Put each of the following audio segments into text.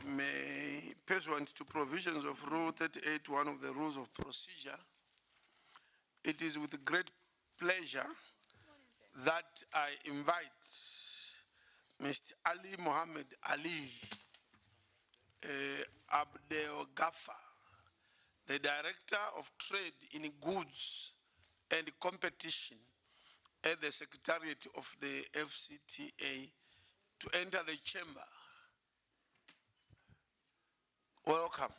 may, pursuant to provisions of Rule 38(1) of the Rules of Procedure, it is with great pleasure that I invite Mr. Ali Mohammed Ali Abdel Ghaffar, the Director of Trade in Goods and Competition at the Secretariat of the FCTA, to enter the chamber. Welcome.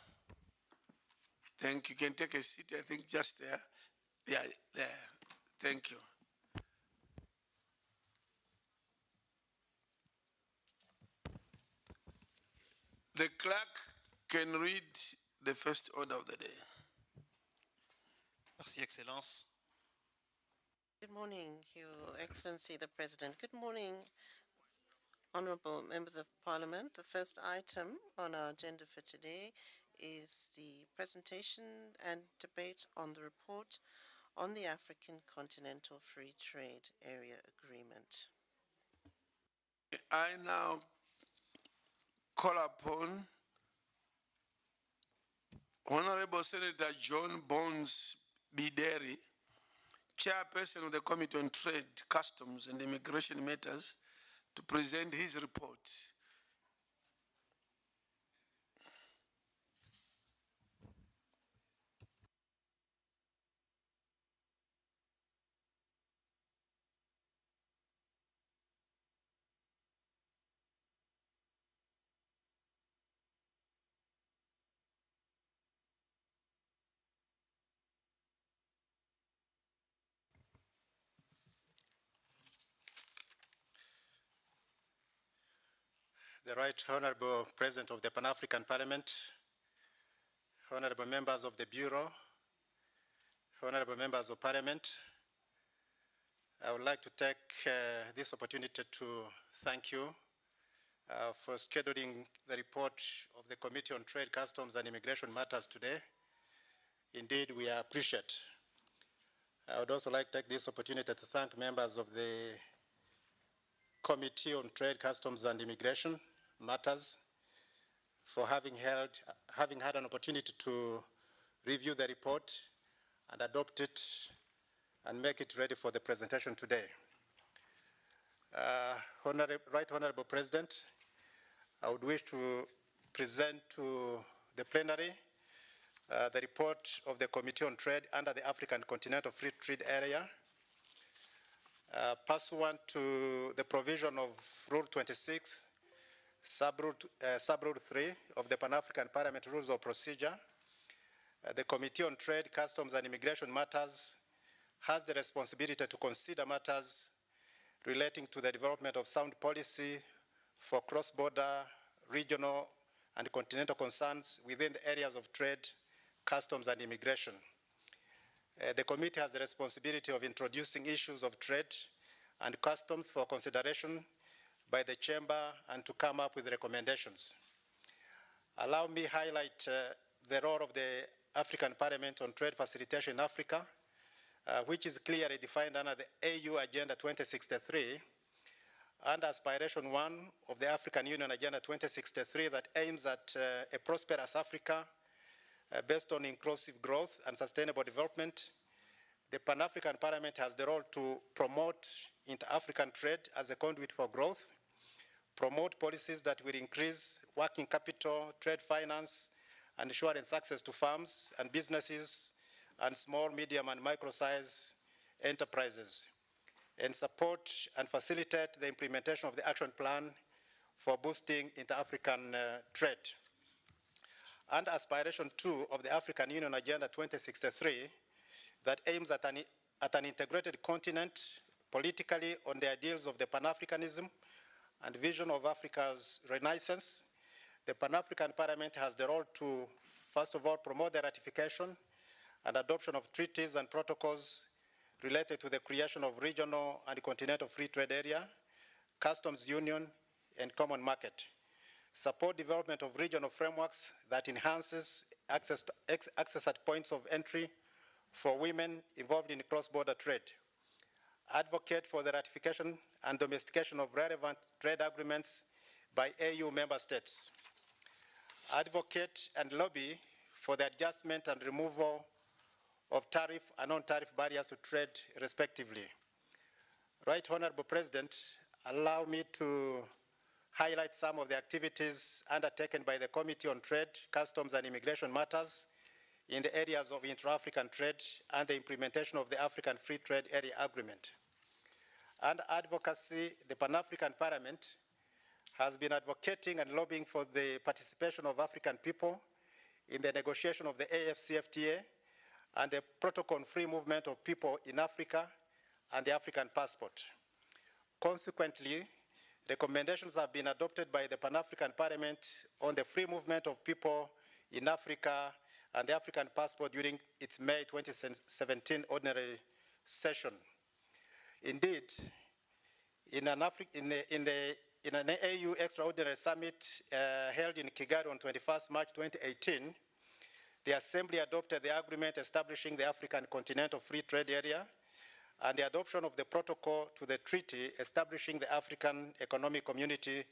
Thank you. You can take a seat, I think, just there. Yeah, there. Thank you. The clerk can read the first order of the day. Merci, Excellence. Good morning, Your Excellency the President. Good morning, honorable members of Parliament. The first item on our agenda for today is the presentation and debate on the report on the African Continental Free Trade Area Agreement. I now call upon Honorable Senator John Bones Bideri, Chairperson of the Committee on Trade, Customs and Immigration Matters, to present his report. The Right Honorable President of the Pan-African Parliament, honorable members of the Bureau, honorable members of Parliament, I would like to take this opportunity to thank you for scheduling the report of the Committee on Trade, Customs and Immigration Matters today. Indeed, we appreciate. I would also like to take this opportunity to thank members of the Committee on Trade, Customs and Immigration Matters for having had an opportunity to review the report and adopt it and make it ready for the presentation today. Right Honorable President, I would wish to present to the plenary the report of the Committee on Trade under the African Continental Free Trade Area, pursuant to the provision of Rule 26, Sub-Rule 3 of the Pan-African Parliament Rules of Procedure. The Committee on Trade, Customs and Immigration Matters has the responsibility to consider matters relating to the development of sound policy for cross-border, regional, and continental concerns within the areas of trade, customs, and immigration. The committee has the responsibility of introducing issues of trade and customs for consideration by the Chamber and to come up with recommendations. Allow me highlight the role of the African Parliament on Trade Facilitation in Africa, which is clearly defined under the AU Agenda 2063 and Aspiration 1 of the African Union Agenda 2063 that aims at a prosperous Africa based on inclusive growth and sustainable development. The Pan-African Parliament has the role to promote inter-African trade as a conduit for growth, promote policies that will increase working capital, trade finance, and insurance access to farms and businesses and small, medium, and micro-size enterprises, and support and facilitate the implementation of the action plan for boosting inter-African trade. And Aspiration 2 of the African Union Agenda 2063 that aims at an integrated continent politically on the ideals of the Pan-Africanism and vision of Africa's renaissance. The Pan-African Parliament has the role to, first of all, promote the ratification and adoption of treaties and protocols related to the creation of regional and continental free trade area, customs union, and common market. Support development of regional frameworks that enhances access at points of entry for women involved in cross-border trade. Advocate for the ratification and domestication of relevant trade agreements by AU member states. Advocate and lobby for the adjustment and removal of tariff and non-tariff barriers to trade, respectively. Right Honorable President, allow me to highlight some of the activities undertaken by the Committee on Trade, Customs and Immigration Matters in the areas of intra-African trade and the implementation of the African Free Trade Area Agreement. Under advocacy, the Pan-African Parliament has been advocating and lobbying for the participation of African people in the negotiation of the AfCFTA and the Protocol on Free Movement of People in Africa and the African Passport. Consequently, recommendations have been adopted by the Pan-African Parliament on the free movement of people in Africa and the African Passport during its May 2017 ordinary session. Indeed, in an AU Extraordinary Summit held in Kigali on 21st March 2018, the Assembly adopted the agreement establishing the African Continental Free Trade Area and the adoption of the protocol to the treaty establishing the African Economic Community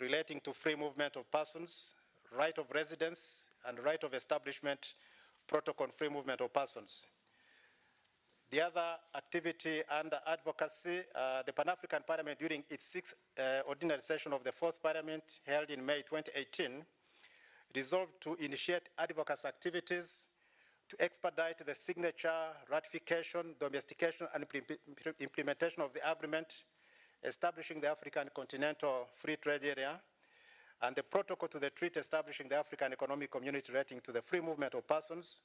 relating to free movement of persons, right of residence, and right of establishment, protocol on free movement of persons. The other activity under advocacy, the Pan-African Parliament during its sixth ordinary session of the fourth Parliament held in May 2018 resolved to initiate advocacy activities to expedite the signature, ratification, domestication, and implementation of the agreement establishing the African Continental Free Trade Area and the protocol to the treaty establishing the African Economic Community relating to the free movement of persons,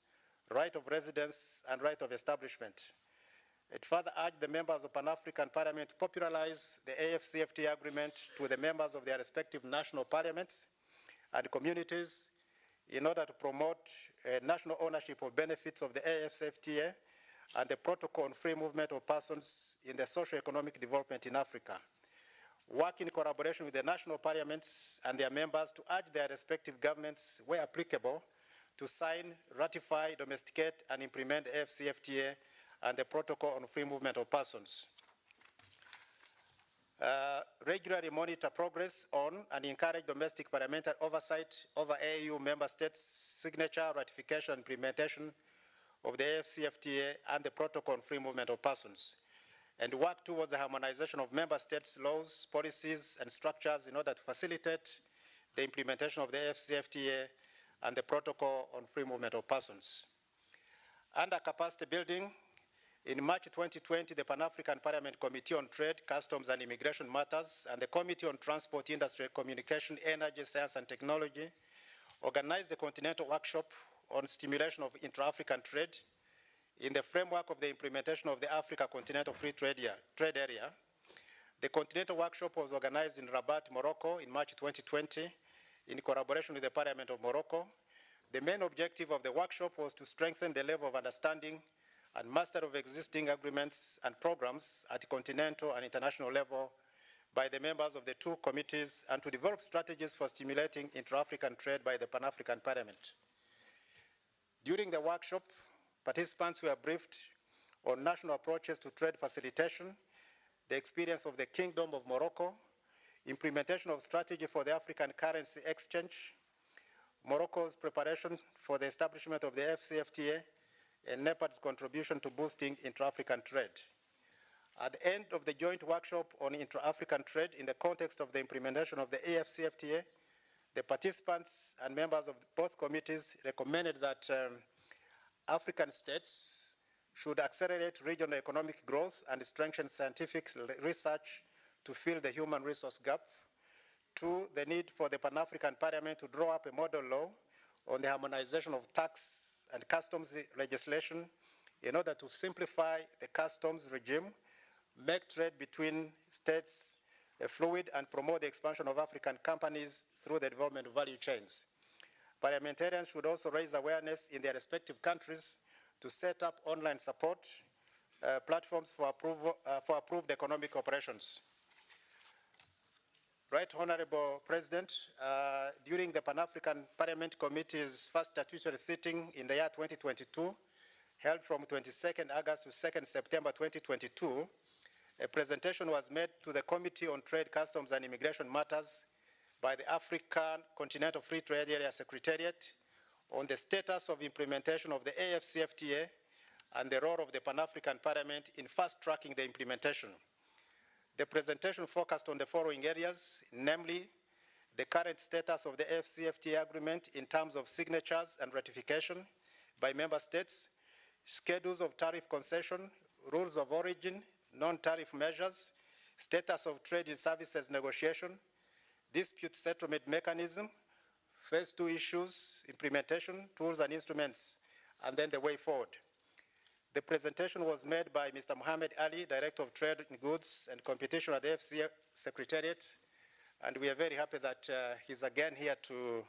right of residence, and right of establishment. It further urged the members of Pan-African Parliament to popularize the AfCFTA agreement to the members of their respective national parliaments and communities in order to promote national ownership of benefits of the AfCFTA and the protocol on free movement of persons in the socio-economic development in Africa. Work in collaboration with the national parliaments and their members to urge their respective governments, where applicable, to sign, ratify, domesticate, and implement the AfCFTA and the protocol on free movement of persons. Regularly monitor progress on and encourage domestic parliamentary oversight over AU member states' signature, ratification, and implementation of the AfCFTA and the protocol on free movement of persons, and work towards the harmonization of member states' laws, policies, and structures in order to facilitate the implementation of the AfCFTA and the protocol on free movement of persons. Under capacity building, in March 2020, the Pan-African Parliament Committee on Trade, Customs and Immigration Matters and the Committee on Transport, Industry, Communication, Energy, Science and Technology organized the Continental Workshop on Stimulation of Intra-African Trade in the framework of the implementation of the Africa Continental Free Trade Area. The Continental Workshop was organized in Rabat, Morocco in March 2020 in collaboration with the Parliament of Morocco. The main objective of the workshop was to strengthen the level of understanding and master of existing agreements and programs at continental and international level by the members of the two committees and to develop strategies for stimulating intra-African trade by the Pan-African Parliament. During the workshop, participants were briefed on national approaches to trade facilitation, the experience of the Kingdom of Morocco, implementation of strategy for the African currency exchange, Morocco's preparation for the establishment of the AfCFTA, and NEPAD's contribution to boosting intra-African trade. At the end of the joint workshop on intra-African trade in the context of the implementation of the AfCFTA, the participants and members of both committees recommended that African states should accelerate regional economic growth and strengthen scientific research to fill the human resource gap. 2, the need for the Pan-African Parliament to draw up a model law on the harmonization of tax and customs legislation in order to simplify the customs regime, make trade between states fluid, and promote the expansion of African companies through the development of value chains. Parliamentarians should also raise awareness in their respective countries to set up online support platforms for approved economic operations. Right Honorable President, during the Pan-African Parliament Committee's first statutory sitting in the year 2022, held from 22nd August to 2nd September 2022, a presentation was made to the Committee on Trade, Customs and Immigration Matters by the African Continental Free Trade Area Secretariat on the status of implementation of the AFCFTA and the role of the Pan-African Parliament in fast-tracking the implementation. The presentation focused on the following areas, namely the current status of the AFCFTA agreement in terms of signatures and ratification by member states, schedules of tariff concession, rules of origin, non-tariff measures, status of trade and services negotiation, dispute settlement mechanism, phase 2 issues, implementation, tools and instruments, and then the way forward. The presentation was made by Mr. Mohammed Ali, Director of Trade in Goods and Competition at the FCA Secretariat, and we are very happy that he's again here to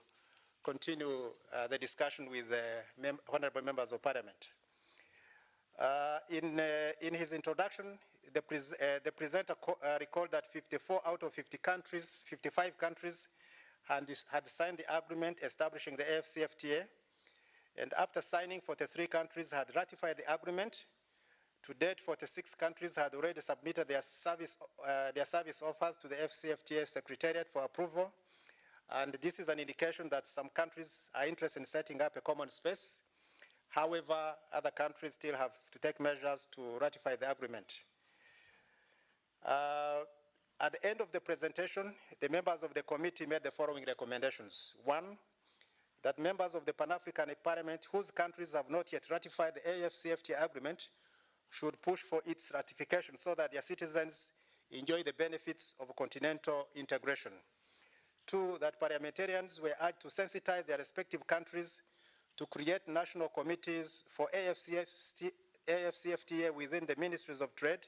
continue the discussion with the honorable members of Parliament. In his introduction, the presenter recalled that 54 out of 55 countries had signed the agreement establishing the AFCFTA, and after signing, 43 countries had ratified the agreement. To date, 46 countries had already submitted their service offers to the AFCFTA Secretariat for approval, and this is an indication that some countries are interested in setting up a common space. However, other countries still have to take measures to ratify the agreement. At the end of the presentation, the members of the committee made the following recommendations. One, that members of the Pan-African Parliament whose countries have not yet ratified the AFCFTA agreement should push for its ratification so that their citizens enjoy the benefits of continental integration. Two, that parliamentarians were urged to sensitize their respective countries to create national committees for AFCFTA within the ministries of trade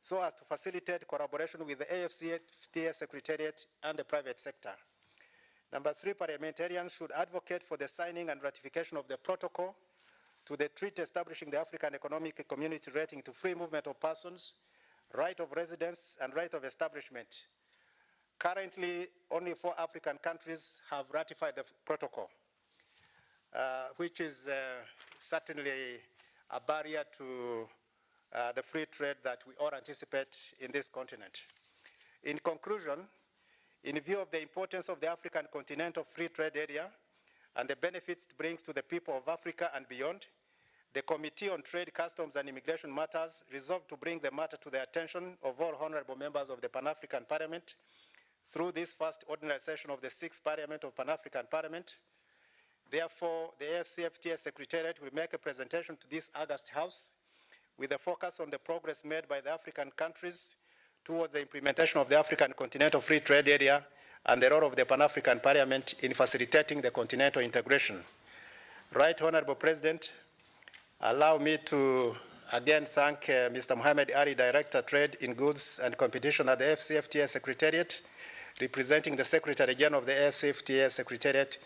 so as to facilitate collaboration with the AFCFTA Secretariat and the private sector. Number three, parliamentarians should advocate for the signing and ratification of the protocol to the treaty establishing the African Economic Community relating to free movement of persons, right of residence, and right of establishment. Currently, only 4 African countries have ratified the protocol, which is certainly a barrier to the free trade that we all anticipate in this continent. In conclusion, in view of the importance of the African Continental Free Trade Area and the benefits it brings to the people of Africa and beyond, the Committee on Trade, Customs and Immigration Matters resolved to bring the matter to the attention of all honorable members of the Pan-African Parliament through this first ordinary session of the 6th Parliament of Pan-African Parliament. Therefore, the AFCFTA Secretariat will make a presentation to this August House with a focus on the progress made by the African countries towards the implementation of the African Continental Free Trade Area and the role of the Pan-African Parliament in facilitating the continental integration. Right Honorable President, allow me to again thank Mr. Mohammed Ali, Director Trade in Goods and Competition at the AFCFTA Secretariat, representing the Secretary General of the AFCFTA Secretariat,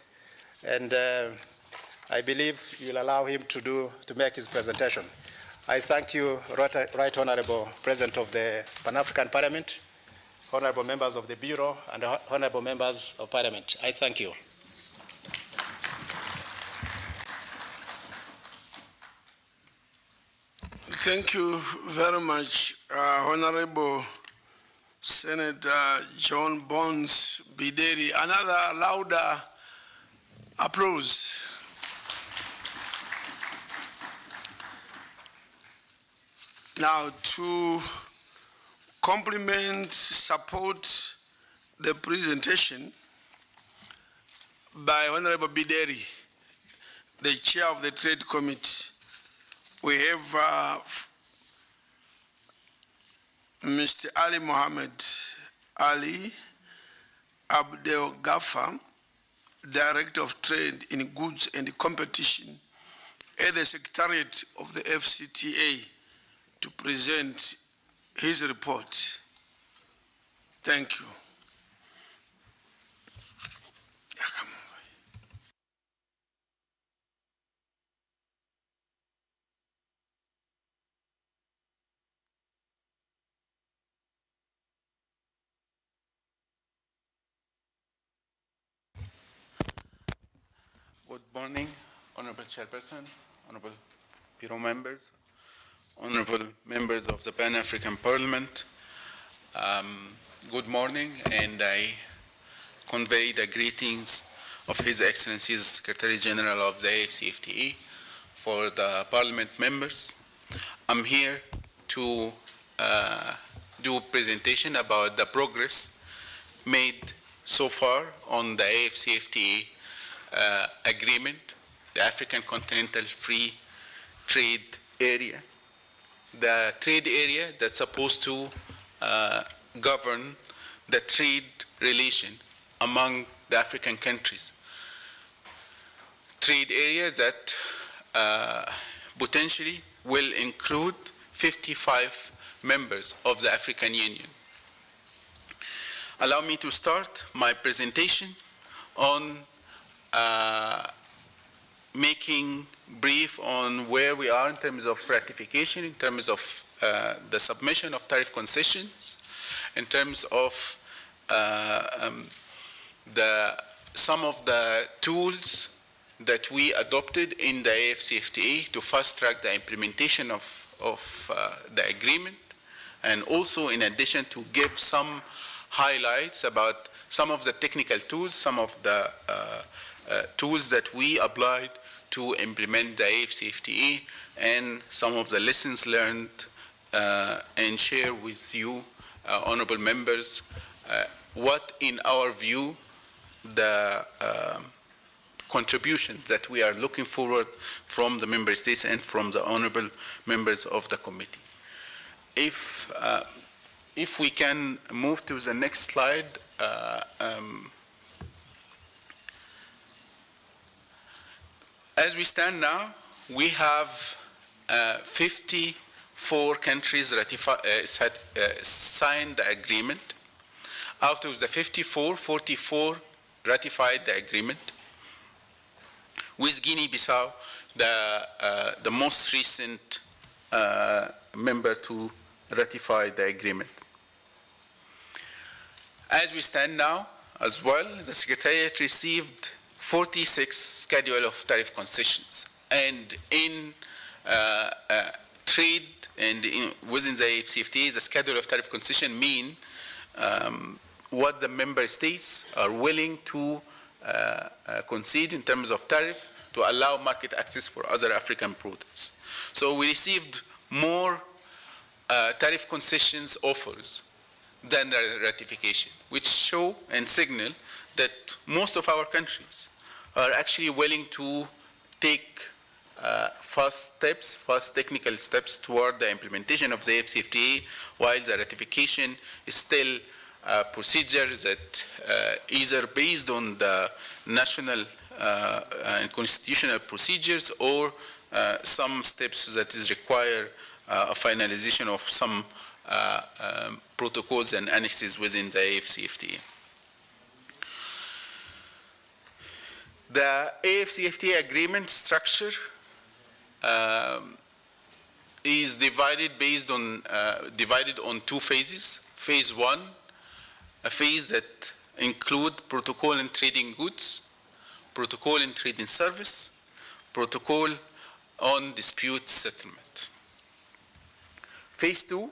and I believe you'll allow him to make his presentation. I thank you, Right Honorable President of the Pan-African Parliament, honorable members of the Bureau, and honorable members of Parliament. I thank you. Thank you very much, Honorable Senator John Bones Bideri. Another louder applause. Now, to complement, support the presentation by Honorable Bideri, the Chair of the Trade Committee, we have Mr. Ali Mohammed Ali Abdel Ghaffar, Director of Trade in Goods and Competition at the Secretariat of the FCTA, to present his report. Thank you. Good morning, Honorable Chairperson, Honorable Bureau Members, Honorable members of the Pan-African Parliament. Good morning, and I convey the greetings of His Excellency the Secretary General of the AFCFTA for the Parliament members. I'm here to do a presentation about the progress made so far on the AFCFTA agreement, the African Continental Free Trade Area, the trade area that's supposed to govern the trade relation among the African countries. Trade area that potentially will include 55 members of the African Union. Allow me to start my presentation on making brief on where we are in terms of ratification, in terms of the submission of tariff concessions, in terms of some of the tools that we adopted in the AFCFTA to fast-track the implementation of the agreement, and also in addition to give some highlights about some of the technical tools, some of the tools that we applied to implement the AFCFTA, and some of the lessons learned, and share with you, honorable members, what in our view the contributions that we are looking forward from the member states and from the honorable members of the committee. If we can move to the next slide. As we stand now, we have 54 countries signed the agreement. Out of the 54, 44 ratified the agreement, with Guinea-Bissau the most recent member to ratify the agreement. As we stand now, as well, the Secretariat received 46 schedule of tariff concessions. And in trade and within the AFCFTA, the schedule of tariff concession mean what the member states are willing to concede in terms of tariff to allow market access for other African products. So we received more tariff concessions offers than the ratification, which show and signal that most of our countries are actually willing to take fast technical steps toward the implementation of the AFCFTA, while the ratification is still a procedure that either based on the national and constitutional procedures, or some steps that is require a finalization of some protocols and annexes within the AFCFTA. The AFCFTA agreement structure is divided on two phases. Phase one, a phase that include protocol in trading goods, protocol in trading service, protocol on dispute settlement. Phase two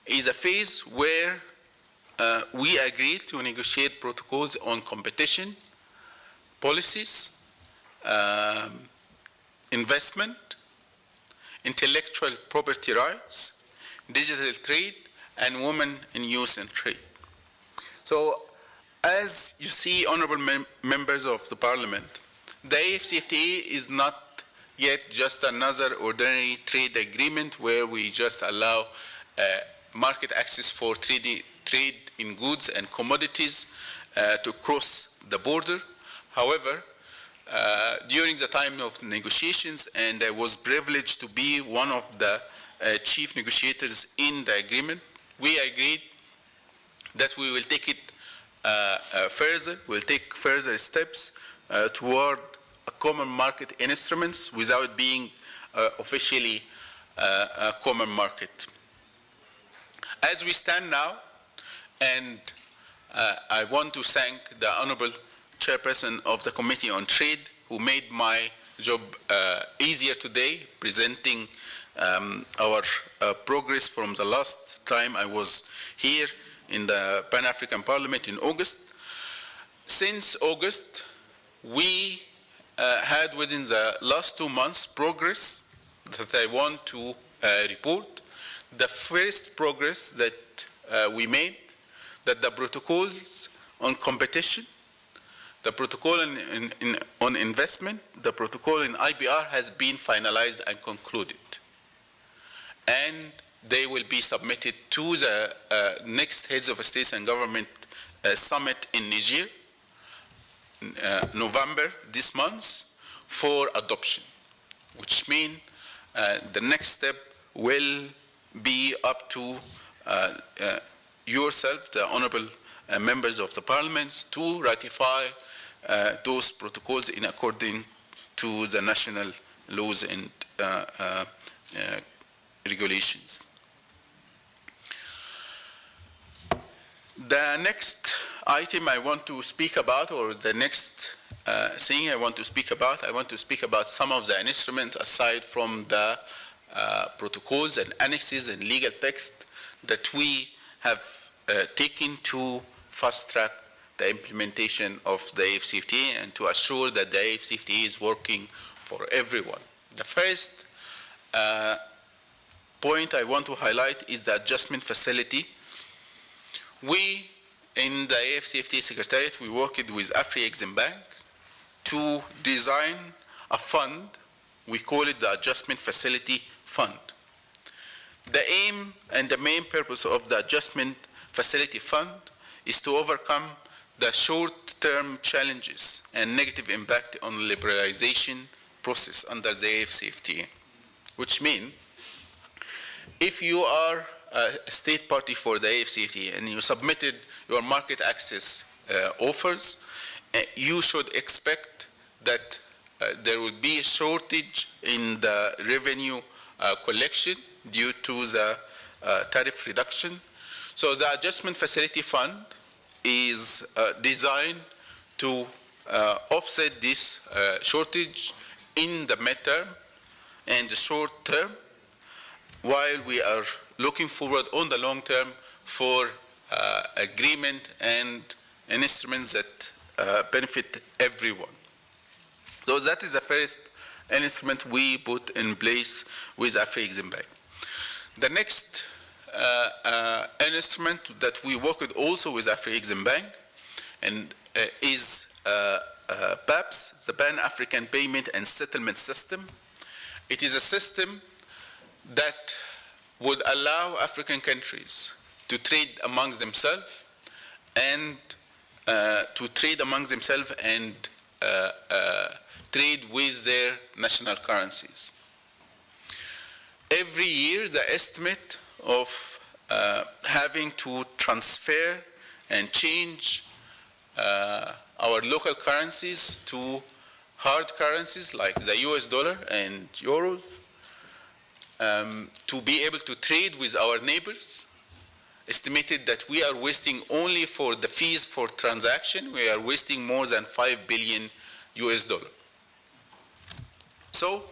is a phase where we agreed to negotiate protocols on competition, policies, investment, intellectual property rights, digital trade, and women in youth and trade. So, as you see, honorable members of the parliament, the AFCFTA is not yet just another ordinary trade agreement where we just allow market access for trade in goods and commodities to cross the border. However, during the time of negotiations, and I was privileged to be one of the chief negotiators in the agreement, we agreed that we will take it further, we'll take further steps toward a common market instruments without being officially a common market. As we stand now, and I want to thank the Honorable Chairperson of the Committee on Trade, who made my job easier today, presenting our progress from the last time I was here in the Pan-African Parliament in August. Since August, we had within the last 2 months progress that I want to report. The first progress that we made, that the protocols on competition, the protocol on investment, the protocol in IBR has been finalized and concluded. And they will be submitted to the next Heads of States and Government Summit in Niger, November this month, for adoption, which means the next step will be up to yourself, the honorable members of the parliaments, to ratify those protocols in according to the national laws and regulations. The next item I want to speak about, or the next thing I want to speak about some of the instruments aside from the protocols and annexes and legal text that we have taken to fast-track the implementation of the AFCFTA and to assure that the AFCFTA is working for everyone. The first point I want to highlight is the adjustment facility. We, in the AFCFTA Secretariat, we worked with Afri-Exim Bank to design a fund. We call it the Adjustment Facility Fund. The aim and the main purpose of the Adjustment Facility Fund is to overcome the short-term challenges and negative impact on the liberalization process under the AFCFTA, which means if you are a state party for the AFCFTA and you submitted your market access offers, you should expect that there will be a shortage in the revenue collection due to the tariff reduction. So the Adjustment Facility Fund is designed to offset this shortage in the midterm and the short term, while we are looking forward on the long term for agreement and instruments that benefit everyone. So that is the first instrument we put in place with Afri-Exim Bank. The next instrument that we work with also with Afri-Exim Bank and is PAPS, the Pan-African Payment and Settlement System. It is a system that would allow African countries to trade amongst themselves and trade with their national currencies. Every year, the estimate of having to transfer and change our local currencies to hard currencies like the US dollar and euros to be able to trade with our neighbors, estimated that we are wasting only for the fees for transaction, we are wasting more than $5 billion US dollar. So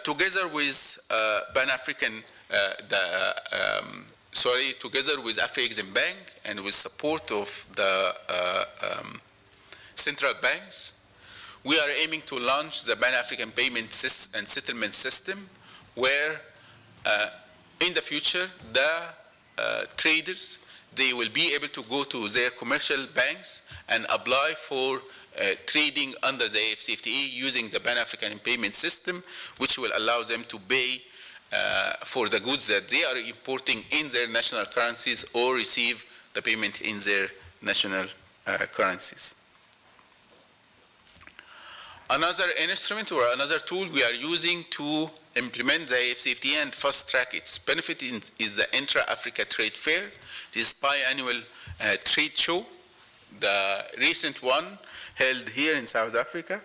together with together with Afri-Exim Bank and with support of the central banks, we are aiming to launch the Pan-African Payment and Settlement System, where in the future the traders, they will be able to go to their commercial banks and apply for trading under the AFCFTA using the Pan-African Payment System, which will allow them to pay for the goods that they are importing in their national currencies or receive the payment in their national currencies. Another instrument or another tool we are using to implement the AFCFTA and fast-track its benefit is the Intra-Africa Trade Fair. It is biannual trade show, the recent one held here in South Africa.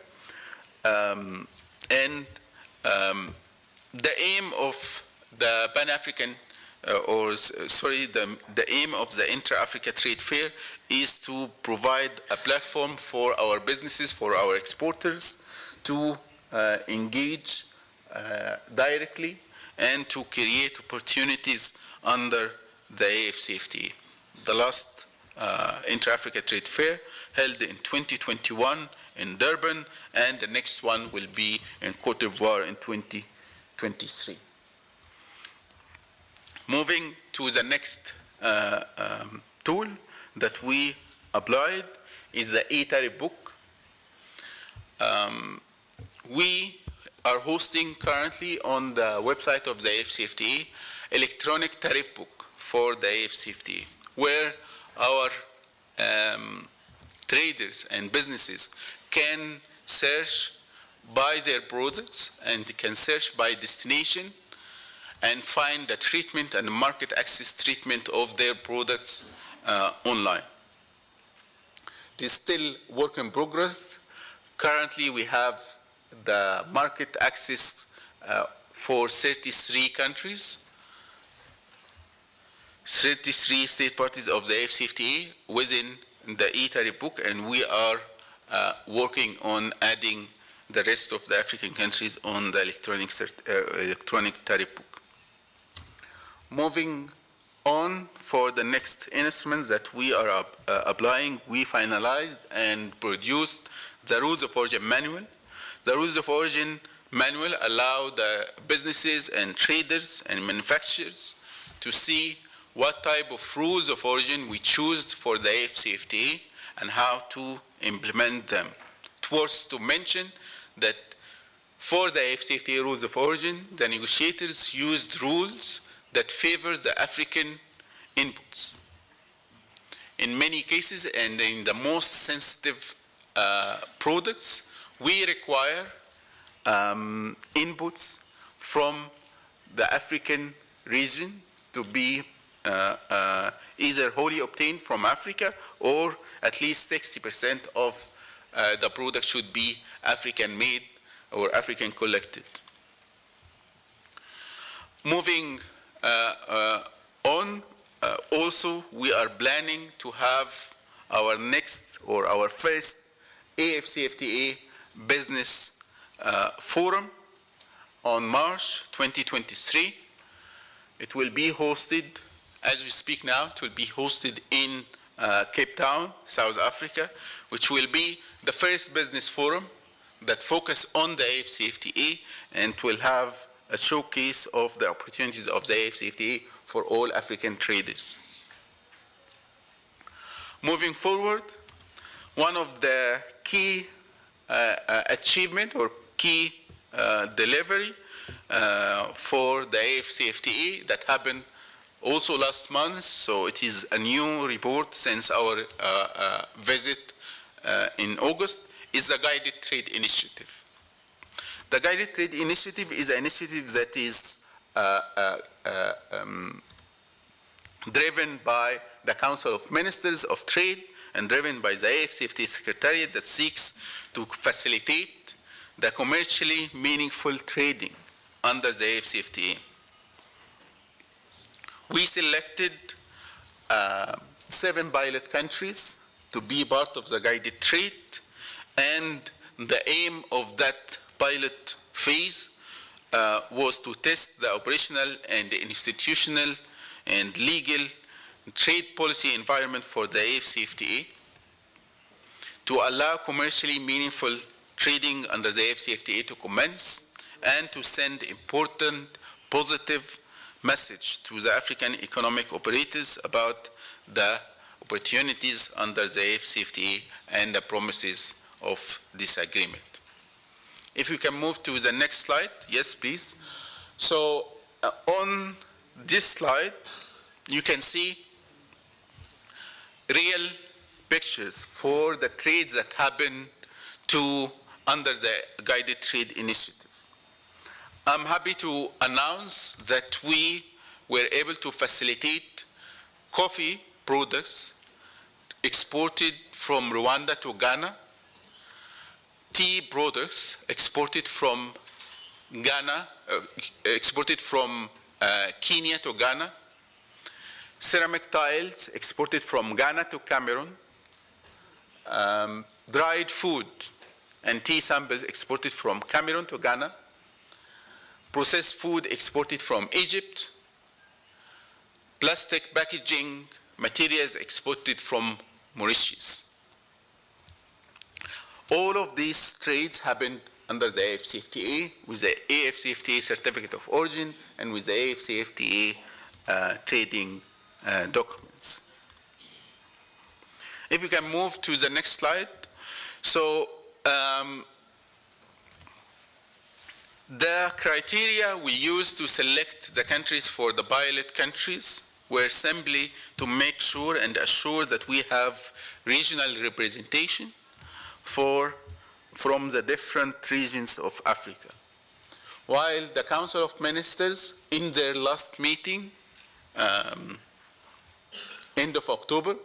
The aim of the Pan-African, the aim of the Intra-Africa Trade Fair is to provide a platform for our businesses, for our exporters to engage directly and to create opportunities under the AFCFTA. The last Inter-Africa Trade Fair held in 2021 in Durban, and the next one will be in Cote d'Ivoire in 2023. Moving to the next tool that we applied is the e-tariff book. We are hosting currently on the website of the AFCFTA electronic tariff book for the AFCFTA, where our traders and businesses can search by their products and can search by destination and find the treatment and market access treatment of their products online. It is still work in progress. Currently, we have the market access for 33 countries, 33 state parties of the AFCFTA within the e-tariff book, and we are working on adding the rest of the African countries on the electronic tariff book. Moving on for the next instruments that we are applying, we finalized and produced the Rules of Origin Manual. The Rules of Origin Manual allow the businesses and traders and manufacturers to see what type of rules of origin we choose for the AFCFTA and how to implement them. It was to mention that for the AFCFTA rules of origin, the negotiators used rules that favors the African inputs. In many cases, and in the most sensitive products, we require inputs from the African region to be either wholly obtained from Africa, or at least 60% of the product should be African made or African collected. Moving on, also we are planning to have our next or our first AFCFTA business forum on March 2023. It will be hosted, as we speak now, it will be hosted in Cape Town, South Africa, which will be the first business forum that focus on the AFCFTA and will have a showcase of the opportunities of the AFCFTA for all African traders. Moving forward, one of the key achievement or key delivery for the AFCFTA that happened also last month, so it is a new report since our visit in August, is the Guided Trade Initiative. The Guided Trade Initiative is an initiative that is driven by the Council of Ministers of Trade and driven by the AFCFTA Secretariat that seeks to facilitate the commercially meaningful trading under the AFCFTA. We selected 7 pilot countries to be part of the guided trade, and the aim of that pilot phase was to test the operational and institutional and legal trade policy environment for the AFCFTA to allow commercially meaningful trading under the AFCFTA to commence and to send important positive message to the African economic operators about the opportunities under the AFCFTA and the promises of this agreement. If you can move to the next slide. Yes, please. So on this slide, you can see real pictures for the trades that happen under the Guided Trade Initiative. I'm happy to announce that we were able to facilitate coffee products exported from Rwanda to Ghana, tea products exported from Ghana, Kenya to Ghana, ceramic tiles exported from Ghana to Cameroon, dried food and tea samples exported from Cameroon to Ghana, processed food exported from Egypt, plastic packaging materials exported from Mauritius. All of these trades happened under the AFCFTA with the AFCFTA Certificate of Origin and with the AFCFTA trading documents. If you can move to the next slide. So the criteria we used to select the countries for the pilot countries were simply to make sure and assure that we have regional representation from the different regions of Africa. While the Council of Ministers, in their last meeting, end of October,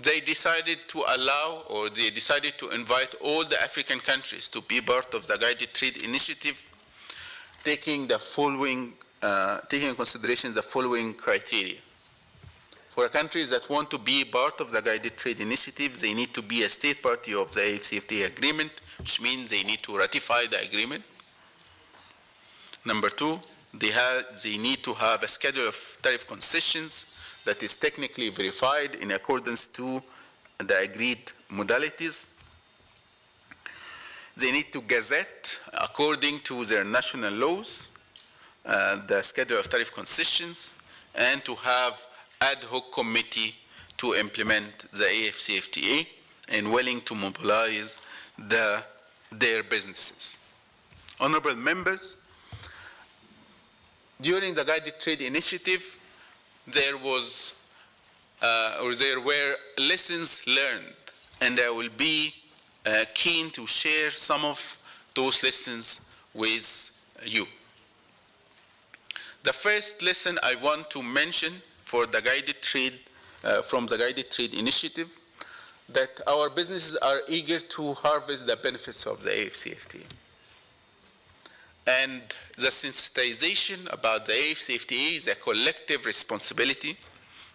they decided to allow, or they decided to invite all the African countries to be part of the Guided Trade Initiative, taking in consideration the following criteria. For countries that want to be part of the Guided Trade Initiative, they need to be a state party of the AFCFTA agreement, which means they need to ratify the agreement. Number two, they need to have a schedule of tariff concessions that is technically verified in accordance to the agreed modalities. They need to gazette, according to their national laws, the schedule of tariff concessions, and to have ad hoc committee to implement the AFCFTA and willing to mobilize their businesses. Honorable members, during the Guided Trade Initiative, there were lessons learned, and I will be keen to share some of those lessons with you. The first lesson I want to mention for the Guided Trade, from the Guided Trade Initiative, that our businesses are eager to harvest the benefits of the AFCFTA. And the sensitization about the AFCFTA is a collective responsibility.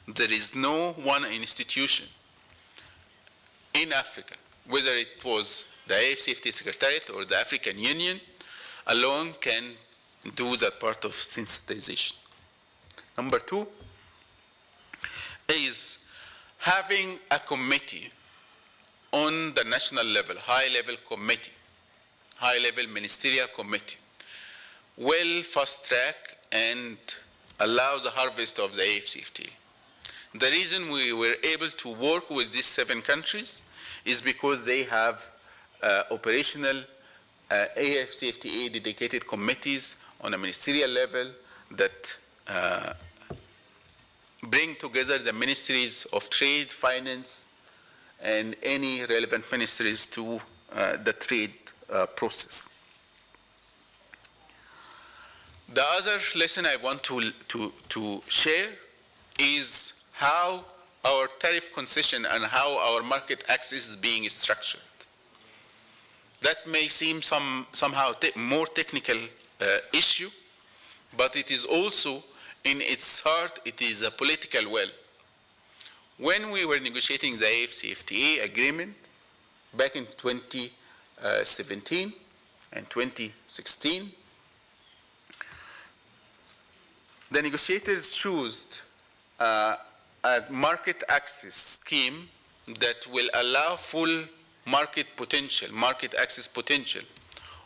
There is no one institution in Africa, whether it was the AFCFTA Secretariat or the African Union, alone can do that part of sensitization. Number two is having a committee on the national level, high-level committee, high-level ministerial committee, will fast-track and allow the harvest of the AFCFTA. The reason we were able to work with these 7 countries is because they have operational AFCFTA dedicated committees on a ministerial level that bring together the ministries of trade, finance, and any relevant ministries to the trade process. The other lesson I want to share is how our tariff concession and how our market access is being structured. That may seem somehow more technical issue, but it is also, in its heart, it is a political will. When we were negotiating the AFCFTA agreement back in 2017 and 2016, the negotiators chose a market access scheme that will allow full market potential, market access potential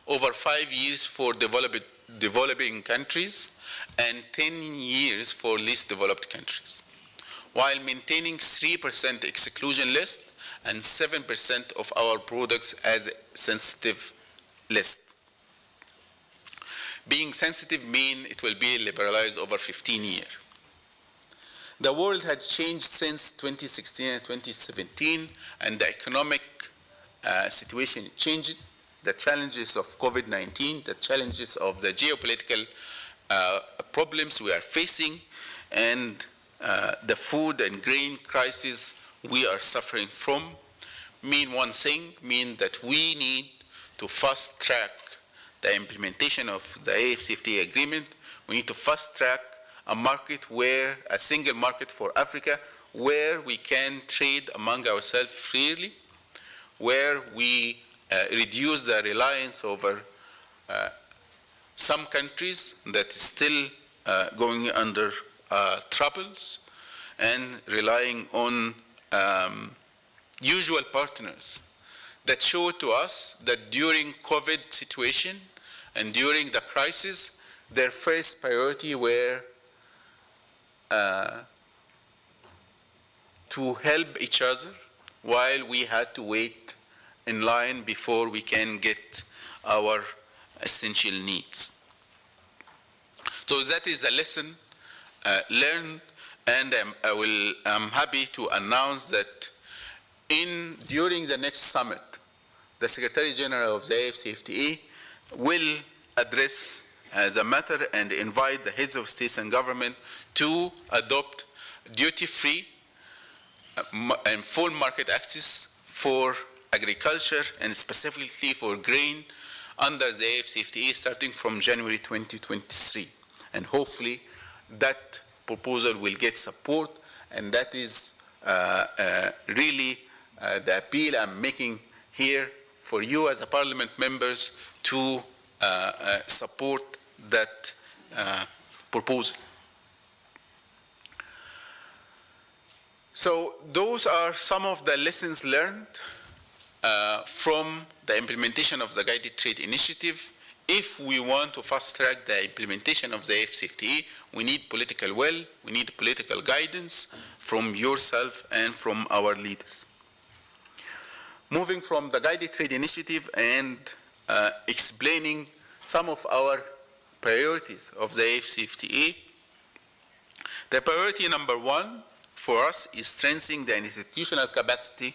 over 5 years for developing countries and 10 years for least developed countries, while maintaining 3% exclusion list and 7% of our products as sensitive list. Being sensitive means it will be liberalized over 15 years. The world had changed since 2016 and 2017, and the economic situation changed. The challenges of COVID-19, the challenges of the geopolitical problems we are facing, and the food and grain crisis we are suffering from mean one thing, mean that we need to fast track the implementation of the AFCFTA agreement. We need to fast track a market where, a single market for Africa, where we can trade among ourselves freely, where we reduce the reliance over some countries that is still going under troubles, and relying on usual partners that show to us that during COVID situation and during the crisis, their first priority were to help each other while we had to wait in line before we can get our essential needs. So that is a lesson learned, and I'm happy to announce that during the next summit, the Secretary General of the AFCFTA will address the matter and invite the heads of states and government to adopt duty-free and full market access for agriculture and specifically for grain under the AFCFTA starting from January 2023. And hopefully that proposal will get support, and that is really the appeal I'm making here for you as a parliament members to support that proposal. So those are some of the lessons learned from the implementation of the Guided Trade Initiative. If we want to fast-track the implementation of the AFCFTA, we need political will, we need political guidance from yourself and from our leaders. Moving from the Guided Trade Initiative and explaining some of our priorities of the AFCFTA, the priority number one for us is strengthening the institutional capacity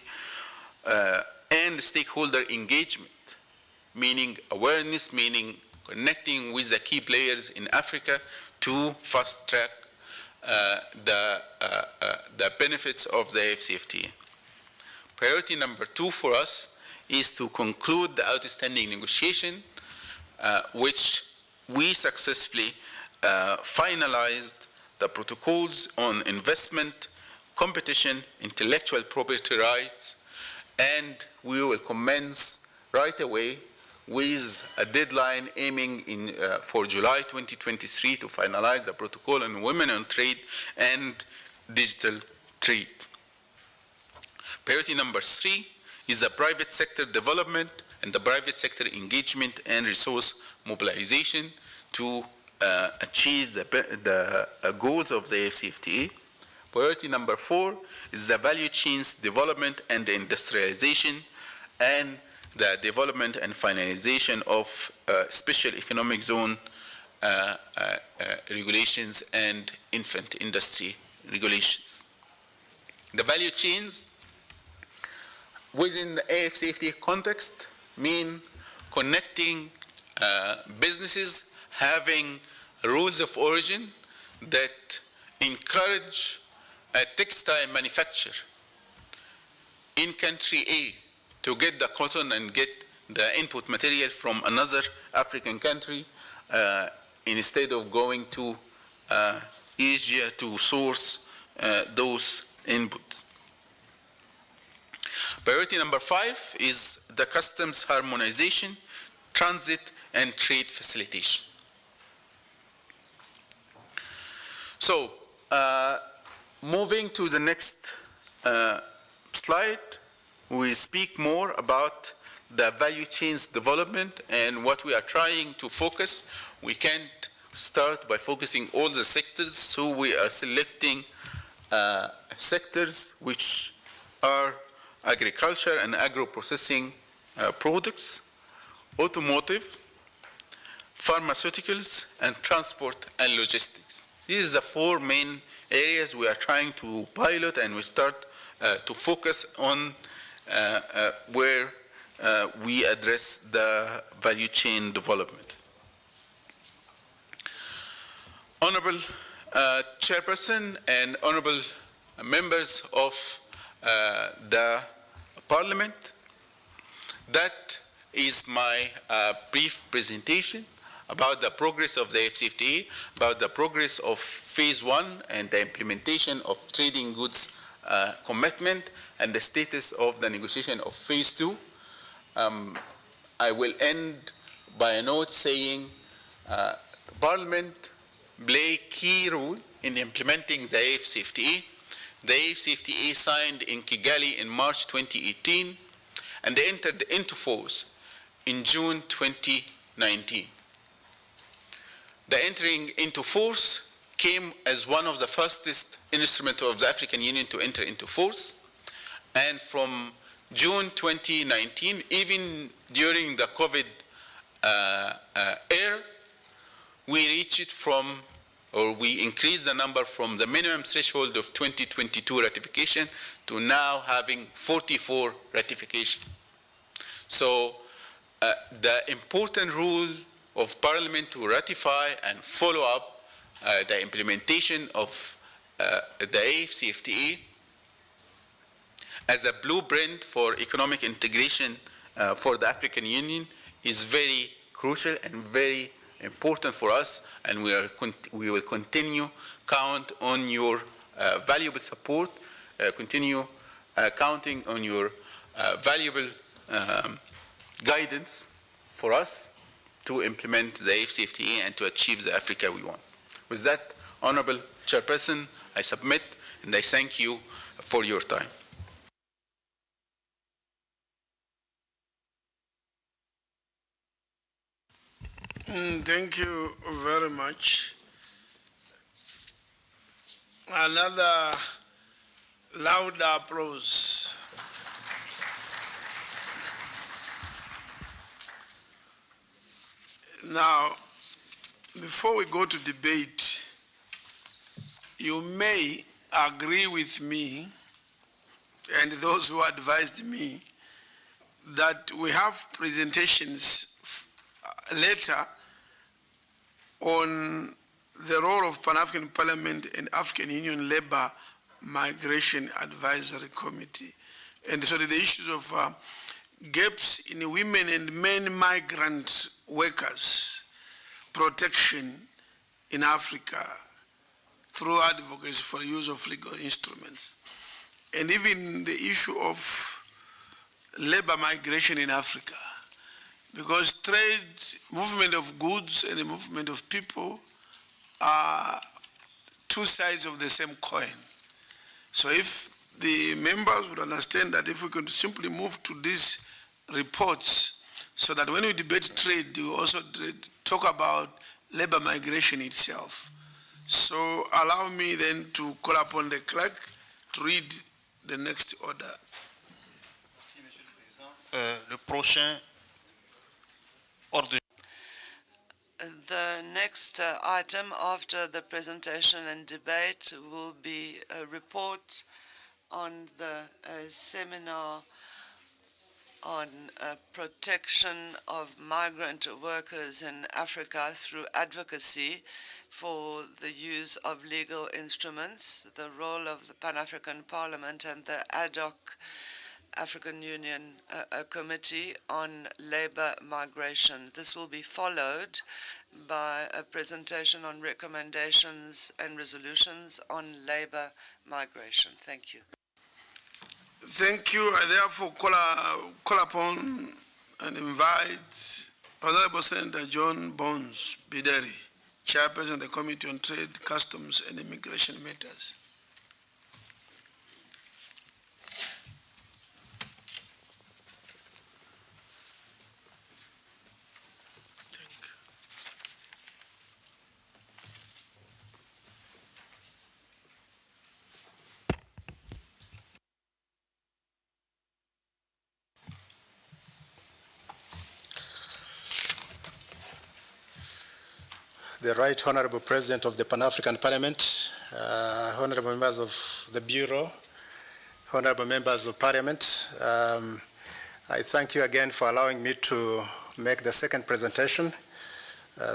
and stakeholder engagement, meaning awareness, meaning connecting with the key players in Africa to fast-track the benefits of the AFCFTA. Priority number two for us is to conclude the outstanding negotiation, which we successfully finalized the protocols on investment, competition, intellectual property rights, and we will commence right away with a deadline aiming for July 2023 to finalize the protocol on women on trade and digital trade. Priority number three is the private sector development and the private sector engagement and resource mobilization to achieve the goals of the AFCFTA. Priority number four is the value chains development and industrialization and the development and finalization of special economic zone regulations and infant industry regulations. The value chains within the AFCFTA context mean connecting businesses having rules of origin that encourage a textile manufacturer in country A to get the cotton and get the input material from another African country instead of going to Asia to source those inputs. Priority number five is the customs harmonization, transit, and trade facilitation. So, moving to the next slide, we speak more about the value chains development and what we are trying to focus. We can't start by focusing all the sectors, so we are selecting sectors which are agriculture and agro-processing products, automotive, pharmaceuticals, and transport and logistics. These are the four main areas we are trying to pilot, and we start to focus on where we address the value chain development. Honorable Chairperson and honorable members of the Parliament, that is my brief presentation about the progress of the AFCFTA, about the progress of phase one and the implementation of trading goods commitment and the status of the negotiation of phase two. I will end by a note saying the Parliament play key role in implementing the AFCFTA, the AFCFTA signed in Kigali in March 2018, and they entered into force in June 2019. The entering into force came as one of the fastest instruments of the African Union to enter into force, and from June 2019, even during the COVID era, we reached from, or we increased the number from the minimum threshold of 2022 ratification to now having 44 ratification. So the important role of Parliament to ratify and follow up the implementation of the AFCFTA as a blueprint for economic integration for the African Union is very crucial and very important for us, and we will continue count on your valuable support, continue counting on your valuable guidance for us to implement the AFCFTA and to achieve the Africa we want. With that, Honorable Chairperson, I submit and I thank you for your time. Thank you very much. Another loud applause. Now, before we go to debate, you may agree with me and those who advised me that we have presentations later on the role of Pan-African Parliament and African Union Labour Migration Advisory Committee. And so the issues of gaps in women and men migrant workers, protection in Africa through advocacy for the use of legal instruments, and even the issue of labor migration in Africa. Because trade, movement of goods and the movement of people are two sides of the same coin. So if the members would understand that if we can simply move to these reports so that when we debate trade, we also talk about labor migration itself. So allow me then to call upon the clerk to read the next order. Le prochain ordre. The next item after the presentation and debate will be a report on the seminar on protection of migrant workers in Africa through advocacy for the use of legal instruments, the role of the Pan-African Parliament and the ad hoc African Union Committee on Labor Migration. This will be followed by a presentation on recommendations and resolutions on labor migration. Thank you. Thank you. I therefore call upon and invite Honorable Senator John Bones Bideri, Chairperson of the Committee on Trade, Customs and Immigration Matters. The Right Honorable President of the Pan-African Parliament, Honorable members of the Bureau, Honorable members of Parliament, I thank you again for allowing me to make the second presentation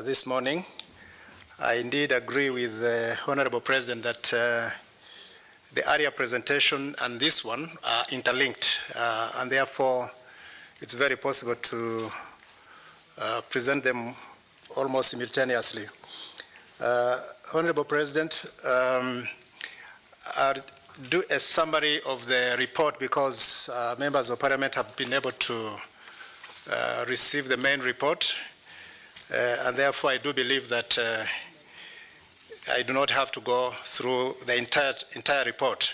this morning. I indeed agree with the Honorable President that the earlier presentation and this one are interlinked, and therefore it's very possible to present them almost simultaneously. Honorable President, I'll do a summary of the report because members of Parliament have been able to receive the main report, and therefore I do believe that I do not have to go through the entire report.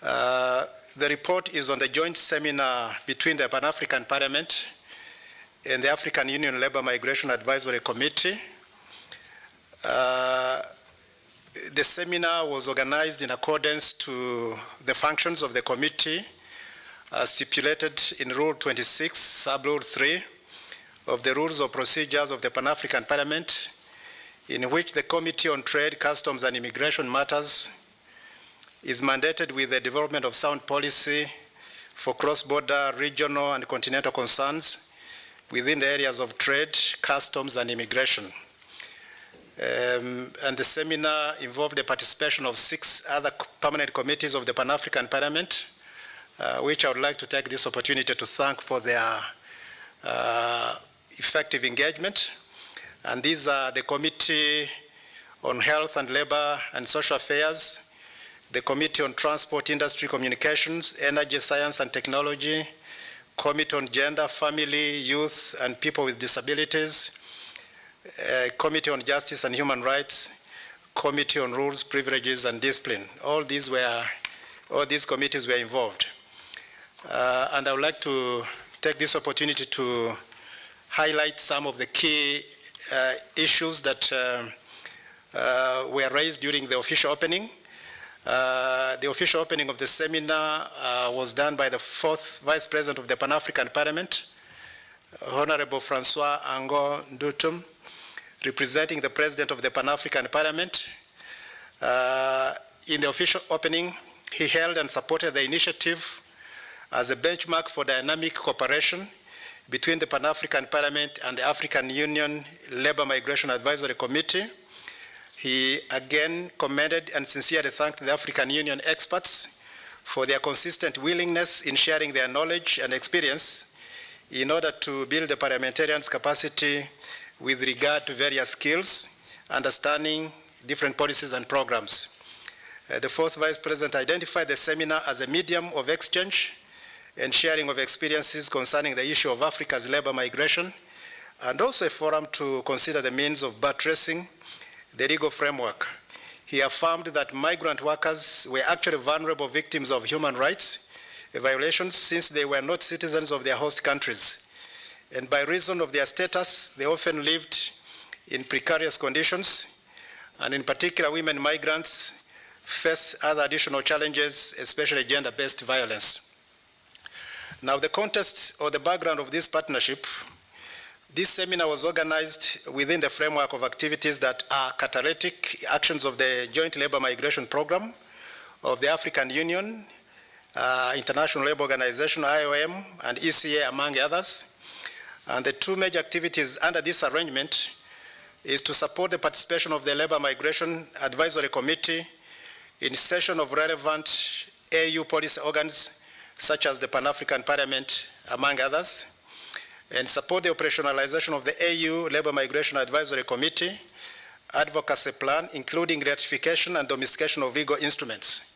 The report is on the joint seminar between the Pan-African Parliament and the African Union Labour Migration Advisory Committee. The seminar was organized in accordance to the functions of the committee stipulated in Rule 26, Sub-Rule 3 of the Rules of Procedures of the Pan-African Parliament, in which the Committee on Trade, Customs and Immigration Matters is mandated with the development of sound policy for cross-border, regional and continental concerns within the areas of trade, customs and immigration. And the seminar involved the participation of 6 other permanent committees of the Pan-African Parliament, which I would like to take this opportunity to thank for their effective engagement. And these are the Committee on Health and Labor and Social Affairs, the Committee on Transport, Industry, Communications, Energy, Science and Technology, Committee on Gender, Family, Youth and People with Disabilities, Committee on Justice and Human Rights, Committee on Rules, Privileges and Discipline. All these committees were involved. And I would like to take this opportunity to highlight some of the key issues that were raised during the official opening. The official opening of the seminar was done by the 4th Vice President of the Pan-African Parliament, Honorable Francois Ango Ndutum, representing the President of the Pan-African Parliament. In the official opening, he held and supported the initiative as a benchmark for dynamic cooperation between the Pan-African Parliament and the African Union Labour Migration Advisory Committee. He again commended and sincerely thanked the African Union experts for their consistent willingness in sharing their knowledge and experience in order to build the parliamentarians' capacity with regard to various skills, understanding different policies and programs. The 4th Vice President identified the seminar as a medium of exchange and sharing of experiences concerning the issue of Africa's labor migration, and also a forum to consider the means of buttressing the legal framework. He affirmed that migrant workers were actually vulnerable victims of human rights violations since they were not citizens of their host countries. And by reason of their status, they often lived in precarious conditions, and in particular, women migrants face other additional challenges, especially gender-based violence. Now, the context or the background of this partnership, this seminar was organized within the framework of activities that are catalytic actions of the Joint Labor Migration Program of the African Union, International Labour Organization, IOM, and ECA, among others. And the 2 major activities under this arrangement is to support the participation of the Labour Migration Advisory Committee in session of relevant AU policy organs such as the Pan-African Parliament, among others, and support the operationalization of the AU Labour Migration Advisory Committee advocacy plan, including ratification and domestication of legal instruments.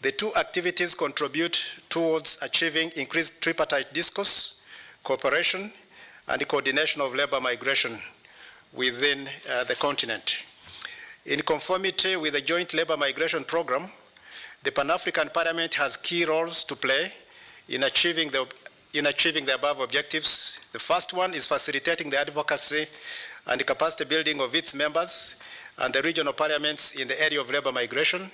The 2 activities contribute towards achieving increased tripartite discourse, cooperation, and coordination of labor migration within the continent. In conformity with the Joint Labor Migration Program, the Pan-African Parliament has key roles to play in achieving the above objectives. The first one is facilitating the advocacy and the capacity building of its members and the regional parliaments in the area of labor migration,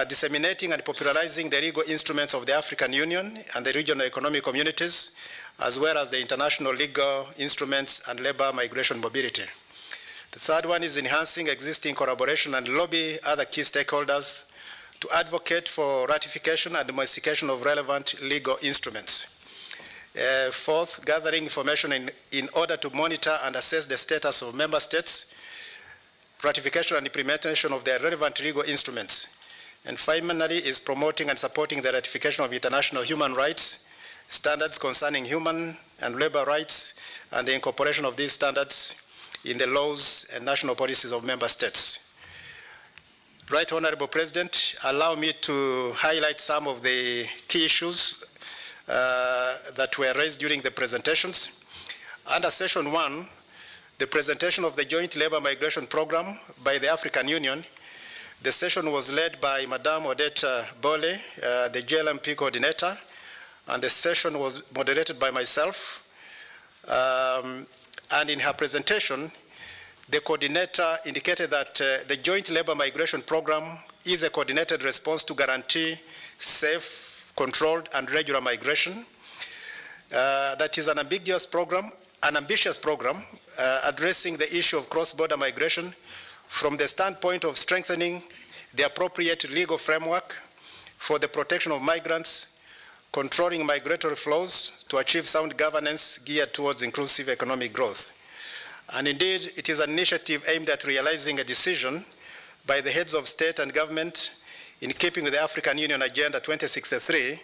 disseminating and popularizing the legal instruments of the African Union and the regional economic communities, as well as the international legal instruments and labor migration mobility. The third one is enhancing existing collaboration and lobby other key stakeholders to advocate for ratification and domestication of relevant legal instruments. Fourth, gathering information in order to monitor and assess the status of member states, ratification and implementation of their relevant legal instruments. And finally is promoting and supporting the ratification of international human rights standards concerning human and labor rights and the incorporation of these standards in the laws and national policies of member states. Right Honorable President, allow me to highlight some of the key issues that were raised during the presentations. Under Session 1, the presentation of the Joint Labor Migration Program by the African Union, The session was led by Madame Audit Bole, the JLMP coordinator, and the session was moderated by myself. And in her presentation, the coordinator indicated that the Joint Labor Migration Program is a coordinated response to guarantee safe, controlled, and regular migration. That is an ambitious program addressing the issue of cross-border migration from the standpoint of strengthening the appropriate legal framework for the protection of migrants, controlling migratory flows to achieve sound governance geared towards inclusive economic growth. And indeed, it is an initiative aimed at realizing a decision by the heads of state and government in keeping with the African Union Agenda 2063,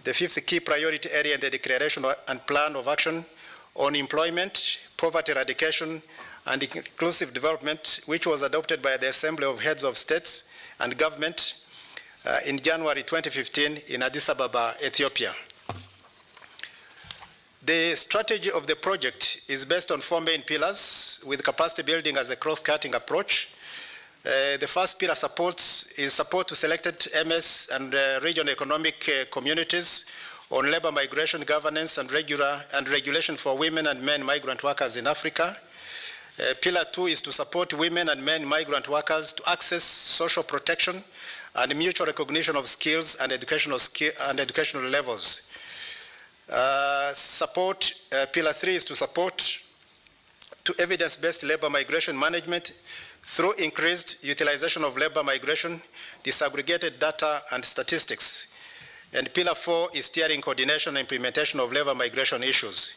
the fifth key priority area in the Declaration and Plan of Action on Employment, Poverty Eradication, and Inclusive Development, which was adopted by the Assembly of Heads of States and Government in January 2015 in Addis Ababa, Ethiopia. The strategy of the project is based on 4 main pillars, with capacity building as a cross-cutting approach. The first pillar is support to selected MS and regional economic communities on labor migration governance and regulation for women and men migrant workers in Africa. Pillar 2 is to support women and men migrant workers to access social protection and mutual recognition of skills and educational levels. Pillar 3 is to support to evidence-based labor migration management through increased utilization of labor migration, disaggregated data and statistics. And Pillar 4 is steering coordination and implementation of labor migration issues.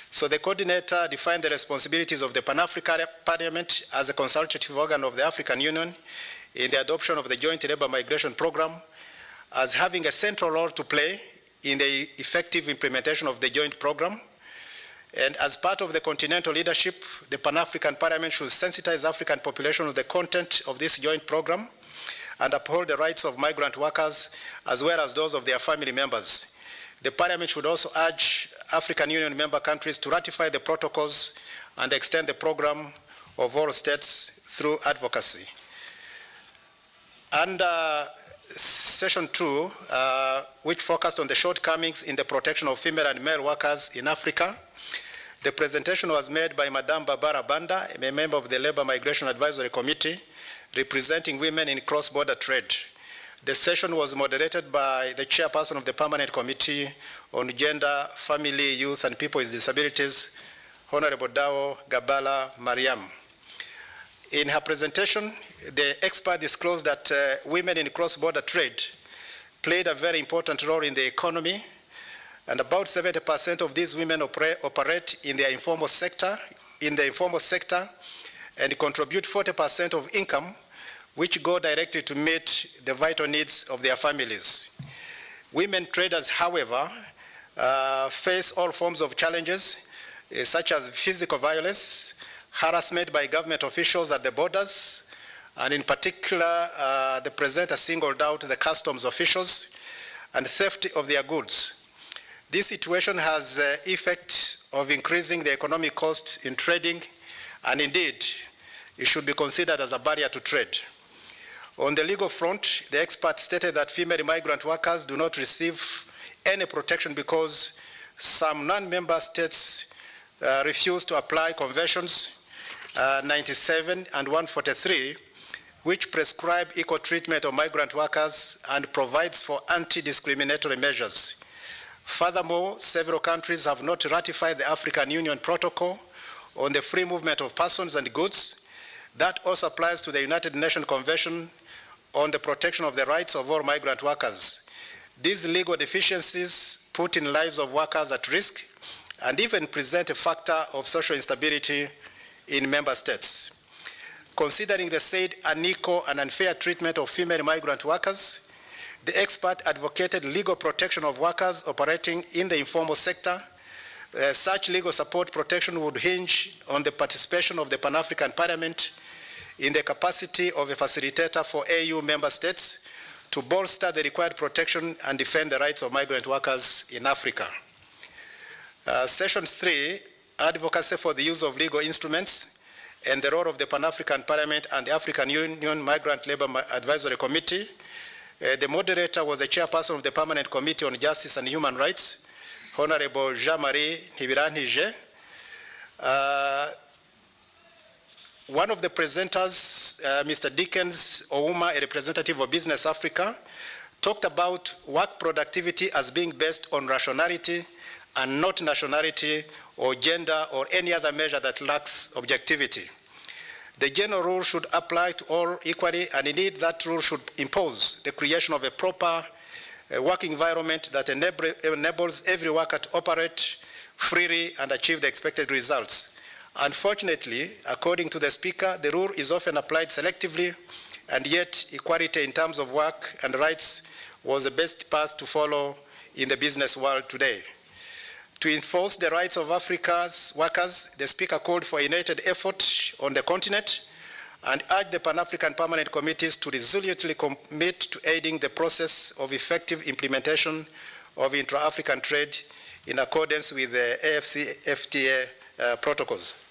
So the coordinator defined the responsibilities of the Pan-African Parliament as a consultative organ of the African Union in the adoption of the Joint Labor Migration Program as having a central role to play in the effective implementation of the joint program. And as part of the continental leadership, the Pan-African Parliament should sensitize African population of the content of this joint program and uphold the rights of migrant workers as well as those of their family members. The Parliament should also urge African Union member countries to ratify the protocols and extend the program of all states through advocacy. Under Session 2, which focused on the shortcomings in the protection of female and male workers in Africa, the presentation was made by Madame Barbara Banda, a member of the Labor Migration Advisory Committee, representing women in cross-border trade. The session was moderated by the Chairperson of the Permanent Committee on Gender, Family, Youth, and People with Disabilities, Honorable Dao Gabala Mariam. In her presentation, the expert disclosed that women in cross-border trade played a very important role in the economy, and about 70% of these women operate in the informal sector, and contribute 40% of income, which go directly to meet the vital needs of their families. Women traders, however, face all forms of challenges, such as physical violence, harassment by government officials at the borders, and in particular, the presenter singled out the customs officials and theft of their goods. This situation has effect of increasing the economic cost in trading, and indeed, it should be considered as a barrier to trade. On the legal front, the expert stated that female migrant workers do not receive any protection because some non-member states refuse to apply conventions 97 and 143, which prescribe equal treatment of migrant workers and provides for anti-discriminatory measures. Furthermore, several countries have not ratified the African Union Protocol on the free movement of persons and goods. That also applies to the United Nations Convention on the protection of the rights of all migrant workers. These legal deficiencies put in lives of workers at risk and even present a factor of social instability in member states. Considering the said unequal and unfair treatment of female migrant workers, the expert advocated legal protection of workers operating in the informal sector. Such legal support protection would hinge on the participation of the Pan-African Parliament in the capacity of a facilitator for AU member states to bolster the required protection and defend the rights of migrant workers in Africa. Session 3, advocacy for the use of legal instruments, and the role of the Pan-African Parliament and the African Union Migrant Labour Advisory Committee. The moderator was the chairperson of the Permanent Committee on Justice and Human Rights, Honorable Jean-Marie Ntibiranije. One of the presenters, Mr. Dickens Ouma, a representative of Business Africa, talked about work productivity as being based on rationality and not nationality or gender or any other measure that lacks objectivity. The general rule should apply to all equally, and indeed that rule should impose the creation of a proper working environment that enables every worker to operate freely and achieve the expected results. Unfortunately, according to the speaker, the rule is often applied selectively, and yet equality in terms of work and rights was the best path to follow in the business world today. To enforce the rights of Africa's workers, the speaker called for a united effort on the continent and urged the Pan-African Permanent Committees to resolutely commit to aiding the process of effective implementation of intra-African trade in accordance with the AFCFTA protocols.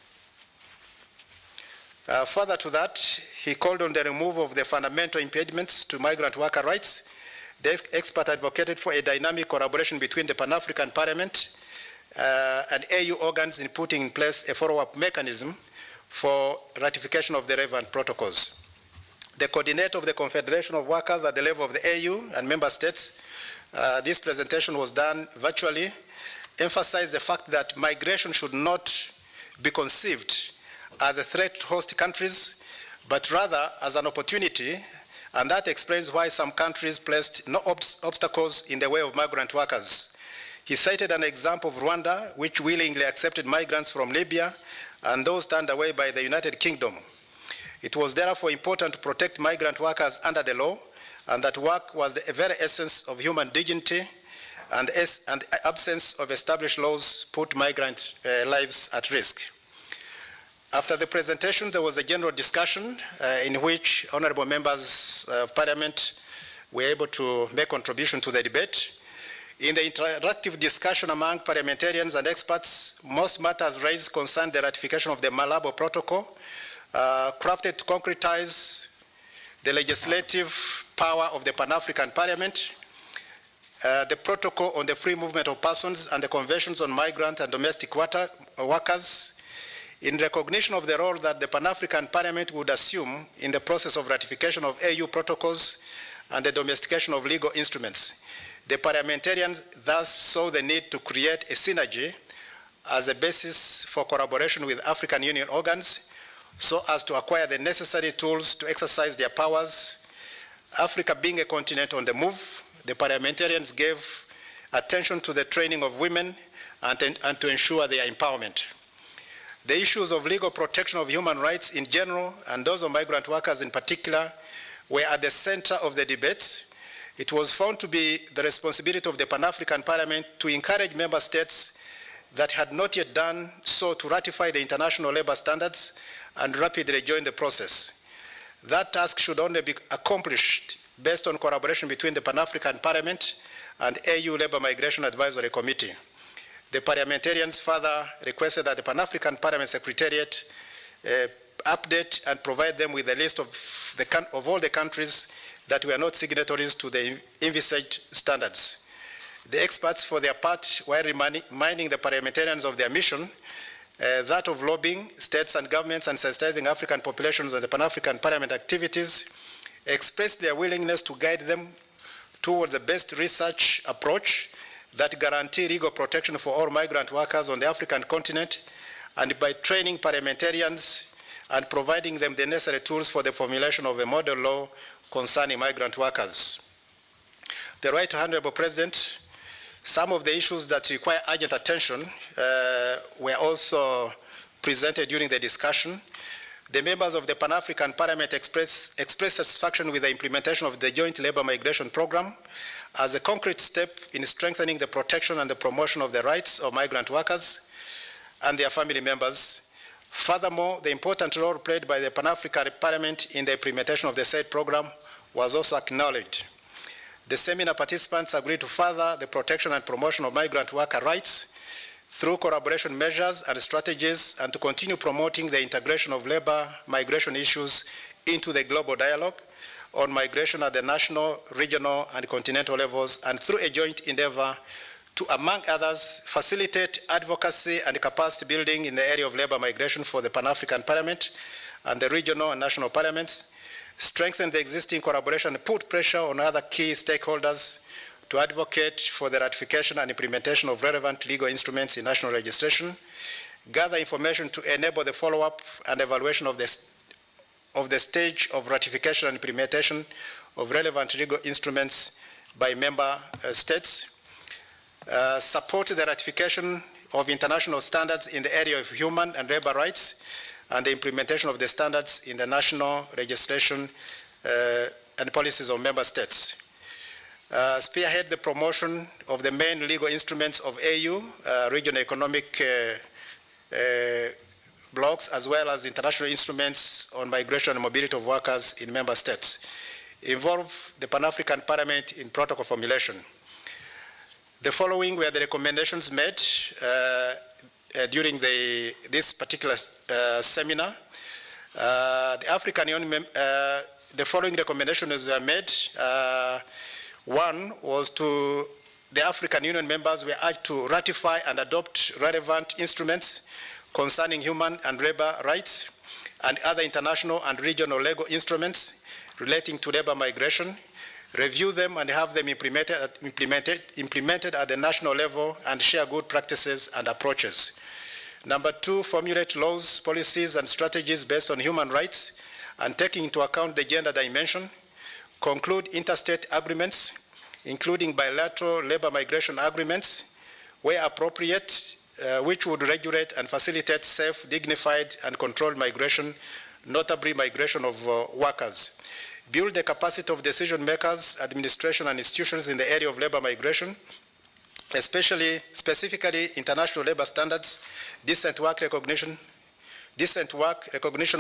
Further to that, he called on the removal of the fundamental impediments to migrant worker rights. The expert advocated for a dynamic collaboration between the Pan-African Parliament and AU organs in putting in place a follow-up mechanism for ratification of the relevant protocols. The coordinator of the Confederation of Workers at the level of the AU and member states, this presentation was done virtually, emphasized the fact that migration should not be conceived as a threat to host countries, but rather as an opportunity, and that explains why some countries placed no obstacles in the way of migrant workers. He cited an example of Rwanda, which willingly accepted migrants from Libya and those turned away by the United Kingdom. It was therefore important to protect migrant workers under the law, and that work was the very essence of human dignity, and the absence of established laws put migrant lives at risk. After the presentation, there was a general discussion in which honorable members of Parliament were able to make contribution to the debate. In the interactive discussion among parliamentarians and experts, most matters raised concerned the ratification of the Malabo Protocol, crafted to concretize the legislative power of the Pan-African Parliament, the Protocol on the Free Movement of Persons, and the Conventions on Migrant and Domestic Workers, in recognition of the role that the Pan-African Parliament would assume in the process of ratification of AU protocols and the domestication of legal instruments. The parliamentarians thus saw the need to create a synergy as a basis for collaboration with African Union organs so as to acquire the necessary tools to exercise their powers. Africa being a continent on the move, the parliamentarians gave attention to the training of women and to ensure their empowerment. The issues of legal protection of human rights in general and those of migrant workers in particular were at the center of the debate. It was found to be the responsibility of the Pan-African Parliament to encourage member states that had not yet done so to ratify the international labor standards and rapidly join the process. That task should only be accomplished based on collaboration between the Pan-African Parliament and AU Labour Migration Advisory Committee. The parliamentarians further requested that the Pan-African Parliament Secretariat update and provide them with a list of all the countries that were not signatories to the envisaged standards. The experts, for their part, were reminding the parliamentarians of their mission, that of lobbying states and governments and sensitizing African populations on the Pan-African Parliament activities, expressed their willingness to guide them towards the best research approach that guarantee legal protection for all migrant workers on the African continent, and by training parliamentarians and providing them the necessary tools for the formulation of a model law concerning migrant workers. The Right Honorable President, some of the issues that require urgent attention were also presented during the discussion. The members of the Pan-African Parliament expressed satisfaction with the implementation of the Joint Labour Migration Programme as a concrete step in strengthening the protection and the promotion of the rights of migrant workers and their family members. Furthermore, the important role played by the Pan-African Parliament in the implementation of the said program was also acknowledged. The seminar participants agreed to further the protection and promotion of migrant worker rights through collaboration measures and strategies, and to continue promoting the integration of labor migration issues into the global dialogue on migration at the national, regional, and continental levels, and through a joint endeavor to, among others, facilitate advocacy and capacity building in the area of labor migration for the Pan-African Parliament and the regional and national parliaments, strengthen the existing collaboration and put pressure on other key stakeholders to advocate for the ratification and implementation of relevant legal instruments in national registration, gather information to enable the follow-up and evaluation of the stage of ratification and implementation of relevant legal instruments by member states, support the ratification of international standards in the area of human and labor rights and the implementation of the standards in the national legislation and policies of member states. Spearhead the promotion of the main legal instruments of AU, regional economic blocks, as well as international instruments on migration and mobility of workers in member states. Involve the Pan-African Parliament in protocol formulation. The following were the recommendations made during this particular seminar. The following recommendations were made. One was to the African Union members were urged to ratify and adopt relevant instruments concerning human and labor rights and other international and regional legal instruments relating to labor migration, review them and have them implemented at the national level and share good practices and approaches. Number two, formulate laws, policies, and strategies based on human rights and taking into account the gender dimension. Conclude interstate agreements, including bilateral labor migration agreements, where appropriate, which would regulate and facilitate safe, dignified, and controlled migration, notably migration of workers. Build the capacity of decision makers, administration, and institutions in the area of labor migration, specifically international labor standards, decent work recognition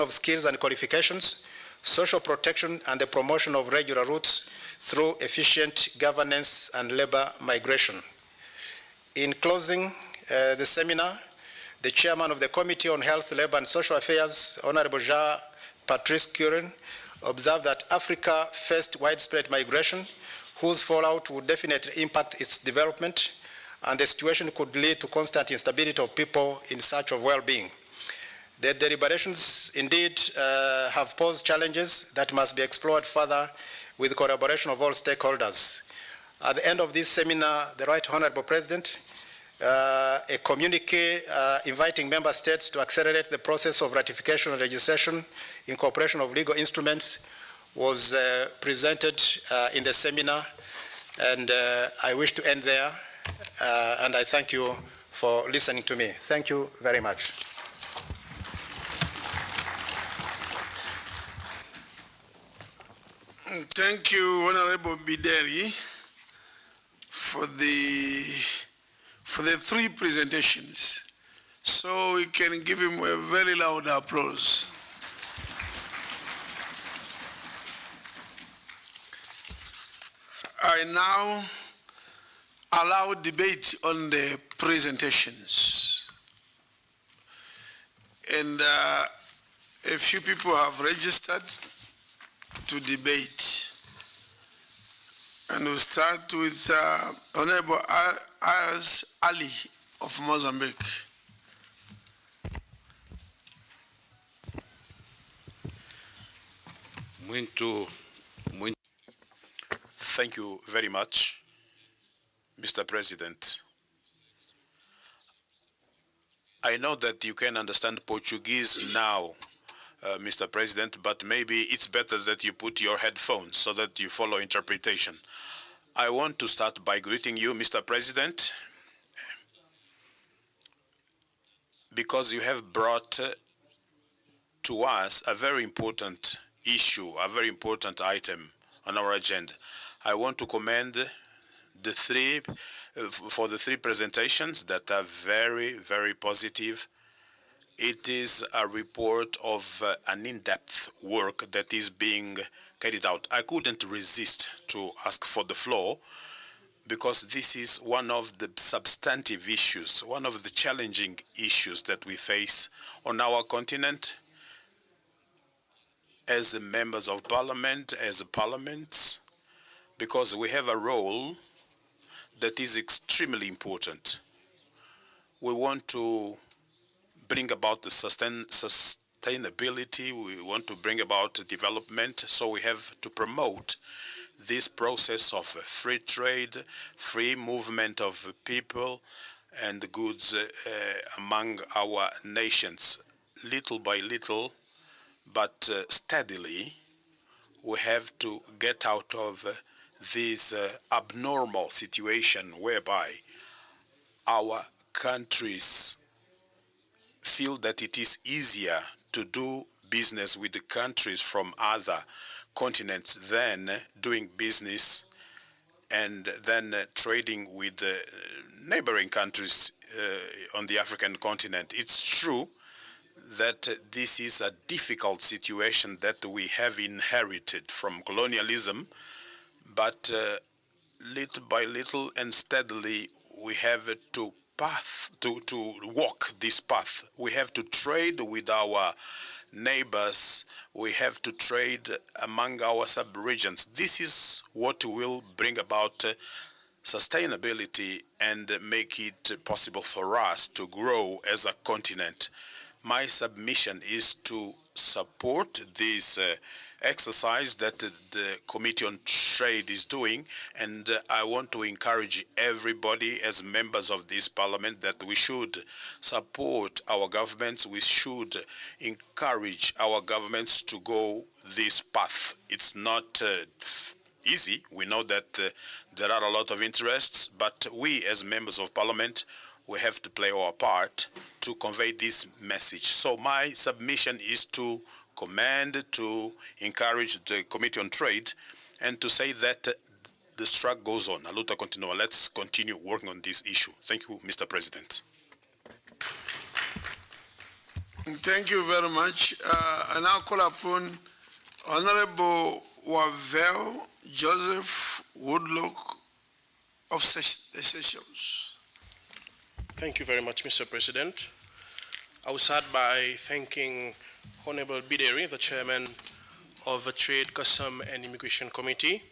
of skills and qualifications, social protection, and the promotion of regular routes through efficient governance and labor migration. In closing the seminar, the chairman of the Committee on Health, Labor, and Social Affairs, Honorable Jean-Patrice Curren, observed that Africa faced widespread migration, whose fallout would definitely impact its development, and the situation could lead to constant instability of people in search of well-being. The deliberations indeed have posed challenges that must be explored further with collaboration of all stakeholders. At the end of this seminar, the Right Honorable President, a communique inviting member states to accelerate the process of ratification and registration, incorporation of legal instruments was presented in the seminar, and I wish to end there, and I thank you for listening to me. Thank you very much. Thank you, Honorable Bideri, for the three presentations. So we can give him a very loud applause. I now allow debate on the presentations. And a few people have registered to debate. And we'll start with Honorable Ayers Ali of Mozambique. Thank you very much, Mr. President. I know that you can understand Portuguese now, Mr. President, but maybe it's better that you put your headphones so that you follow interpretation. I want to start by greeting you, Mr. President, because you have brought to us a very important issue, a very important item on our agenda. I want to commend the three presentations that are very, very positive. It is a report of an in-depth work that is being carried out. I couldn't resist to ask for the floor because this is one of the substantive issues, one of the challenging issues that we face on our continent as members of parliament, as parliaments, because we have a role that is extremely important. We want to bring about the sustainability, we want to bring about development, so we have to promote this process of free trade, free movement of people and goods among our nations. Little by little, but steadily, we have to get out of this abnormal situation whereby our countries feel that it is easier to do business with the countries from other continents than doing business and then trading with the neighboring countries on the African continent. It's true that this is a difficult situation that we have inherited from colonialism, but little by little and steadily we have to walk this path. We have to trade with our neighbors. We have to trade among our sub-regions. This is what will bring about sustainability and make it possible for us to grow as a continent. My submission is to support this exercise that the Committee on Trade is doing, and I want to encourage everybody as members of this parliament that we should support our governments, we should encourage our governments to go this path. It's not easy. We know that there are a lot of interests, but we as members of parliament, we have to play our part to convey this message. So my submission is to commend, to encourage the Committee on Trade, and to say that the struggle goes on. A luta continua. Let's continue working on this issue. Thank you, Mr. President. Thank you very much. I now call upon Honorable Wavel Joseph Woodlock of the Seychelles. Thank you very much, Mr. President. I will start by thanking Honorable Bideri, the Chairman of the Trade, Custom and Immigration Committee,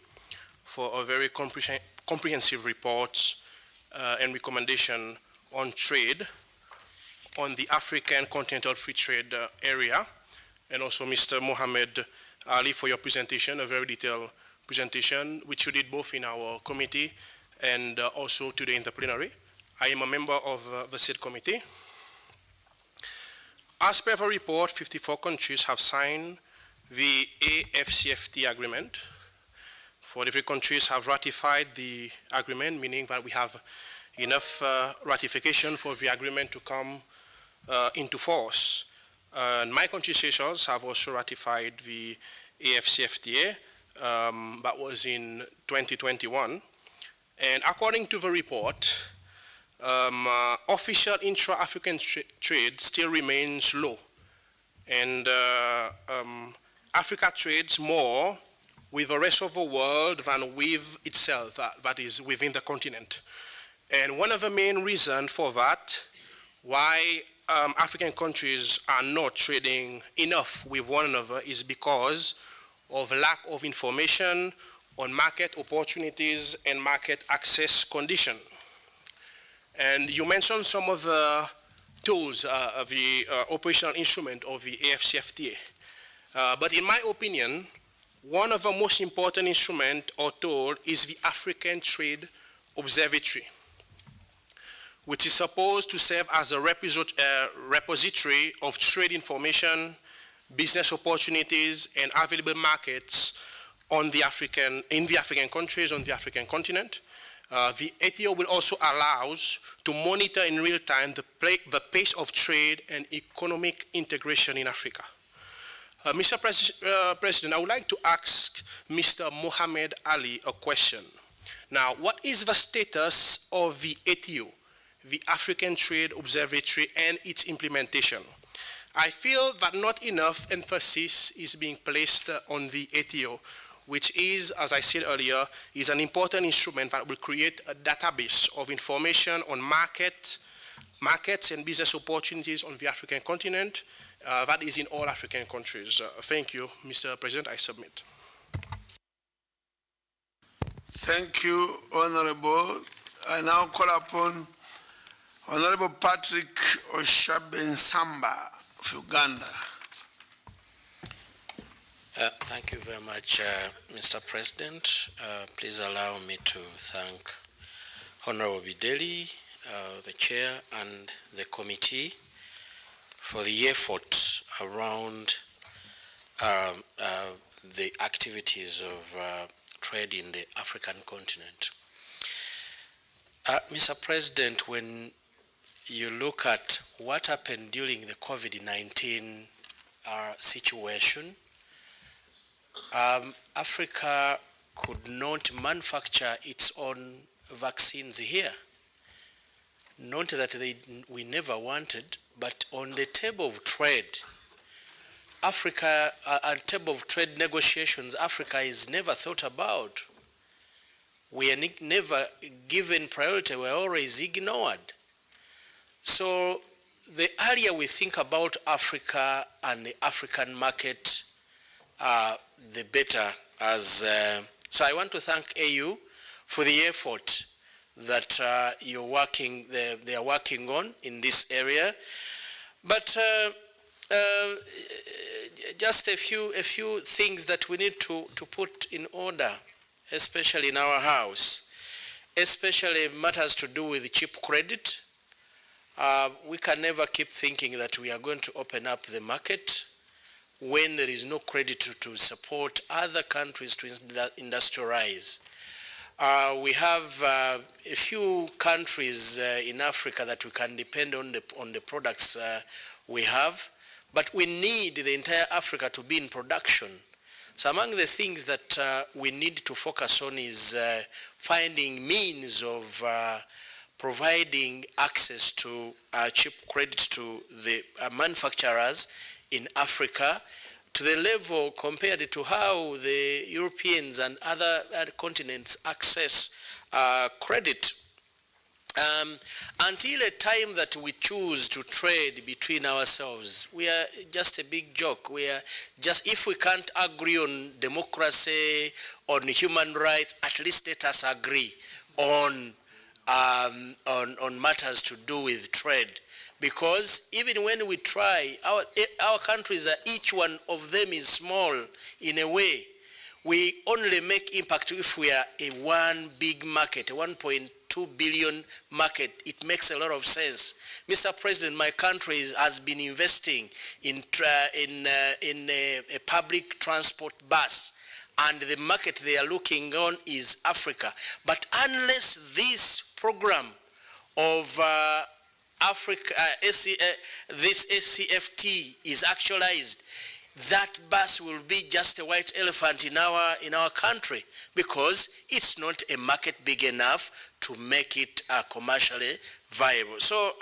for a very comprehensive report and recommendation on trade on the African Continental Free Trade area, and also Mr. Mohamed Ali for your presentation, a very detailed presentation, which you did both in our committee and also today in the plenary. I am a member of the said committee. As per the report, 54 countries have signed the AFCFTA agreement. 43 countries have ratified the agreement, meaning that we have enough ratification for the agreement to come into force. My country, Seychelles, have also ratified the AFCFTA. That was in 2021. And according to the report, official intra-African trade still remains low, and Africa trades more with the rest of the world than with itself, that is within the continent. And one of the main reasons for that, why African countries are not trading enough with one another, is because of lack of information on market opportunities and market access conditions. And you mentioned some of the tools of the operational instrument of the AFCFTA. But in my opinion, one of the most important instruments or tool is the African Trade Observatory, which is supposed to serve as a repository of trade information, business opportunities, and available markets in the African countries, on the African continent. The ATO will also allow us to monitor in real time the pace of trade and economic integration in Africa. Mr. President, I would like to ask Mr. Mohamed Ali a question. Now, what is the status of the ATO, the African Trade Observatory, and its implementation? I feel that not enough emphasis is being placed on the ATO, which is, as I said earlier, is an important instrument that will create a database of information on markets and business opportunities on the African continent that is in all African countries. Thank you, Mr. President. I submit. Thank you, Honorable. I now call upon Honorable Patrick Oshaben Samba of Uganda. Thank you very much, Mr. President. Please allow me to thank Honorable Bideli, the Chair, and the committee for the effort around the activities of trade in the African continent. Mr. President, when you look at what happened during the COVID-19 situation, Africa could not manufacture its own vaccines here. Not that we never wanted, but on the table of trade, Africa, on table of trade negotiations, Africa is never thought about. We are never given priority, we're always ignored. So the earlier we think about Africa and the African market, the better. So I want to thank AU for the effort that they are working on in this area. But just a few things that we need to put in order, especially in our house, especially matters to do with cheap credit. We can never keep thinking that we are going to open up the market when there is no credit to support other countries to industrialize. We have a few countries in Africa that we can depend on the products we have, but we need the entire Africa to be in production. So among the things that we need to focus on is finding means of providing access to cheap credit to the manufacturers in Africa to the level compared to how the Europeans and other continents access credit. Until a time that we choose to trade between ourselves, we are just a big joke. We are just, if we can't agree on democracy, on human rights, at least let us agree on matters to do with trade. Because even when we try, our countries are, each one of them is small in a way. We only make impact if we are a one big market, a 1.2 billion market. It makes a lot of sense. Mr. President, my country has been investing in a public transport bus, and the market they are looking on is Africa. But unless this program of Africa, this SCFT is actualized, that bus will be just a white elephant in our country, because it's not a market big enough to make it commercially viable. So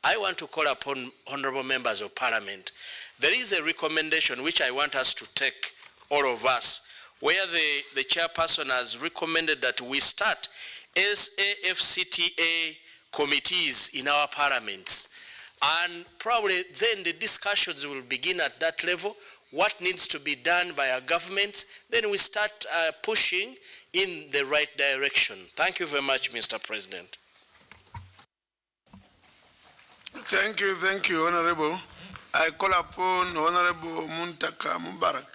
I want to call upon honorable members of parliament. There is a recommendation which I want us to take, all of us, where the chairperson has recommended that we start SAFCTA committees in our parliaments. And probably then the discussions will begin at that level, what needs to be done by our governments. Then we start pushing in the right direction. Thank you very much, Mr. President. Thank you, Honorable. I call upon Honorable Muntaka Mubarak.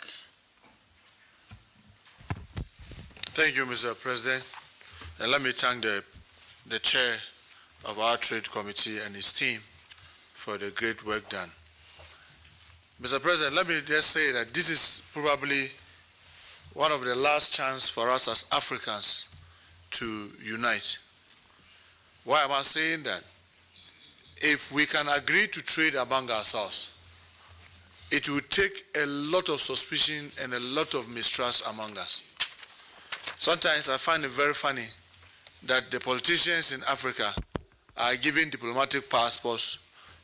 Thank you, Mr. President. And let me thank the chair of our trade committee and his team for the great work done. Mr. President, let me just say that this is probably one of the last chances for us as Africans to unite. Why am I saying that? If we can agree to trade among ourselves, it will take a lot of suspicion and a lot of mistrust among us. Sometimes I find it very funny that the politicians in Africa are given diplomatic passports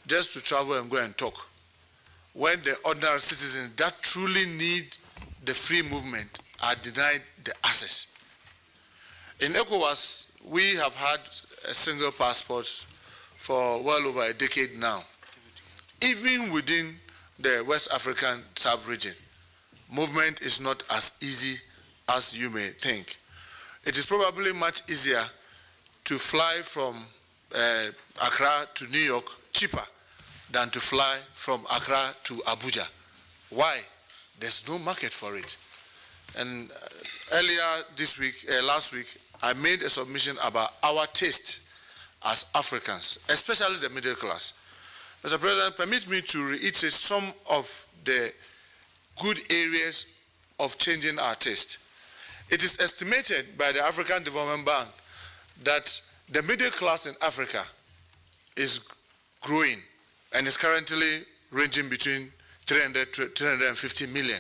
just to travel and go and talk, when the ordinary citizens that truly need the free movement are denied the access. In ECOWAS, we have had a single passport for well over a decade now. Even within the West African sub-region, movement is not as easy as you may think. It is probably much easier to fly from Accra to New York cheaper than to fly from Accra to Abuja. Why? There's no market for it. And earlier this week, last week, I made a submission about our taste as Africans, especially the middle class. Mr. President, permit me to reiterate some of the good areas of changing our taste. It is estimated by the African Development Bank that the middle class in Africa is growing and is currently ranging between 300 to 350 million.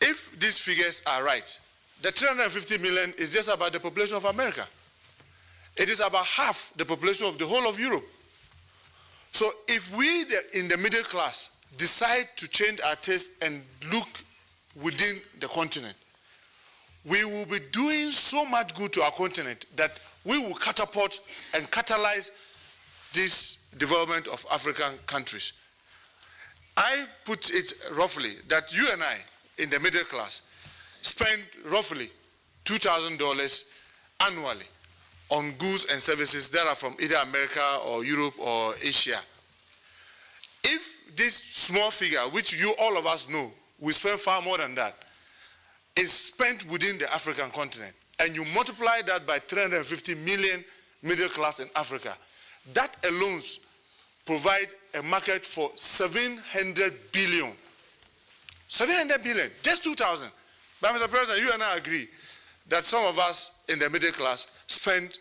If these figures are right, the 350 million is just about the population of America. It is about half the population of the whole of Europe. So if we in the middle class decide to change our taste and look within the continent, we will be doing so much good to our continent that we will catapult and catalyze this development of African countries. I put it roughly that you and I, in the middle class, spend roughly $2,000 annually on goods and services that are from either America or Europe or Asia. If this small figure, which you all of us know, we spend far more than that, is spent within the African continent, and you multiply that by 350 million middle class in Africa, that alone provides a market for 700 billion. 700 billion, just 2,000. But Mr. President, you and I agree that some of us in the middle class spend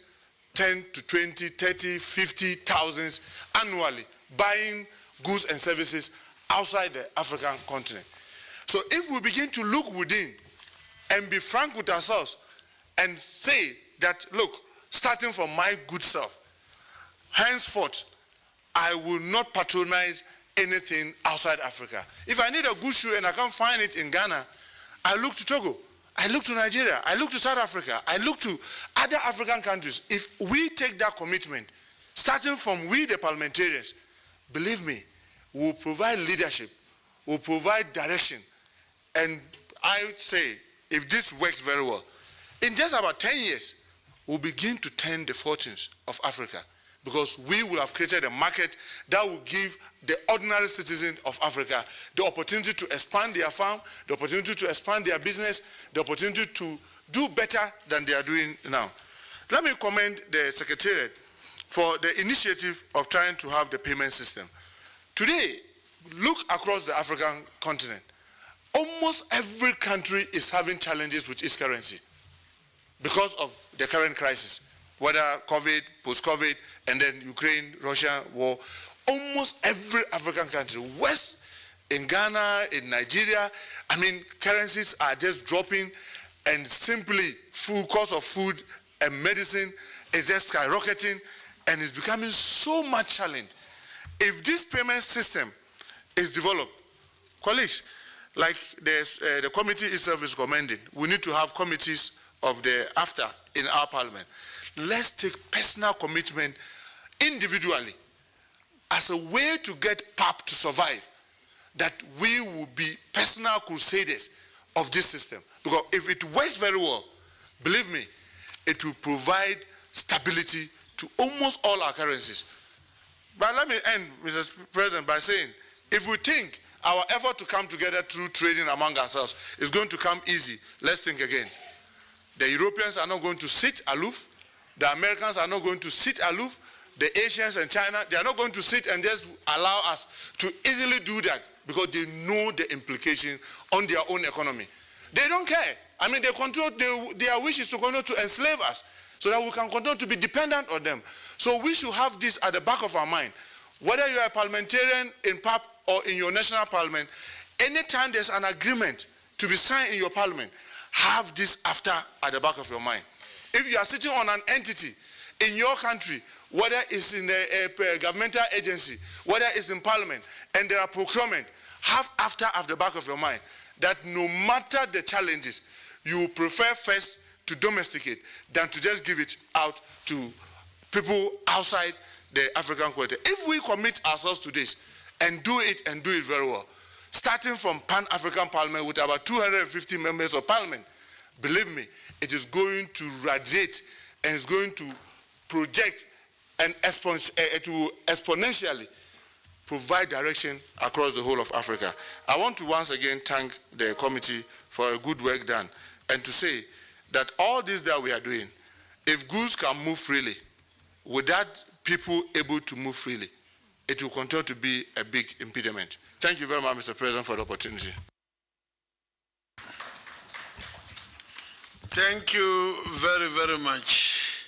10 to 20, 30, 50,000 annually buying goods and services outside the African continent. So if we begin to look within and be frank with ourselves and say that, look, starting from my good self, henceforth, I will not patronize anything outside Africa. If I need a good shoe and I can't find it in Ghana, I look to Togo, I look to Nigeria, I look to South Africa, I look to other African countries. If we take that commitment, starting from we the parliamentarians, believe me, we'll provide leadership, we'll provide direction. And I would say, if this works very well, in just about 10 years, we'll begin to turn the fortunes of Africa, because we will have created a market that will give the ordinary citizen of Africa the opportunity to expand their farm, the opportunity to expand their business, the opportunity to do better than they are doing now. Let me commend the Secretariat for the initiative of trying to have the payment system. Today, look across the African continent. Almost every country is having challenges with its currency because of the current crisis, whether COVID, post-COVID, and then Ukraine, Russia war. Almost every African country, West, in Ghana, in Nigeria, I mean, currencies are just dropping, and simply cost of food and medicine is just skyrocketing, and it's becoming so much challenge. If this payment system is developed, colleagues, like the committee itself is recommending, we need to have committees of the AFTA in our parliament. Let's take personal commitment individually as a way to get PAP to survive, that we will be personal crusaders of this system. Because if it works very well, believe me, it will provide stability to almost all our currencies. But let me end, Mr. President, by saying, if we think our effort to come together through trading among ourselves is going to come easy, let's think again. The Europeans are not going to sit aloof. The Americans are not going to sit aloof. The Asians and China, they are not going to sit and just allow us to easily do that, because they know the implication on their own economy. They don't care. I mean, they control, their wish is to continue to enslave us so that we can continue to be dependent on them. So we should have this at the back of our mind. Whether you are a parliamentarian in PAP or in your national parliament, anytime there's an agreement to be signed in your parliament, have this after at the back of your mind. If you are sitting on an entity in your country, whether it's in a governmental agency, whether it's in parliament, and there are procurement, have after at the back of your mind that no matter the challenges, you prefer first to domesticate than to just give it out to people outside the African quarter. If we commit ourselves to this and do it very well, starting from Pan-African Parliament with about 250 members of Parliament, believe me, it is going to radiate and it's going to project and to exponentially provide direction across the whole of Africa. I want to once again thank the committee for a good work done and to say that all this that we are doing, if goods can move freely, without people able to move freely, it will continue to be a big impediment. Thank you very much, Mr. President, for the opportunity. Thank you very, very much.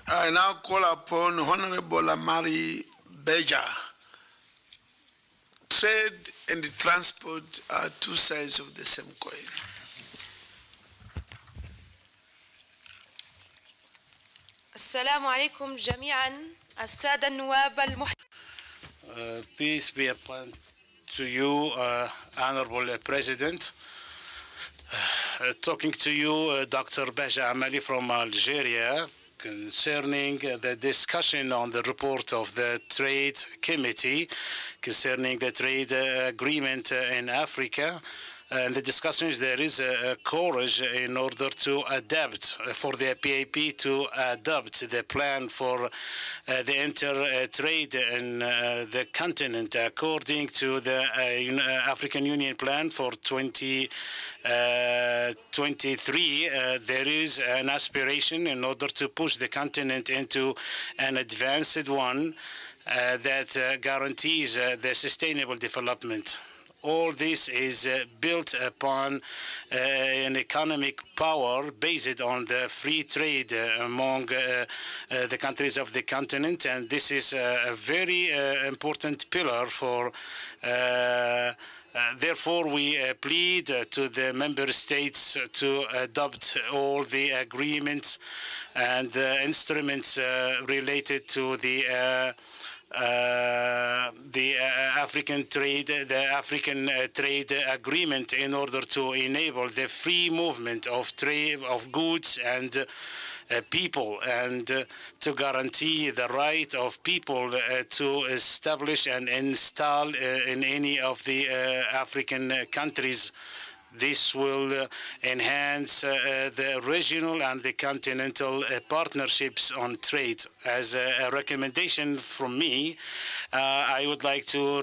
I now call upon Honorable Amari Beja. Trade and transport are two sides of the same coin. السلام عليكم جميعا السادة النواب Peace be upon to you, Honorable President. Talking to you, Dr. Beja Amali from Algeria, concerning the discussion on the report of the Trade Committee concerning the trade agreement in Africa. And the discussions, there is a courage in order to adapt for the PAP to adopt the plan for the inter-trade in the continent according to the African Union plan for 2023. There is an aspiration in order to push the continent into an advanced one that guarantees the sustainable development. All this is built upon an economic power based on the free trade among the countries of the continent, and this is a very important pillar for therefore, we plead to the member states to adopt all the agreements and the instruments related to the African trade agreement in order to enable the free movement of trade of goods and people, and to guarantee the right of people to establish and install in any of the African countries. This will enhance the regional and the continental partnerships on trade. As a recommendation from me, I would like to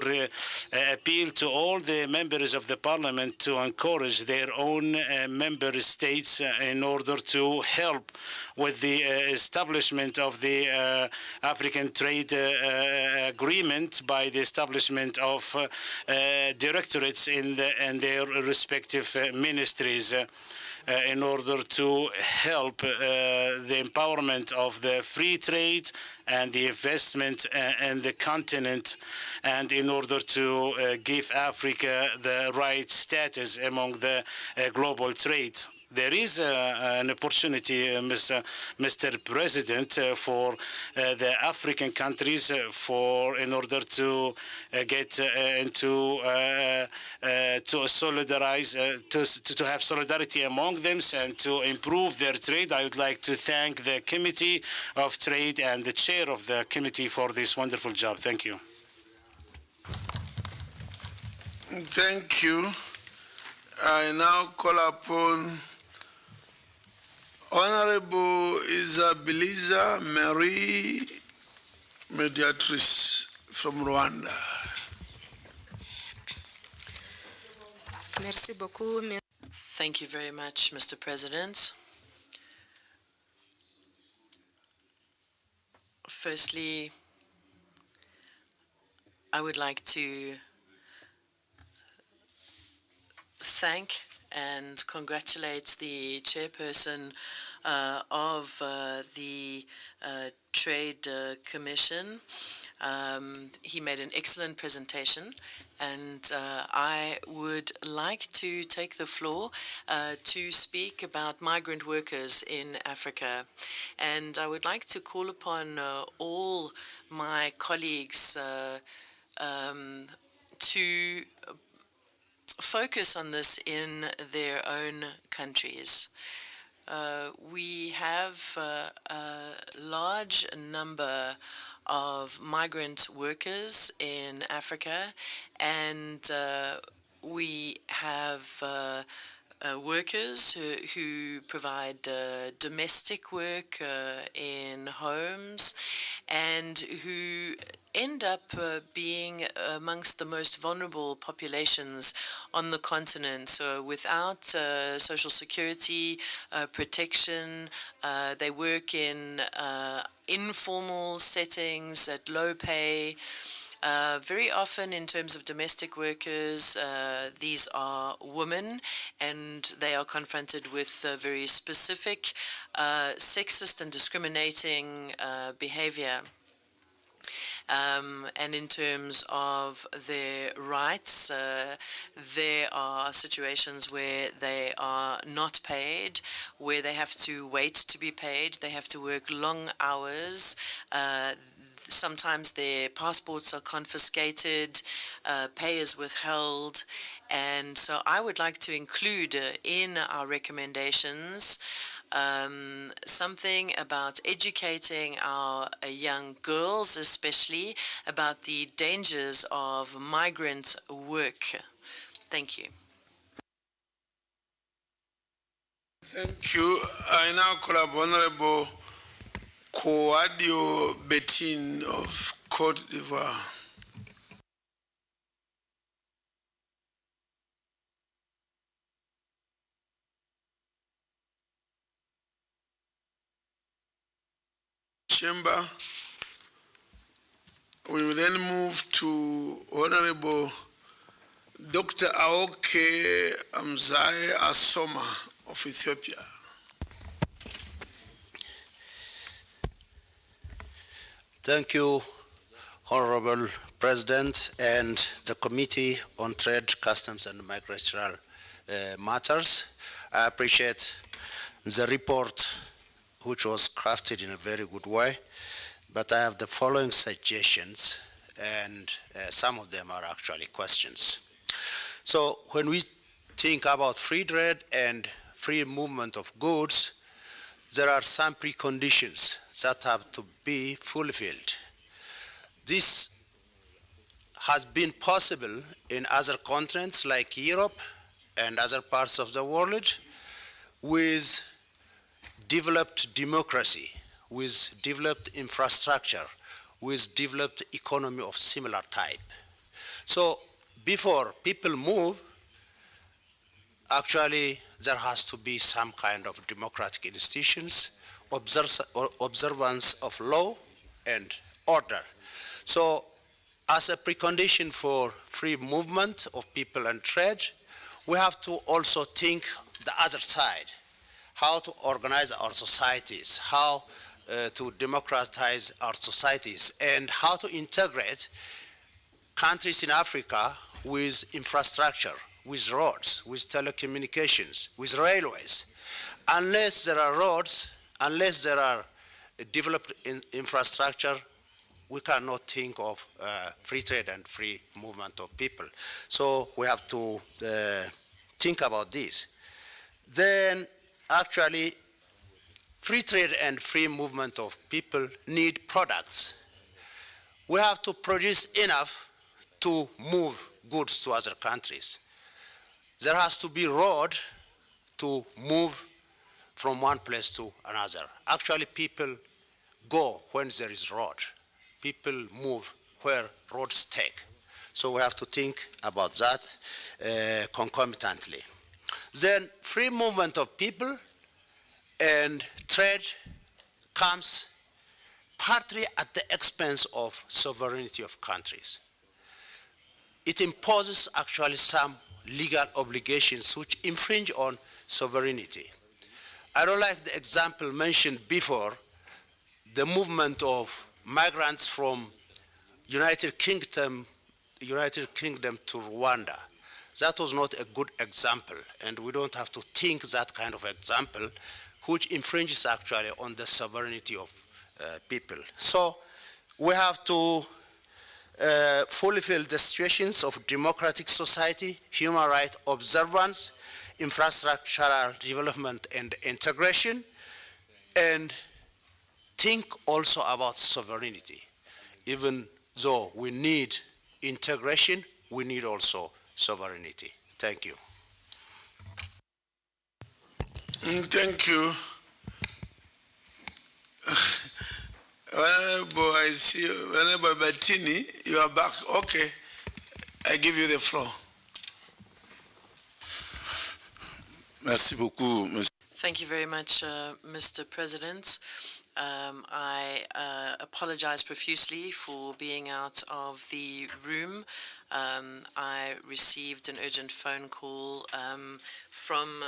appeal to all the members of the parliament to encourage their own member states in order to help with the establishment of the African trade agreement by the establishment of directorates in their respective ministries in order to help the empowerment of the free trade and the investment in the continent, and in order to give Africa the right status among the global trade. There is an opportunity, Mr. President, for the African countries in order to get into to solidarize, to have solidarity among them and to improve their trade. I would like to thank the Committee of Trade and the chair of the committee for this wonderful job. Thank you. Thank you. I now call upon Honorable Isabeliza Marie Mediatrice from Rwanda. Merci beaucoup. Thank you very much, Mr. President. Firstly, I would like to thank and congratulate the chairperson of the Trade Commission. He made an excellent presentation, and I would like to take the floor to speak about migrant workers in Africa. And I would like to call upon all my colleagues to focus on this in their own countries. We have a large number of migrant workers in Africa, and we have workers who provide domestic work in homes and who end up being amongst the most vulnerable populations on the continent. So without social security protection, they work in informal settings at low pay. Very often in terms of domestic workers, these are women, and they are confronted with very specific sexist and discriminating behavior. And in terms of their rights, there are situations where they are not paid, where they have to wait to be paid, they have to work long hours. Sometimes their passports are confiscated, pay is withheld, and so I would like to include in our recommendations something about educating our young girls, especially about the dangers of migrant work. Thank you. Thank you. I now call up Honorable Kouadio Betin of Côte d'Ivoire. Chamber. We will then move to Honorable Dr. Aoke Amzai Asoma of Ethiopia. Thank you, Honorable President and the Committee on Trade, Customs and Migratory Matters. I appreciate the report, which was crafted in a very good way, but I have the following suggestions, and some of them are actually questions. So when we think about free trade and free movement of goods, there are some preconditions that have to be fulfilled. This has been possible in other continents like Europe and other parts of the world with developed democracy, with developed infrastructure, with developed economy of similar type. So before people move, actually there has to be some kind of democratic institutions, observance of law and order. So as a precondition for free movement of people and trade, we have to also think the other side, how to organize our societies, how to democratize our societies, and how to integrate countries in Africa with infrastructure, with roads, with telecommunications, with railways. Unless there are roads, unless there are developed infrastructure, we cannot think of free trade and free movement of people. So we have to think about this. Then actually, free trade and free movement of people need products. We have to produce enough to move goods to other countries. There has to be road to move from one place to another. Actually, people go when there is road. People move where roads take. So we have to think about that concomitantly. Then free movement of people and trade comes partly at the expense of sovereignty of countries. It imposes actually some legal obligations which infringe on sovereignty. I don't like the example mentioned before, the movement of migrants from United Kingdom to Rwanda. That was not a good example, and we don't have to think that kind of example, which infringes actually on the sovereignty of people. So we have to fulfill the situations of democratic society, human rights observance, infrastructural development and integration, and think also about sovereignty. Even though we need integration, we need also sovereignty. Thank you. Thank you. Well, I see you. Whenever Bettini, you are back. Okay, I give you the floor. Merci beaucoup, Monsieur. Thank you very much, Mr. President. I apologize profusely for being out of the room. I received an urgent phone call from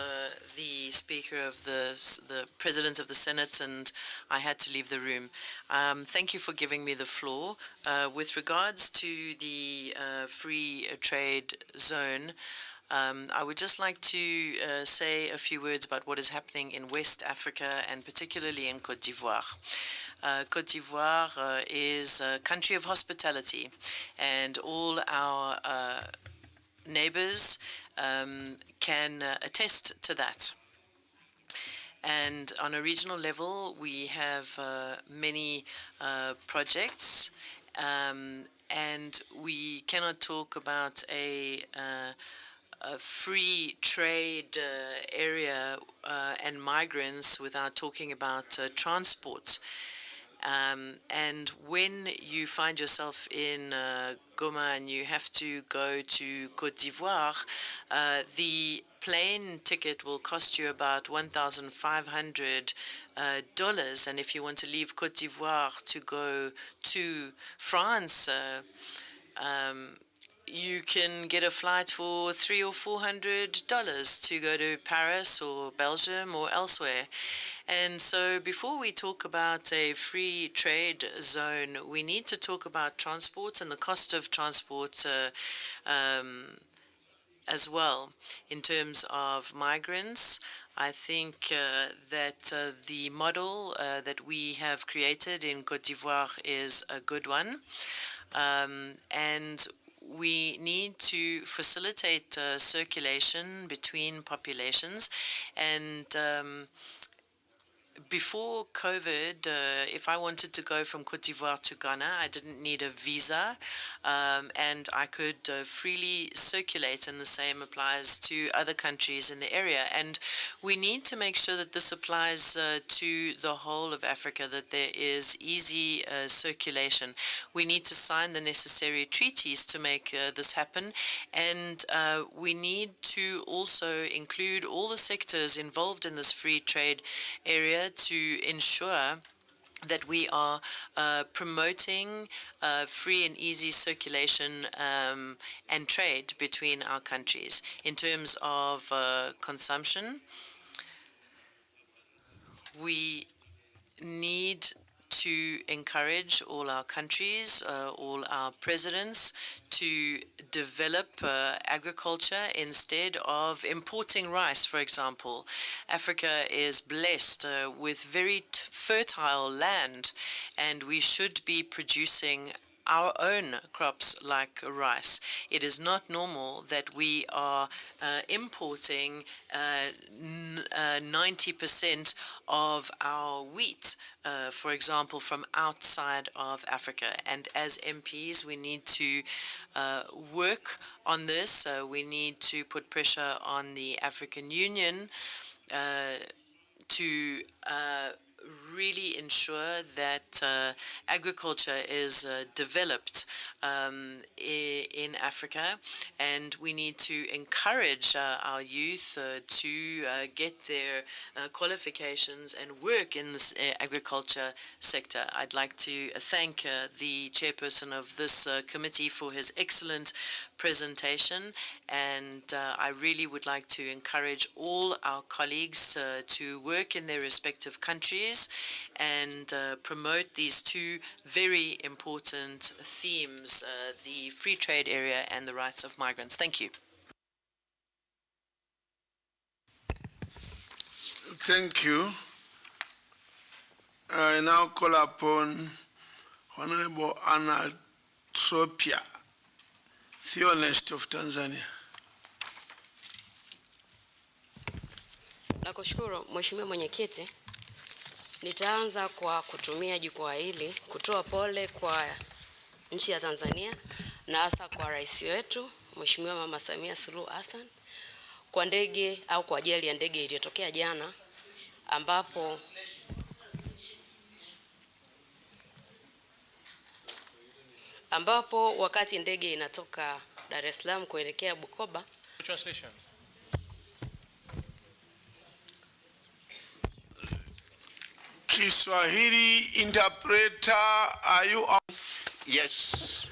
the Speaker of the President of the Senate, and I had to leave the room. Thank you for giving me the floor. With regards to the free trade zone, I would just like to say a few words about what is happening in West Africa and particularly in Côte d'Ivoire. Côte d'Ivoire is a country of hospitality, and all our neighbors can attest to that. And on a regional level, we have many projects, and we cannot talk about a free trade area and migrants without talking about transport. And when you find yourself in Goma and you have to go to Côte d'Ivoire, the plane ticket will cost you about $1,500, and if you want to leave Côte d'Ivoire to go to France, you can get a flight for $300 or $400 to go to Paris or Belgium or elsewhere. And so before we talk about a free trade zone, we need to talk about transport and the cost of transport as well. In terms of migrants, I think that the model that we have created in Côte d'Ivoire is a good one. And we need to facilitate circulation between populations. And before COVID, if I wanted to go from Côte d'Ivoire to Ghana, I didn't need a visa, and I could freely circulate, and the same applies to other countries in the area. And we need to make sure that this applies to the whole of Africa, that there is easy circulation. We need to sign the necessary treaties to make this happen, and we need to also include all the sectors involved in this free trade area to ensure that we are promoting free and easy circulation and trade between our countries. In terms of consumption, we need to encourage all our countries, all our presidents, to develop agriculture instead of importing rice, for example. Africa is blessed with very fertile land, and we should be producing our own crops like rice. It is not normal that we are importing 90% of our wheat, for example, from outside of Africa. And as MPs, we need to work on this. We need to put pressure on the African Union to really ensure that agriculture is developed in Africa, and we need to encourage our youth to get their qualifications and work in this agriculture sector. I'd like to thank the chairperson of this committee for his excellent presentation, and I really would like to encourage all our colleagues to work in their respective countries and promote these two very important themes, the free trade area and the rights of migrants. Thank you. Thank you. I now call upon Honorable Anna Ethiopia, Theonest of Tanzania. Nakushukuru Mheshimiwa Mwenyekiti. Nitaanza kwa kutumia jukwaa hili kutoa pole kwa nchi ya Tanzania na hasa kwa rais wetu Mheshimiwa Mama Samia Suluhu Hassan kwa ndege au kwa ajali ya ndege iliyotokea jana ambapo wakati ndege inatoka Dar es Salaam kuelekea Bukoba. Translation. Kiswahili interpreter, are you on? Yes.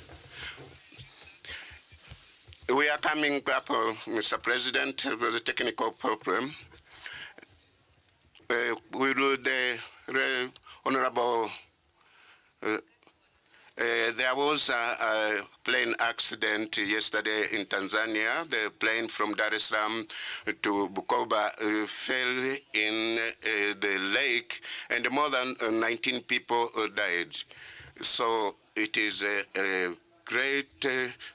We are coming up, Mr. President, with a technical problem. We will the Honorable there was a plane accident yesterday in Tanzania. The plane from Dar es Salaam to Bukoba fell in the lake, and more than 19 people died. So it is a great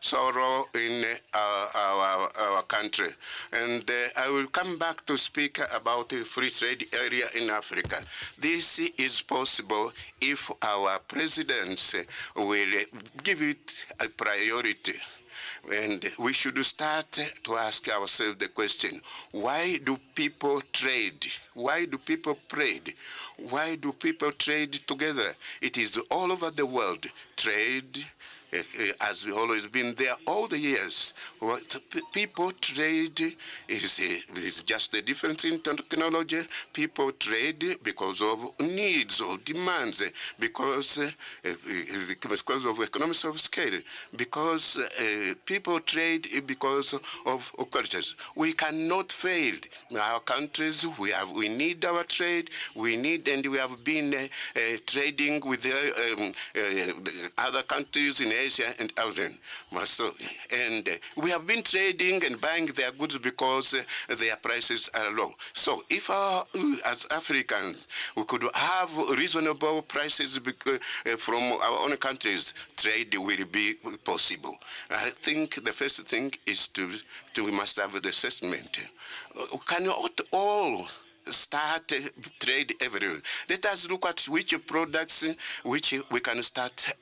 sorrow in our country. And I will come back to speak about the free trade area in Africa. This is possible if our presidents will give it a priority. And we should start to ask ourselves the question, why do people trade? Why do people trade? Why do people trade together? It is all over the world. Trade has always been there all the years. What people trade is just the difference in technology. People trade because of needs or demands, because of economies of scale, because people trade because of cultures. We cannot fail. Our countries, we need our trade. We need, and we have been trading with other countries in Asia and elsewhere. And we have been trading and buying their goods because their prices are low. So if as Africans, we could have reasonable prices from our own countries, trade will be possible. I think the first thing is we must have the assessment. Can not all start trade everywhere? Let us look at which products which we can start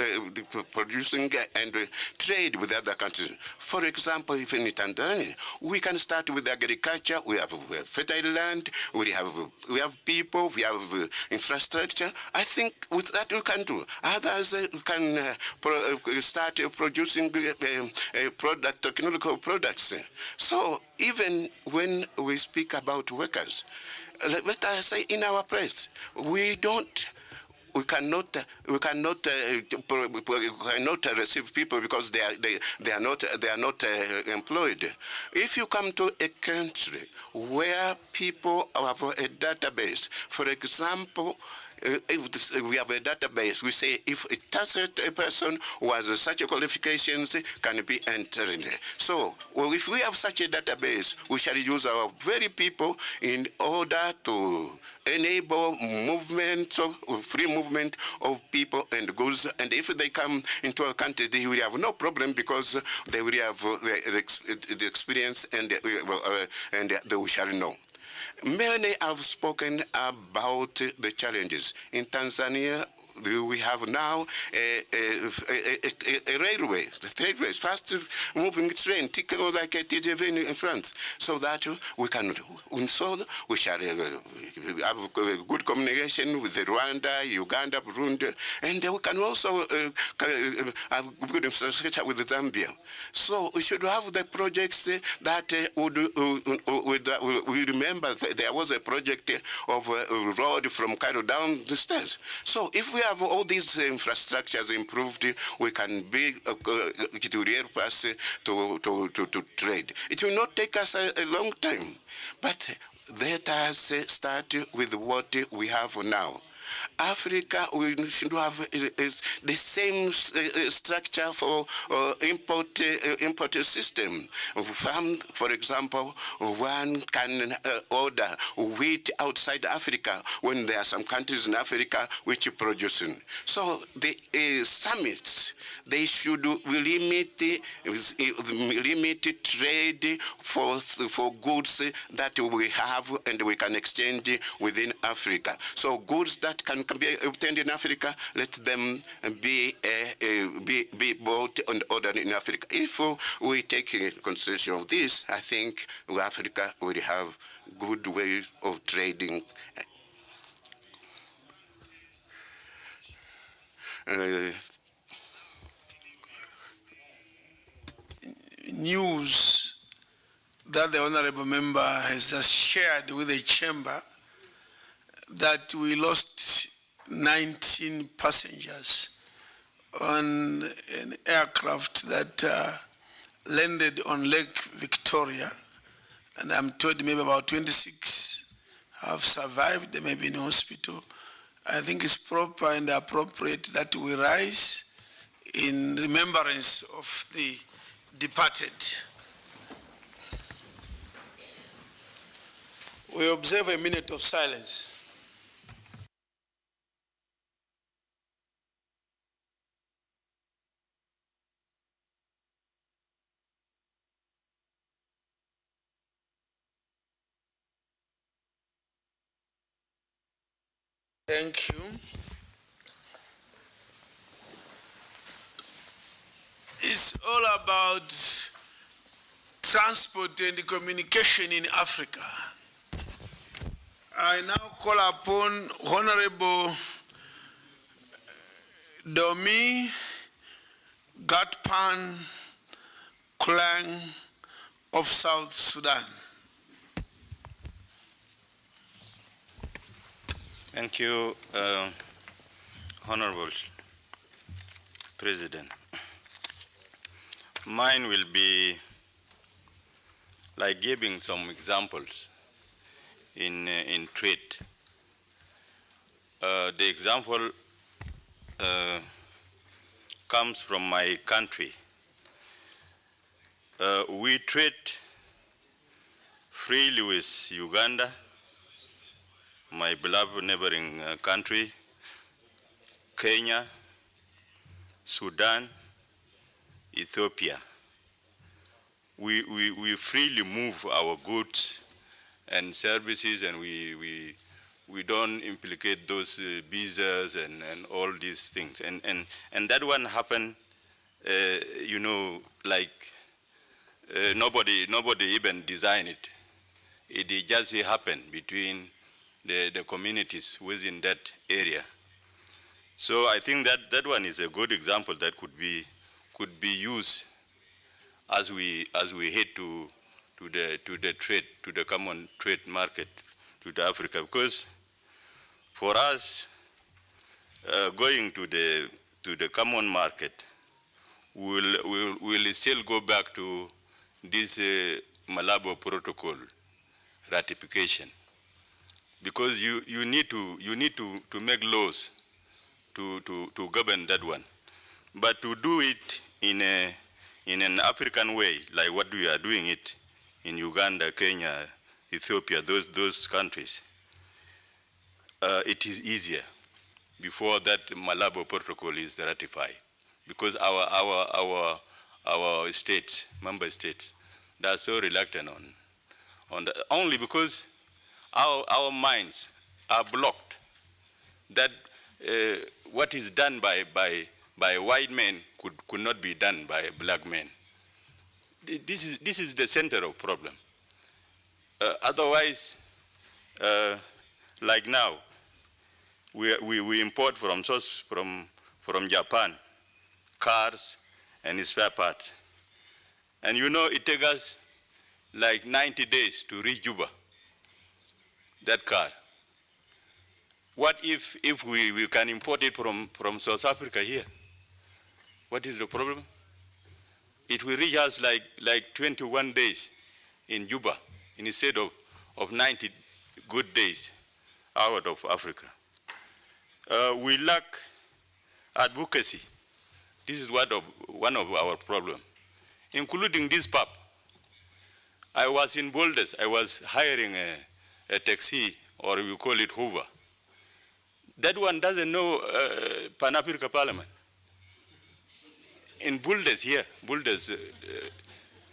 producing and trade with other countries. For example, if in Tanzania, we can start with agriculture. We have fertile land, we have people, we have infrastructure. I think with that we can do. Others can start producing technological products. So even when we speak about workers, let us say in our press, we cannot receive people because they are not employed. If you come to a country where people have a database, for example, if we have a database, we say if a person who has such qualifications can be entered. So if we have such a database, we shall use our very people in order to enable free movement of people and goods. And if they come into our country, they will have no problem because they will have the experience and they shall know. Many have spoken about the challenges. In Tanzania, we have now a railway, fast moving train, like a TGV in France, so that we shall have good communication with Rwanda, Uganda, Burundi, and we can also have good infrastructure with Zambia. So we should have the projects that we remember that there was a project of a road from Cairo down the stairs. So if we have all these infrastructures improved, we can be, it will help us to trade. It will not take us a long time, but let us start with what we have now. Africa, we should have the same structure for import system. For example, one can order wheat outside Africa when there are some countries in Africa which are producing. So the summits, they should limit trade for goods that we have and we can exchange within Africa. So goods that can be obtained in Africa, let them be bought and ordered in Africa. If we take into consideration of this, I think Africa will have good ways of trading. News that the honorable member has just shared with the chamber that we lost 19 passengers on an aircraft that landed on Lake Victoria, and I'm told maybe about 26 have survived. They may be in hospital. I think it's proper and appropriate that we rise in remembrance of the departed. We observe a minute of silence. Thank you. It's all about transport and communication in Africa. I now call upon Honorable Domi Gatpan Klang of South Sudan. Thank you, Honorable President. Mine will be like giving some examples in trade. The example comes from my country. We trade freely with Uganda, my beloved neighboring country, Kenya, Sudan, Ethiopia. We freely move our goods and services, and we don't implicate those visas and all these things. And that one happened, you know, like nobody even designed it. It just happened between the communities within that area. So I think that one is a good example that could be used as we head to the trade, to the common trade market, to the Africa, because for us going to the common market, we'll still go back to this Malabo Protocol ratification, because you need to make laws to govern that one. But to do it in an African way, like what we are doing it in Uganda, Kenya, Ethiopia, those countries, it is easier before that Malabo Protocol is ratified, because our states, member states, they are so reluctant on that, only because our minds are blocked that what is done by white men could not be done by a black man. This is the center of problem. Otherwise, like now, we import from Japan cars and spare parts, and you know it takes us like 90 days to reach Juba. That car. What if we can import it from South Africa here? What is the problem? It will reach us like 21 days in Juba instead of 90 good days out of Africa. we lack advocacy. This is one of our problems, including this PAP. I was in Boulders. I was hiring a taxi, or we call it Hoover. That one doesn't know Pan-Africa Parliament. In Boulders here,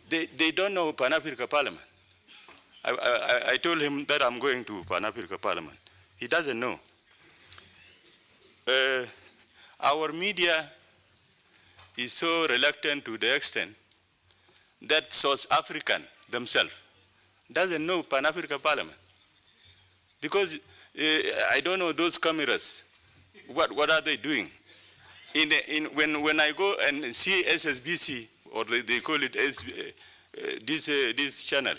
they don't know Pan-Africa Parliament. I told him that I'm going to Pan-Africa Parliament. He doesn't know. Our media is so reluctant to the extent that South African themselves doesn't know Pan-Africa Parliament. Because I don't know those cameras, what are they doing? When I go and see SSBC, or they call it this channel,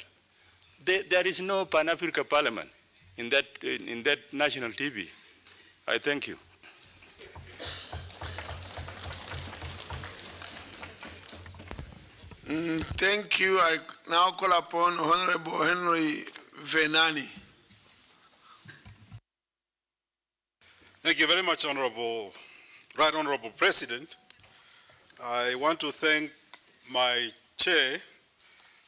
there is no Pan-Africa Parliament in that national TV. I thank you. Thank you. I now call upon Honorable Henry Venani. Thank you very much, Right Honorable President. I want to thank my chair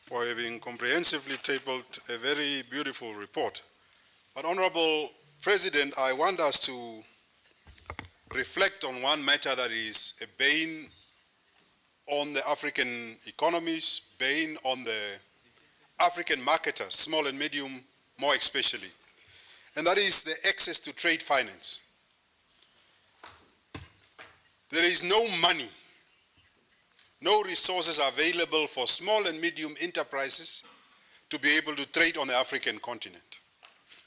for having comprehensively tabled a very beautiful report. But Honorable President, I want us to reflect on one matter that is a bane on the African economies, bane on the African marketers, small and medium more especially, and that is the access to trade finance. There is no money, no resources available for small and medium enterprises to be able to trade on the African continent.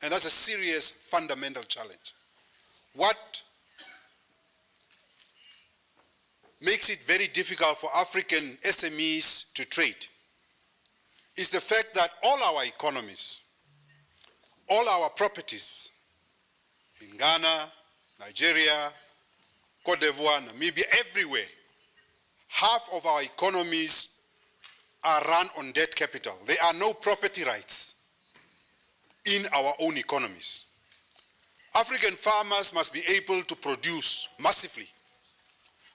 And that's a serious fundamental challenge. What makes it very difficult for African SMEs to trade is the fact that all our economies, all our properties in Ghana, Nigeria, Cote d'Ivoire, Namibia, everywhere, half of our economies are run on debt capital. There are no property rights in our own economies. African farmers must be able to produce massively,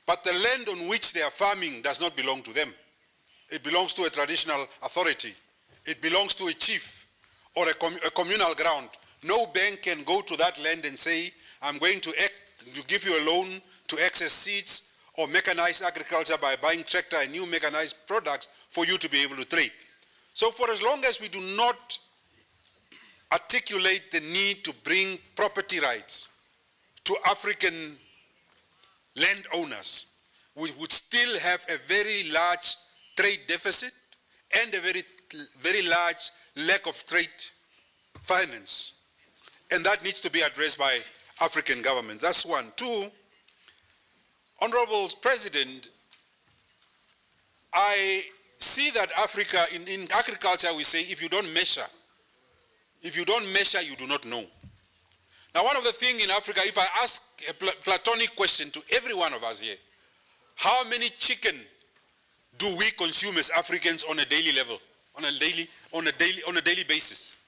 but the land on which they are farming does not belong to them. It belongs to a traditional authority. It belongs to a chief or a communal ground. No bank can go to that land and say, I'm going to give you a loan to access seeds or mechanized agriculture by buying tractor and new mechanized products for you to be able to trade. So for as long as we do not articulate the need to bring property rights to African landowners, we would still have a very large trade deficit and a very large lack of trade finance. And that needs to be addressed by African governments. That's one. Two, Honorable President, I see that Africa, in agriculture we say, if you don't measure, you do not know. Now one of the things in Africa, if I ask a platonic question to every one of us here, how many chicken do we consume as Africans on a daily level, on a daily basis?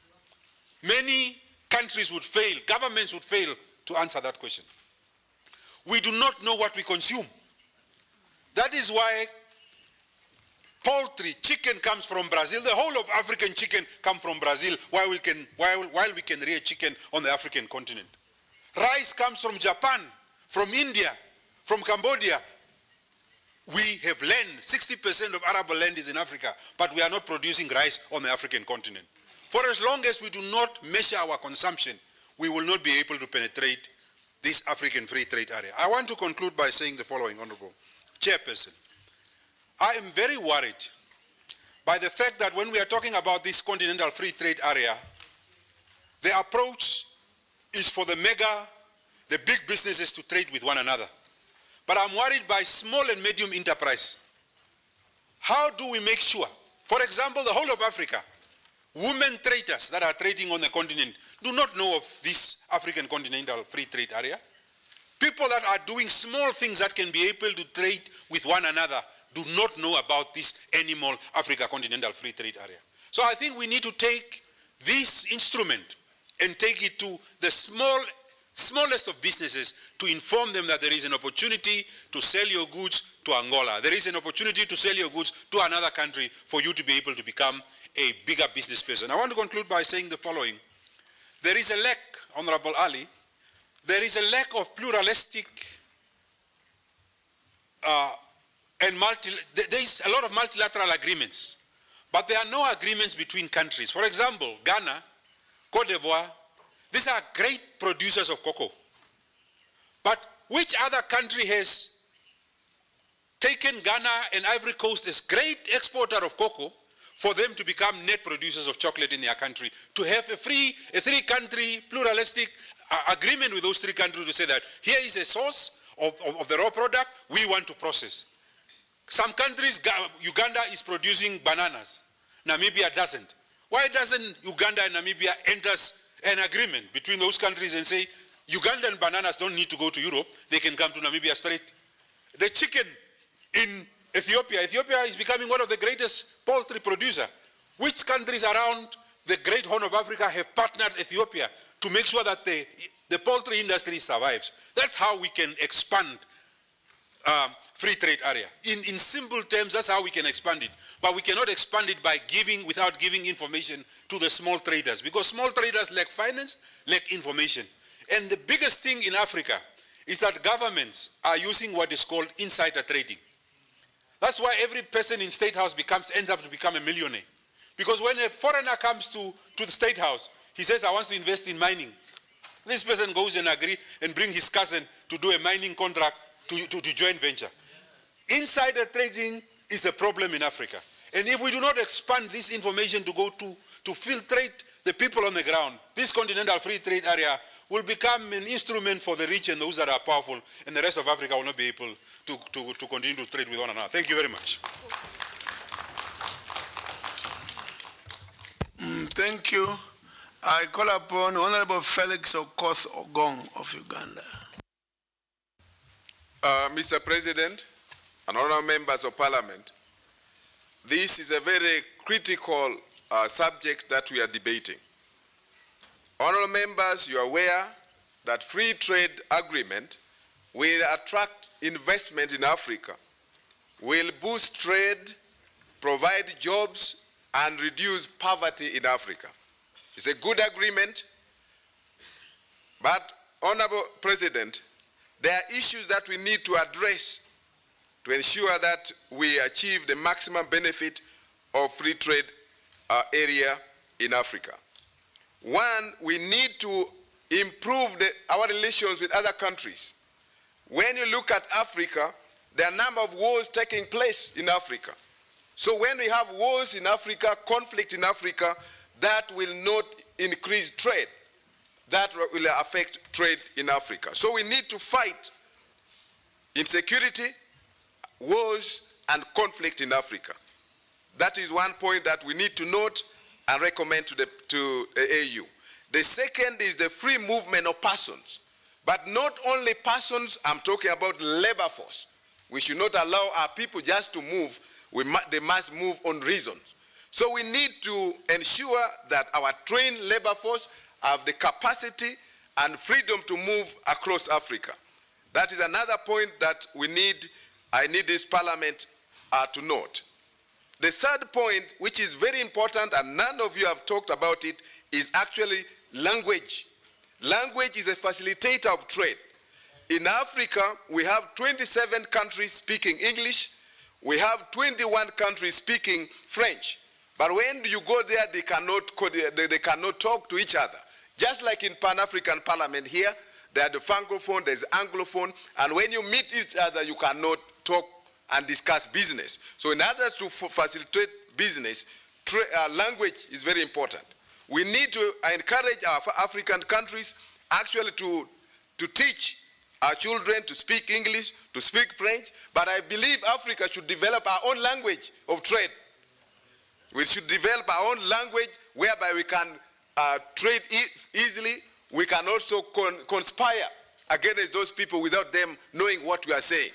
Many countries would fail, governments would fail to answer that question. We do not know what we consume. That is why poultry, chicken comes from Brazil. The whole of African chicken comes from Brazil while we can rear chicken on the African continent. Rice comes from Japan, from India, from Cambodia. We have land, 60% of arable land is in Africa, but we are not producing rice on the African continent. For as long as we do not measure our consumption, we will not be able to penetrate this African free trade area. I want to conclude by saying the following, Honorable Chairperson. I am very worried by the fact that when we are talking about this continental free trade area, the approach is for the big businesses to trade with one another. But I'm worried by small and medium enterprise. How do we make sure, for example, the whole of Africa, women traders that are trading on the continent do not know of this African continental free trade area. People that are doing small things that can be able to trade with one another do not know about this animal Africa continental free trade area. So I think we need to take this instrument and take it to the small smallest of businesses to inform them that there is an opportunity to sell your goods to Angola. There is an opportunity to sell your goods to another country for you to be able to become a bigger business person. I want to conclude by saying the following. There is a lack, Honorable Ali, there is a lack of pluralistic there is a lot of multilateral agreements, but there are no agreements between countries. For example, Ghana, Cote d'Ivoire, these are great producers of cocoa. But which other country has taken Ghana and Ivory Coast as great exporter of cocoa for them to become net producers of chocolate in their country, to have a three-country pluralistic agreement with those three countries to say that here is a source of the raw product we want to process. Some countries, Uganda is producing bananas, Namibia doesn't. Why doesn't Uganda and Namibia enter an agreement between those countries and say, Ugandan bananas don't need to go to Europe, they can come to Namibia straight? The chicken in Ethiopia is becoming one of the greatest poultry producer. Which countries around the Great Horn of Africa have partnered Ethiopia to make sure that the poultry industry survives? That's how we can expand free trade area. In simple terms, that's how we can expand it. But we cannot expand it by without giving information to the small traders, because small traders lack finance, lack information. And the biggest thing in Africa is that governments are using what is called insider trading. That's why every person in State House ends up to become a millionaire. Because when a foreigner comes to the State House, he says, I want to invest in mining. This person goes and agree and bring his cousin to do a mining contract to joint venture. Insider trading is a problem in Africa. And if we do not expand this information to go to filtrate the people on the ground, this continental free trade area will become an instrument for the rich and those that are powerful, and the rest of Africa will not be able to continue to trade with one another. Thank you very much. Thank you. I call upon Honorable Felix Okoth Ogong of Uganda. Mr. President and honorable members of Parliament, this is a very critical subject that we are debating. Honorable members, you are aware that free trade agreement will attract investment in Africa, will boost trade, provide jobs, and reduce poverty in Africa. It's a good agreement, but, Honorable President, there are issues that we need to address to ensure that we achieve the maximum benefit of free trade area in Africa. One, we need to improve our relations with other countries. When you look at Africa, there are a number of wars taking place in Africa. So when we have wars in Africa, conflict in Africa, that will not increase trade. That will affect trade in Africa. So we need to fight insecurity, wars, and conflict in Africa. That is one point that we need to note and recommend to the AU. The second is the free movement of persons. But not only persons, I'm talking about labor force. We should not allow our people just to move. They must move on reasons. So we need to ensure that our trained labor force have the capacity and freedom to move across Africa. That is another point that I need this Parliament to note. The third point, which is very important, and none of you have talked about it, is actually language. Language is a facilitator of trade. In Africa, we have 27 countries speaking English. We have 21 countries speaking French. But when you go there, they cannot talk to each other. Just like in Pan-African Parliament here, there are the Francophone, there's Anglophone, and when you meet each other, you cannot talk and discuss business. So in order to facilitate business, language is very important. We need to encourage our African countries actually to teach our children to speak English, to speak French, but I believe Africa should develop our own language of trade. We should develop our own language whereby we can trade easily. We can also conspire against those people without them knowing what we are saying.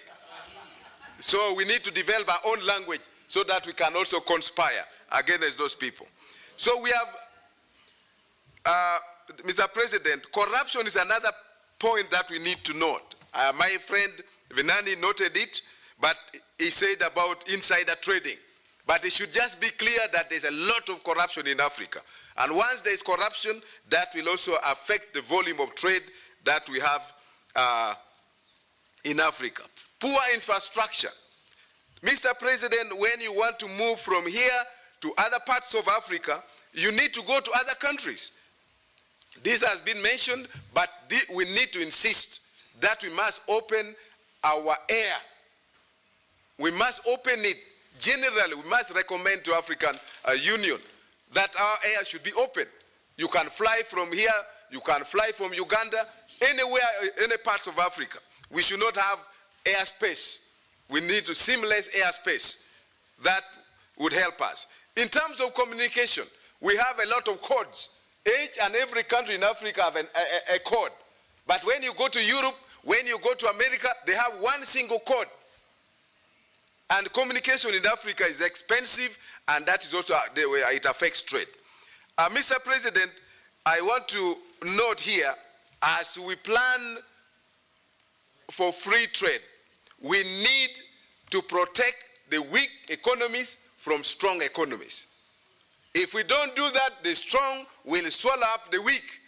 So we need to develop our own language so that we can also conspire against those people. So we have, Mr. President, corruption is another point that we need to note. My friend Venani noted it, but he said about insider trading. But it should just be clear that there's a lot of corruption in Africa. And once there's corruption, that will also affect the volume of trade that we have in Africa. Poor infrastructure. Mr. President, when you want to move from here to other parts of Africa, you need to go to other countries. This has been mentioned, but we need to insist that we must open our air. We must open it generally. We must recommend to African Union that our air should be open. You can fly from here, you can fly from Uganda, anywhere, any parts of Africa. We should not have airspace. We need to seamless airspace. That would help us. In terms of communication, we have a lot of codes. Each and every country in Africa have a code. But when you go to Europe, when you go to America, they have one single code. And communication in Africa is expensive, and that is also the way it affects trade. Mr. President, I want to note here, as we plan for free trade, we need to protect the weak economies from strong economies. If we don't do that, the strong will swallow up the weak,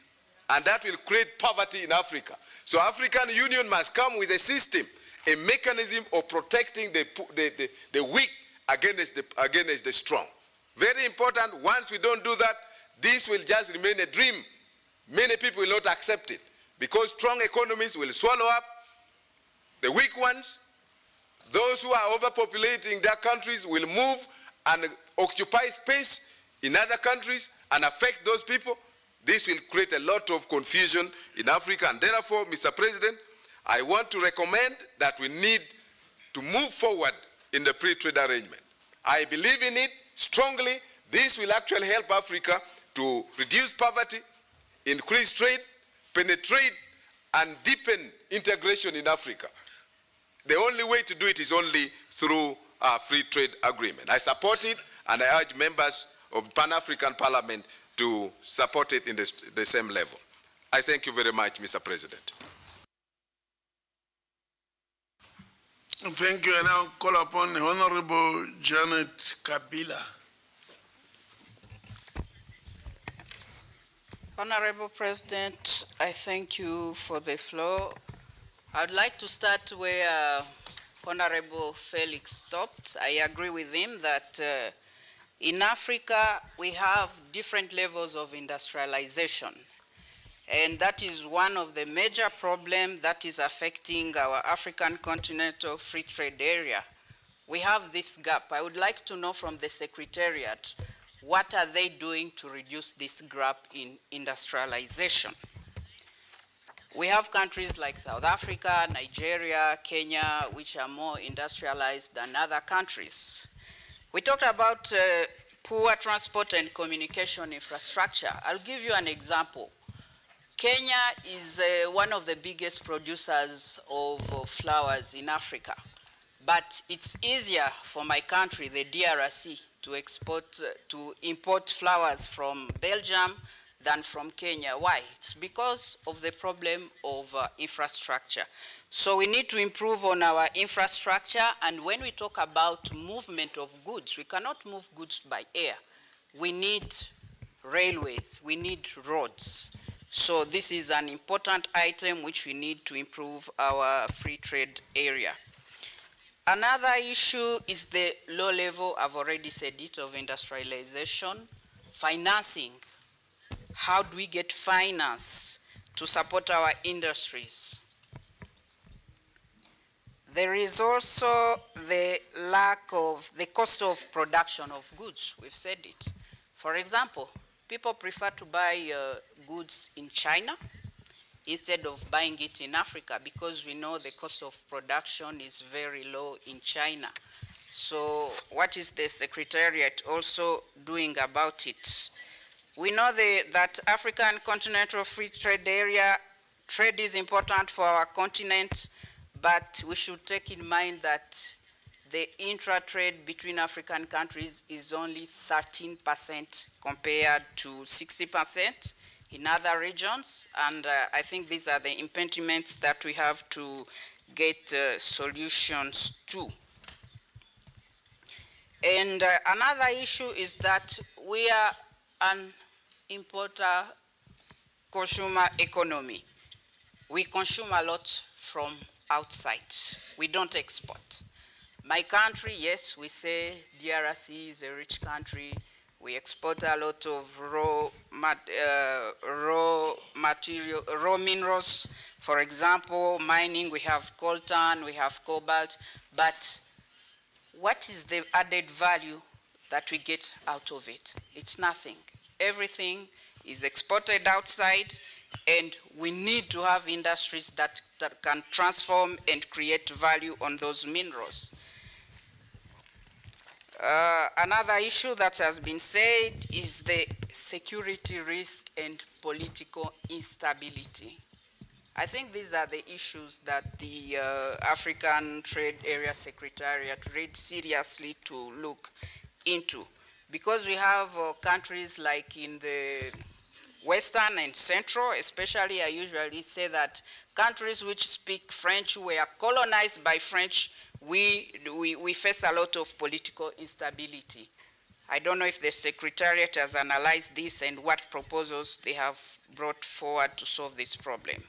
and that will create poverty in Africa. So African Union must come with a system, a mechanism of protecting the weak against the strong. Very important. Once we don't do that, this will just remain a dream. Many people will not accept it, because strong economies will swallow up the weak ones. Those who are overpopulating their countries will move and occupy space in other countries and affect those people. This will create a lot of confusion in Africa, and therefore, Mr. President, I want to recommend that we need to move forward in the free trade arrangement. I believe in it strongly. This will actually help Africa to reduce poverty, increase trade, penetrate, and deepen integration in Africa. The only way to do it is only through a free trade agreement. I support it, and I urge members of Pan-African Parliament to support it in the same level. I thank you very much, Mr. President. Thank you. I now call upon the Honorable Janet Kabila. Honorable President, I thank you for the floor. I'd like to start where Honorable Felix stopped. I agree with him that in Africa we have different levels of industrialization. And that is one of the major problems that is affecting our African continental free trade area. We have this gap. I would like to know from the Secretariat, what are they doing to reduce this gap in industrialization? We have countries like South Africa, Nigeria, Kenya, which are more industrialized than other countries. We talked about poor transport and communication infrastructure. I'll give you an example. Kenya is one of the biggest producers of flowers in Africa, but it's easier for my country, the DRC, to import flowers from Belgium than from Kenya. Why? It's because of the problem of infrastructure. So we need to improve on our infrastructure, and when we talk about movement of goods, we cannot move goods by air. We need railways, we need roads. So this is an important item which we need to improve our free trade area. Another issue is the low level, I've already said it, of industrialization. Financing. How do we get finance to support our industries? There is also the lack of the cost of production of goods. We've said it. For example, people prefer to buy goods in China instead of buying it in Africa, because we know the cost of production is very low in China. So what is the Secretariat also doing about it? We know that African Continental Free Trade Area, trade is important for our continent, but we should take in mind that the intra-trade between African countries is only 13% compared to 60% in other regions, and I think these are the impediments that we have to get solutions to. And another issue is that we are an importer consumer economy. We consume a lot from outside. We don't export. My country, yes, we say DRC is a rich country. We export a lot of raw minerals. For example, mining, we have coltan, we have cobalt, but what is the added value that we get out of it? It's nothing. Everything is exported outside, and we need to have industries that can transform and create value on those minerals. Another issue that has been said is the security risk and political instability. I think these are the issues that the African Trade Area Secretariat read seriously to look into. Because we have countries like in the Western and Central, especially, I usually say that countries which speak French were colonized by French. We face a lot of political instability. I don't know if the Secretariat has analyzed this and what proposals they have brought forward to solve this problem.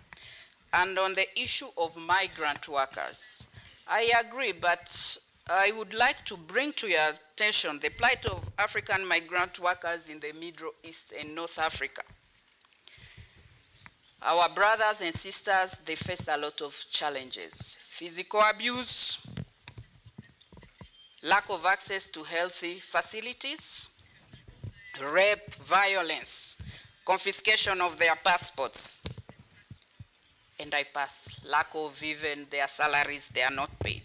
And on the issue of migrant workers, I agree, but I would like to bring to your attention the plight of African migrant workers in the Middle East and North Africa. Our brothers and sisters, they face a lot of challenges. Physical abuse, lack of access to healthy facilities, rape, violence, confiscation of their passports, and I pass, lack of even their salaries, they are not paid.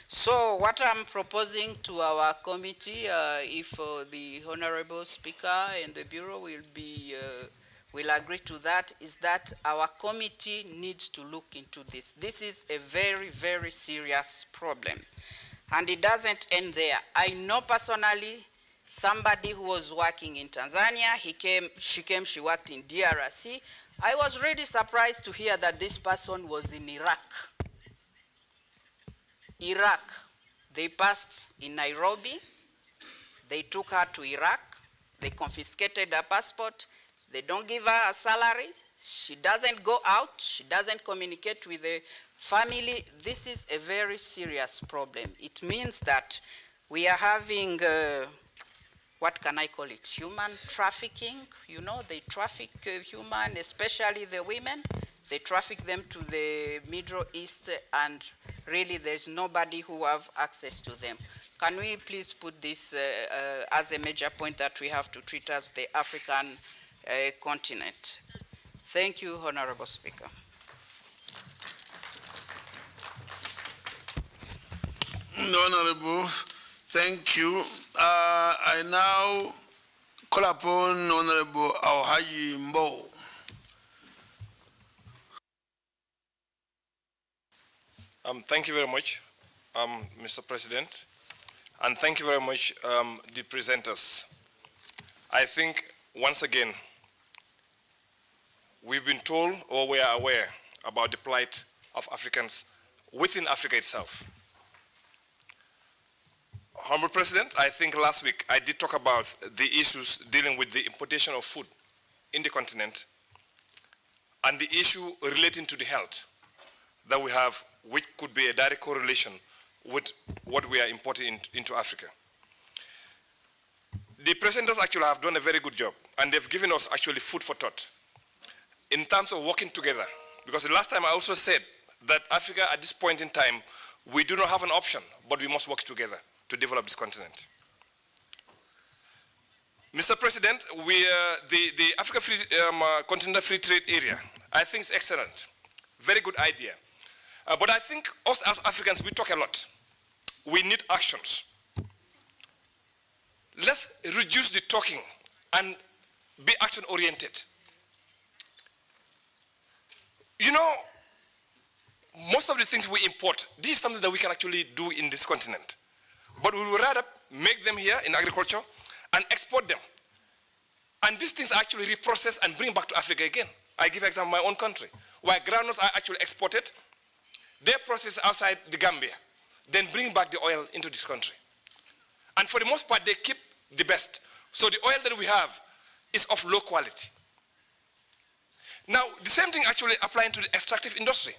So what I'm proposing to our committee, if the Honorable Speaker and the Bureau will agree to that, is that our committee needs to look into this. This is a very, very serious problem. And it doesn't end there. I know personally somebody who was working in Tanzania. She worked in DRC. I was really surprised to hear that this person was in Iraq. They passed in Nairobi. They took her to Iraq. They confiscated her passport. They don't give her a salary. She doesn't go out. She doesn't communicate with the family. This is a very serious problem. It means that we are having, what can I call it, human trafficking. You know, they traffic human, especially the women. They traffic them to the Middle East, and really there's nobody who have access to them. Can we please put this as a major point that we have to treat as the African continent? Thank you, Honorable Speaker. Honorable, thank you. I now call upon Honorable Auhaji Mbo. Thank you very much, Mr. President, and thank you very much, the presenters. I think, once again, we've been told, or we are aware, about the plight of Africans within Africa itself. Honorable President, I think last week I did talk about the issues dealing with the importation of food in the continent and the issue relating to the health that we have, which could be a direct correlation with what we are importing into Africa. The presenters actually have done a very good job, and they've given us actually food for thought in terms of working together. Because the last time I also said that Africa at this point in time, we do not have an option, but we must work together to develop this continent. Mr. President, the Africa Continental Free Trade Area, I think is excellent. Very good idea. But I think us as Africans, we talk a lot. We need actions. Let's reduce the talking and be action-oriented. You know, most of the things we import, this is something that we can actually do in this continent. But we would rather make them here in agriculture and export them. And these things are actually reprocessed and bring back to Africa again. I give an example of my own country, where granules are actually exported, they're processed outside the Gambia, then bring back the oil into this country. And for the most part, they keep the best. So the oil that we have is of low quality. Now, the same thing actually applying to the extractive industry,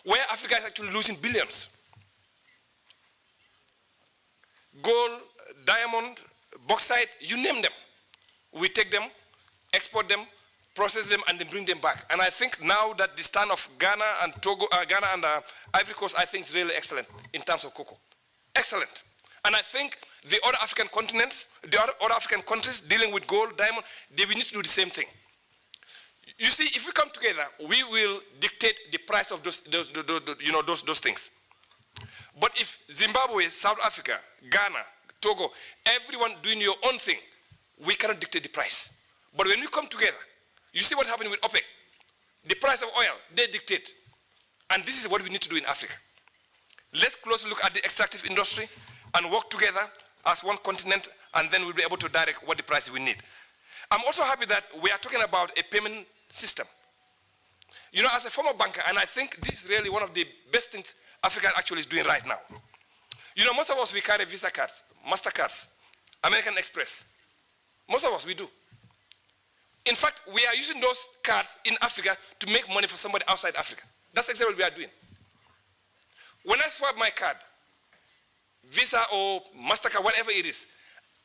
where Africa is actually losing billions. Gold, diamond, bauxite, you name them. We take them, export them, process them, and then bring them back. And I think now that the stand of Ghana and Togo, Ghana and Ivory Coast, I think is really excellent in terms of cocoa. Excellent. And I think the other African continents, the other African countries dealing with gold, diamond, they will need to do the same thing. You see, if we come together, we will dictate the price of those things. But if Zimbabwe, South Africa, Ghana, Togo, everyone doing your own thing, we cannot dictate the price. But when we come together, you see what's happening with OPEC. The price of oil, they dictate. And this is what we need to do in Africa. Let's closely look at the extractive industry and work together as one continent, and then we'll be able to direct what the price we need. I'm also happy that we are talking about a payment system. You know, as a former banker, and I think this is really one of the best things Africa actually is doing right now. You know, most of us, we carry Visa cards, MasterCards, American Express. Most of us, we do. In fact, we are using those cards in Africa to make money for somebody outside Africa. That's exactly what we are doing. When I swipe my card, Visa or MasterCard, whatever it is,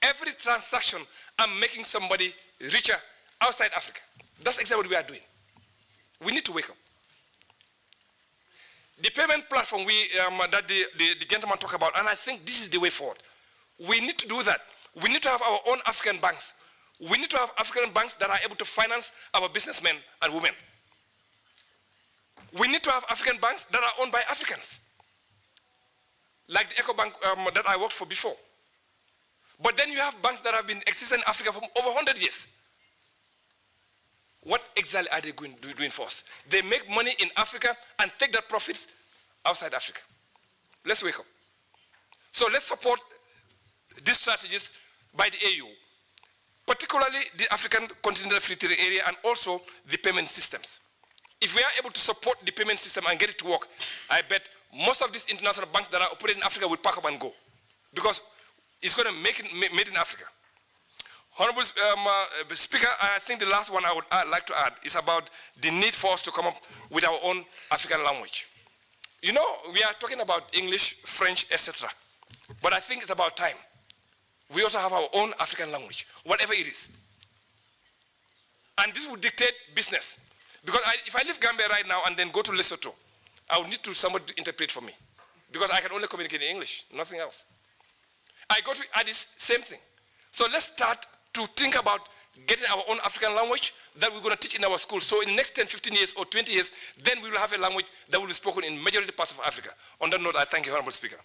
every transaction, I'm making somebody richer outside Africa. That's exactly what we are doing. We need to wake up. The payment platform that the gentleman talked about, and I think this is the way forward. We need to do that. We need to have our own African banks. We need to have African banks that are able to finance our businessmen and women. We need to have African banks that are owned by Africans, like the EcoBank that I worked for before. But then you have banks that have been existing in Africa for over 100 years. What exactly are they doing for us? They make money in Africa and take that profits outside Africa. Let's wake up. So let's support these strategies by the AU, particularly the African Continental Free Trade Area and also the payment systems. If we are able to support the payment system and get it to work, I bet most of these international banks that are operating in Africa will pack up and go, because it's going to make it made in Africa. Honorable Speaker, I think the last one I would like to add is about the need for us to come up with our own African language. You know, we are talking about English, French, etc. But I think it's about time. We also have our own African language, whatever it is. And this would dictate business. Because if I leave Gambia right now and then go to Lesotho, I would need somebody to interpret for me. Because I can only communicate in English, nothing else. I go to Addis, same thing. So let's start to think about getting our own African language that we're going to teach in our schools. So in the next 10, 15 years or 20 years, then we will have a language that will be spoken in majority parts of Africa. On that note, I thank you, Honorable Speaker.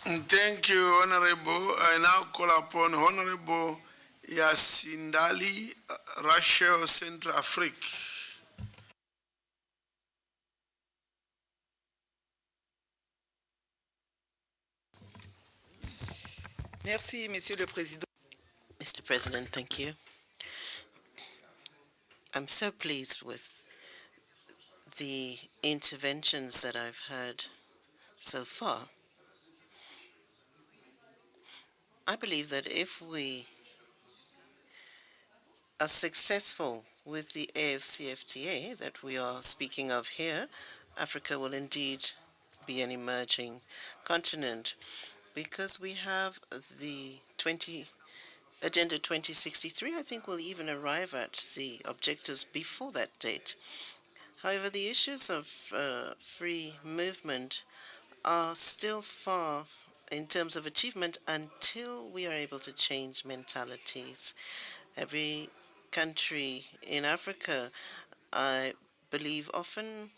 Thank you, Honorable. I now call upon Honorable Yasindali, Russia, Central Africa. Merci, Monsieur le Président. Mr. President, thank you. I'm so pleased with the interventions that I've heard so far. I believe that if we are successful with the AFCFTA that we are speaking of here, Africa will indeed be an emerging continent, because we have the Agenda 2063. I think we'll even arrive at the objectives before that date. However, the issues of free movement are still far in terms of achievement until we are able to change mentalities. Every country in Africa, I believe, often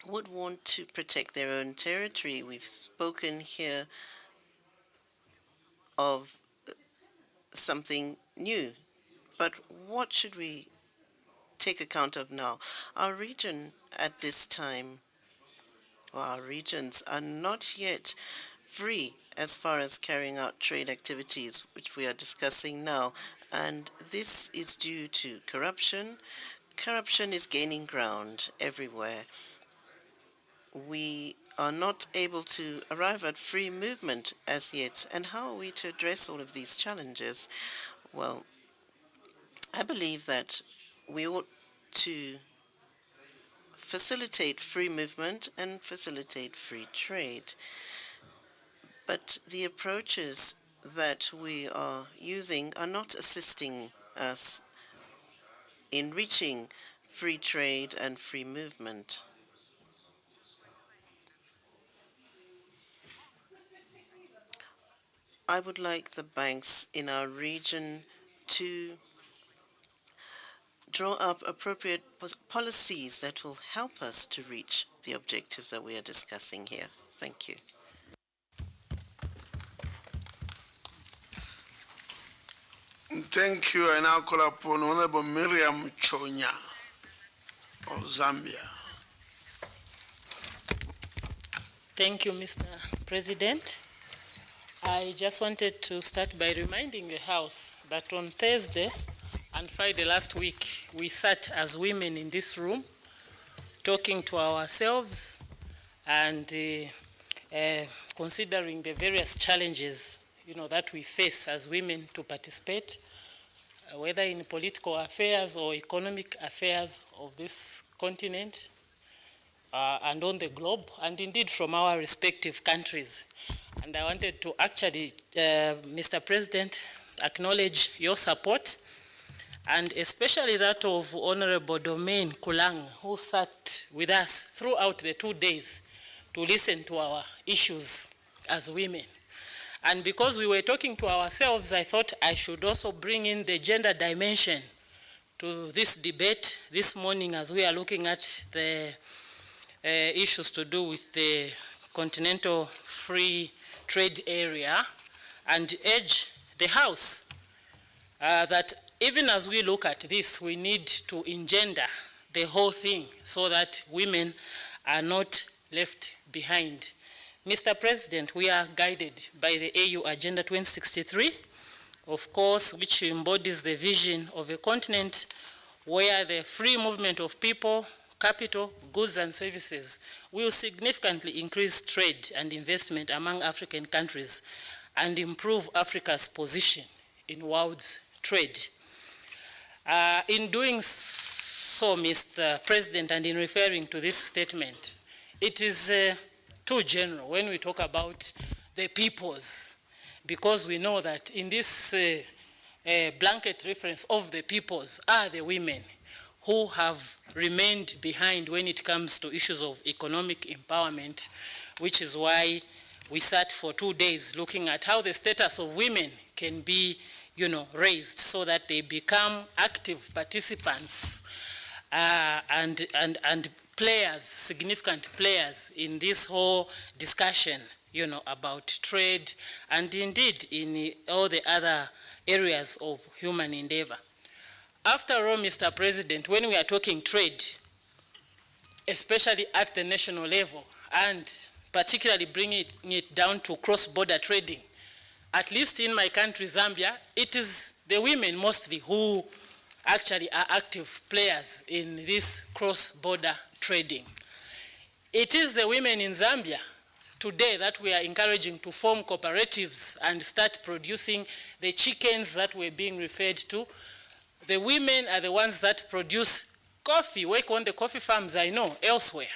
would want to protect their own territory. We've spoken here of something new, but what should we take account of now? Our region at this time, or our regions, are not yet free as far as carrying out trade activities, which we are discussing now. And this is due to corruption. Corruption is gaining ground everywhere. We are not able to arrive at free movement as yet. And how are we to address all of these challenges? Well, I believe that we ought to facilitate free movement and facilitate free trade. But the approaches that we are using are not assisting us in reaching free trade and free movement. I would like the banks in our region to draw up appropriate policies that will help us to reach the objectives that we are discussing here. Thank you. Thank you. I now call upon Honorable Miriam Chonya of Zambia. Thank you, Mr. President. I just wanted to start by reminding the House that on Thursday and Friday last week, we sat as women in this room talking to ourselves and considering the various challenges that we face as women to participate, whether in political affairs or economic affairs of this continent and on the globe, and indeed from our respective countries. And I wanted to actually, Mr. President, acknowledge your support, and especially that of Honorable Domain Kulang, who sat with us throughout the 2 days to listen to our issues as women. And because we were talking to ourselves, I thought I should also bring in the gender dimension to this debate this morning as we are looking at the issues to do with the Continental Free Trade Area, and urge the House that even as we look at this, we need to engender the whole thing so that women are not left behind. Mr. President, we are guided by the AU Agenda 2063, of course, which embodies the vision of a continent where the free movement of people, capital, goods and services will significantly increase trade and investment among African countries and improve Africa's position in world's trade. In doing so, Mr. President, and in referring to this statement, it is too general when we talk about the peoples, because we know that in this blanket reference of the peoples are the women who have remained behind when it comes to issues of economic empowerment, which is why we sat for 2 days looking at how the status of women can be, raised so that they become active participants and players, significant players in this whole discussion, about trade and indeed in all the other areas of human endeavor. After all, Mr. President, when we are talking trade, especially at the national level, and particularly bringing it down to cross-border trading, at least in my country, Zambia, it is the women mostly who actually are active players in this cross-border trading. It is the women in Zambia today that we are encouraging to form cooperatives and start producing the chickens that were being referred to. The women are the ones that produce coffee, work on the coffee farms I know elsewhere.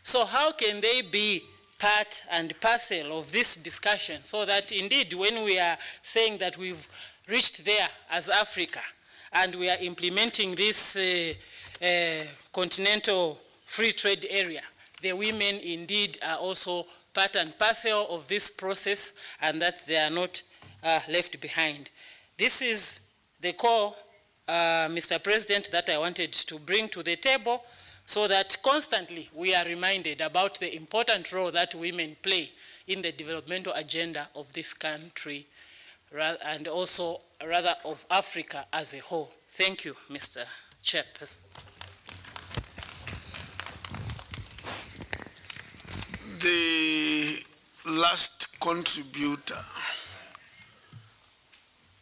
So how can they be part and parcel of this discussion so that indeed when we are saying that we've reached there as Africa and we are implementing this continental free trade area, the women indeed are also part and parcel of this process and that they are not left behind. This is the core, Mr. President, that I wanted to bring to the table so that constantly we are reminded about the important role that women play in the developmental agenda of this country and also rather of Africa as a whole. Thank you, Mr. Chairperson. The last contributor,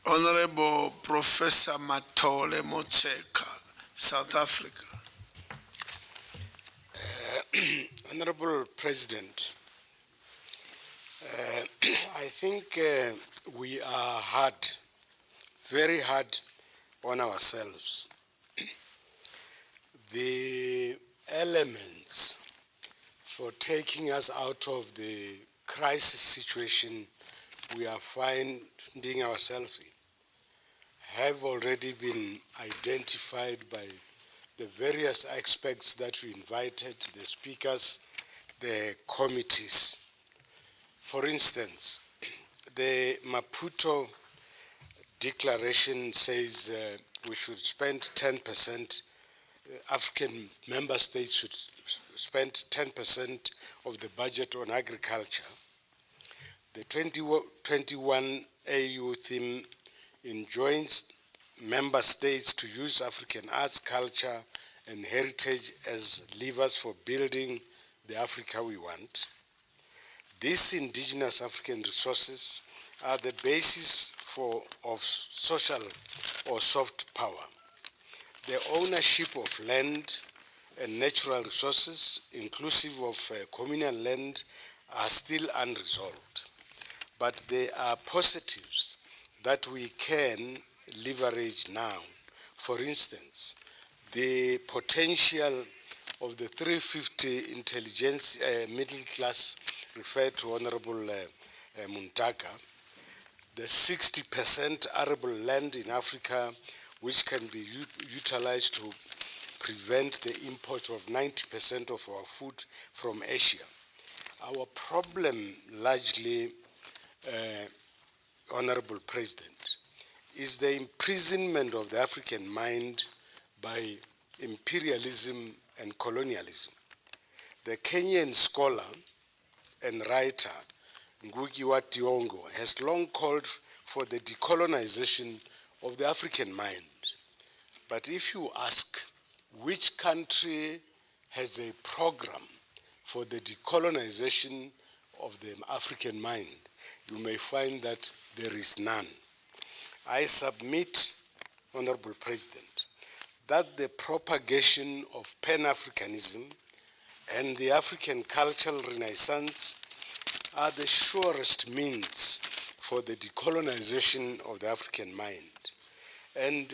Honorable Professor Matole Mocheka, South Africa. Honorable President, I think we are hard, very hard on ourselves. The elements for taking us out of the crisis situation we are finding ourselves in have already been identified by the various aspects that we invited, the speakers, the committees. For instance, the Maputo Declaration says we should spend 10%, African member states should spend 10% of the budget on agriculture. The 2021 AU theme enjoins member states to use African arts, culture, and heritage as levers for building the Africa we want. These indigenous African resources are the basis of social or soft power. The ownership of land and natural resources, inclusive of communal land, are still unresolved. But there are positives that we can leverage now. For instance, the potential of the 350 intelligence middle class referred to Honorable Muntaka, the 60% arable land in Africa which can be utilized to prevent the import of 90% of our food from Asia. Our problem largely, Honorable President, is the imprisonment of the African mind by imperialism and colonialism. The Kenyan scholar and writer Ngugi wa Thiong'o has long called for the decolonization of the African mind. But if you ask which country has a program for the decolonization of the African mind, you may find that there is none. I submit, Honorable President, that the propagation of Pan-Africanism and the African cultural renaissance are the surest means for the decolonization of the African mind. And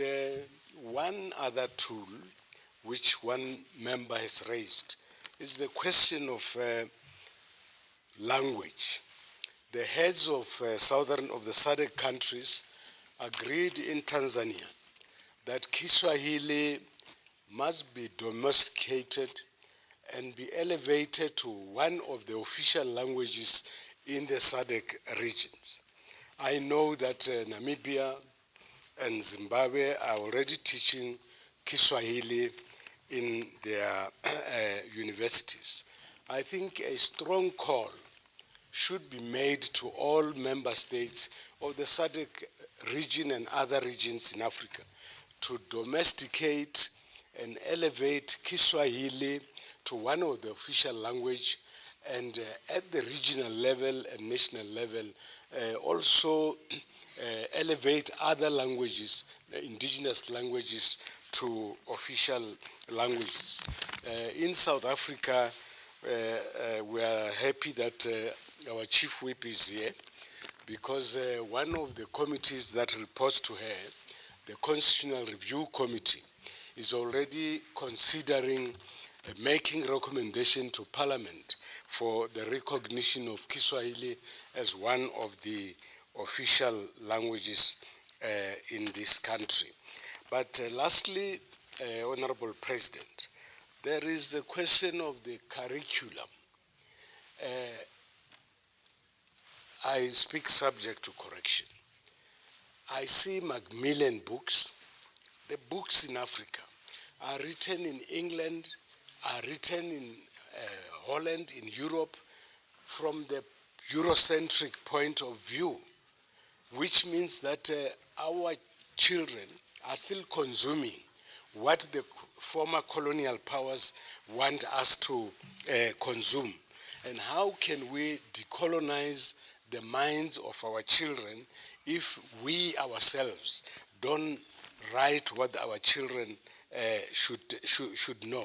one other tool which one member has raised is the question of language. The heads of the SADC countries agreed in Tanzania that Kiswahili must be domesticated and be elevated to one of the official languages in the SADC regions. I know that Namibia and Zimbabwe are already teaching Kiswahili in their universities. I think a strong call should be made to all member states of the SADC region and other regions in Africa to domesticate and elevate Kiswahili to one of the official language, and at the regional level and national level also elevate other languages, indigenous languages, to official languages. In South Africa, we are happy that our chief whip is here, because one of the committees that reports to her, the Constitutional Review Committee, is already considering making recommendation to Parliament for the recognition of Kiswahili as one of the official languages in this country. But lastly, Honorable President, there is the question of the curriculum. I speak subject to correction. I see Macmillan books. The books in Africa are written in England, are written in Holland, in Europe, from the Eurocentric point of view, which means that our children are still consuming what the former colonial powers want us to consume. And how can we decolonize the minds of our children if we ourselves don't write what our children should know.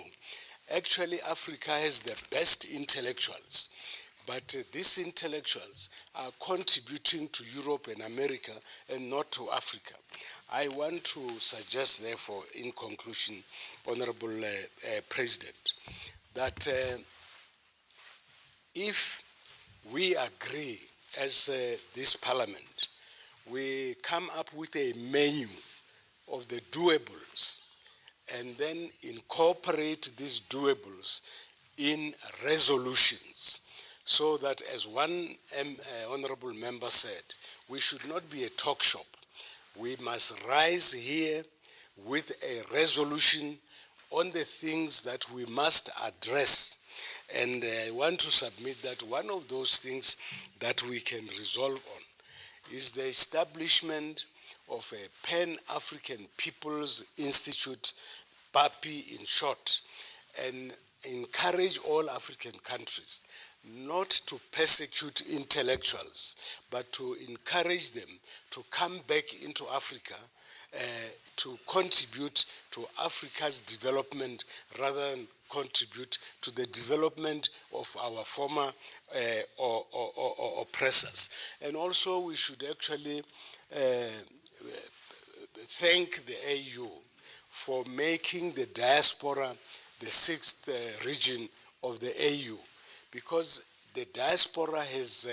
Actually, Africa has the best intellectuals, but these intellectuals are contributing to Europe and America and not to Africa. I want to suggest, therefore, in conclusion, Honorable President, that if we agree as this Parliament, we come up with a menu of the doables and then incorporate these doables in resolutions, so that, as one honorable member said, we should not be a talk shop. We must rise here with a resolution on the things that we must address. And I want to submit that one of those things that we can resolve on is the establishment of a Pan-African People's Institute, PAP in short, and encourage all African countries not to persecute intellectuals, but to encourage them to come back into Africa to contribute to Africa's development rather than contribute to the development of our former oppressors. And also we should actually thank the AU for making the diaspora the sixth region of the AU, because the diaspora has